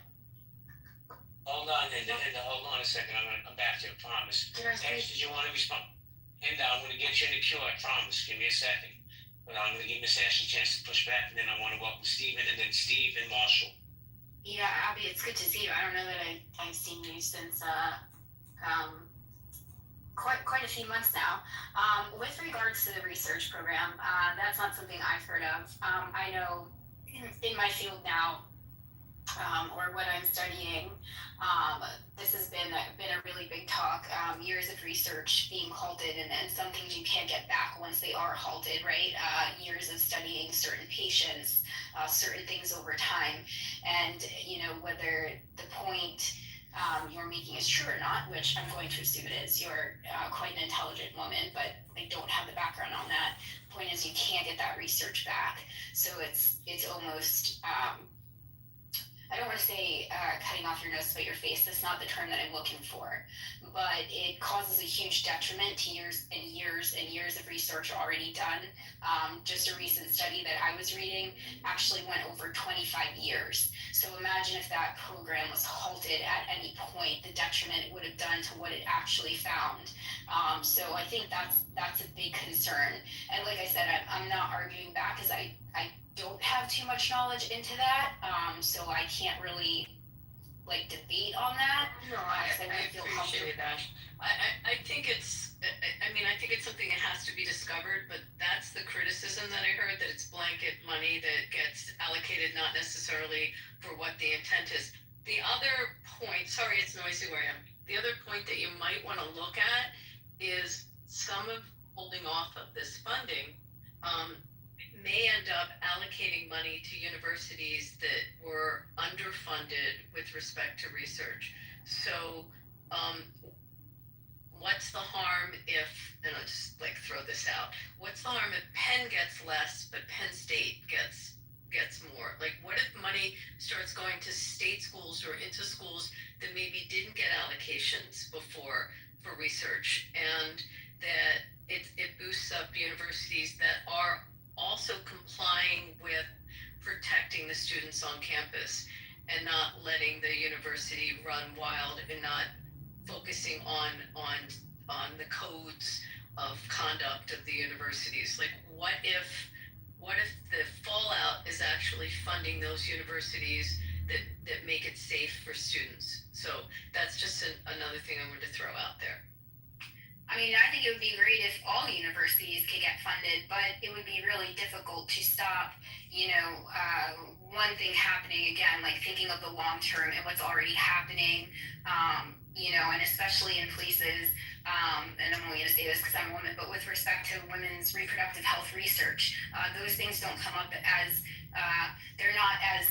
Hold on, Linda. Hold on a second. I'm back to you, I promise. Ash, did you want to respond? Linda, I'm going to get you in the queue, I promise. Give me a second. But I'm going to give Miss Ash a chance to push back, and then I want to welcome Stephen, and then Steve and Marshall. Yeah, Abby, it's good to see you. I don't know that I've seen you since quite a few months now. With regards to the research program, that's not something I've heard of. I know in my field now, or what I'm studying, this has been a really big talk. Years of research being halted, and some things you can't get back once they are halted, right? Years of studying certain patients, certain things over time, and whether the point you're making is true or not, which I'm going to assume it is. You're quite an intelligent woman, but I don't have the background on that. The point is, you can't get that research back, so it's almost I don't want to say cutting off your nose to spite your face. That's not the term that I'm looking for. But it causes a huge detriment to years and years and years of research already done. Just a recent study that I was reading actually went over 25 years. So imagine if that program was halted at any point, the detriment it would have done to what it actually found. So I think that's a big concern. And like I said, I'm not arguing back because I don't have too much knowledge into that. So I can't really like debate on that. No, I wouldn't feel appreciate that. I think it's, I mean, I think it's something that has to be discovered, but that's the criticism that I heard, that it's blanket money that gets allocated not necessarily for what the intent is. The other point, sorry, it's noisy where I am. The other point that you might want to look at is some of holding off of this funding may end up allocating money to universities that were underfunded with respect to research. So what's the harm if, and I'll just like throw this out, what's the harm if Penn gets less but Penn State gets more? Like, what if money starts going to state schools or into schools that maybe didn't get allocations before for research, and that it boosts up universities that are also complying with protecting the students on campus and not letting the university run wild and not focusing on the codes of conduct of the universities. Like, what if the fallout is actually funding those universities that make it safe for students? So that's just another thing I wanted to throw out there. I mean, I think it would be great if all universities could get funded, but it would be really difficult to stop, one thing happening again, like thinking of the long term and what's already happening, and especially in places, and I'm only going to say this because I'm a woman, but with respect to women's reproductive health research, those things don't come up as, they're not as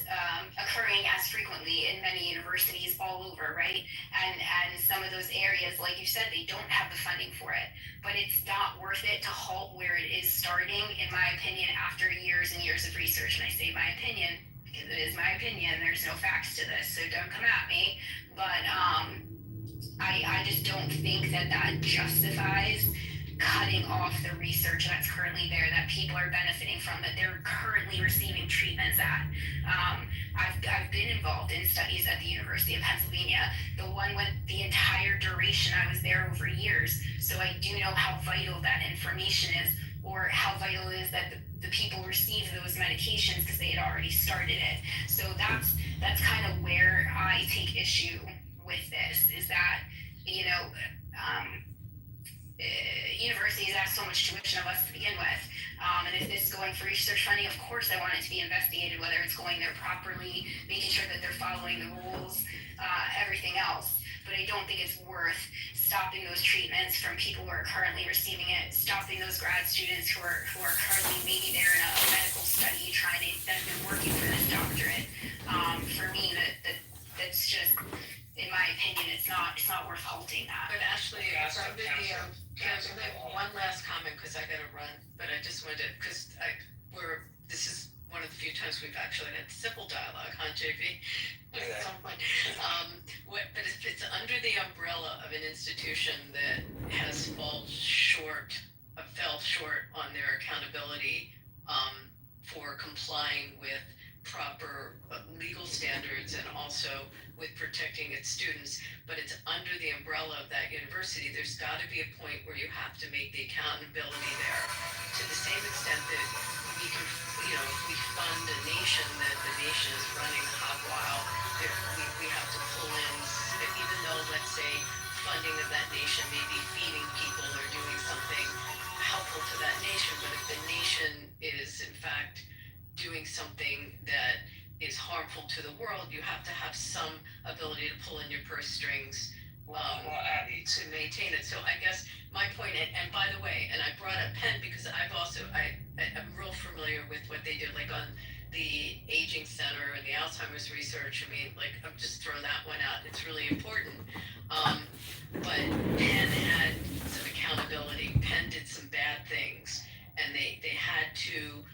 occurring as frequently in many universities all over, right? And some of those areas, like you said, they don't have the funding for it, but it's not worth it to halt where it is starting, in my opinion, after years and years of research. And I say my opinion because it is my opinion. There's no facts to this, so don't come at me. But I just don't think that justifies cutting off the research that's currently there, that people are benefiting from, that they're currently receiving treatments at. I've been involved in studies at the University of Pennsylvania. The one went the entire duration. I was there over years, so I do know how vital that information is, or how vital it is that the people receive those medications because they had already started it. So that's kind of where I take issue with this, is that, universities ask so much tuition of us to begin with. And if this is going for research funding, of course I want it to be investigated, whether it's going there properly, making sure that they're following the rules, everything else. But I don't think it's worth stopping those treatments from people who are currently receiving it, stopping those grad students who are currently maybe they're in a medical study that have been working for this doctorate. For me, that's just, in my opinion, it's not worth halting that. But Ashley, one last comment, because I gotta run, but I just wanted to, because this is one of the few times we've actually had civil dialogue, huh, JP? But if it's under the umbrella of an institution that has fell short on their accountability for complying with proper legal standards and also with protecting its students, but it's under the umbrella of that university, there's got to be a point where you have to make the accountability there to the same extent that we can, if we fund a nation that the nation is running hot wild, we have to pull in, even though, let's say, funding of that nation may be feeding people or doing something helpful to that nation, but if the nation is in fact doing something that is harmful to the world, you have to have some ability to pull in your purse strings to maintain it. So I guess my point, and by the way, and I brought up Penn because I'm real familiar with what they did, like on the aging center and the Alzheimer's research. I mean, like, I'm just throwing that one out. It's really important. But Penn had some accountability. Penn did some bad things, and they had to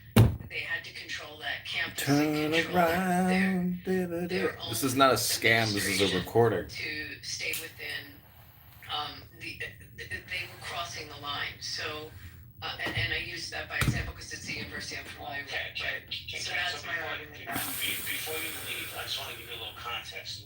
they had to control that campus. Turn around. This is not a scam. This is a recording. To stay within, they were crossing the line. So, and I use that by example because it's the university I'm familiar with. Okay, So that's my argument. Before you leave, I just want to give you a little context.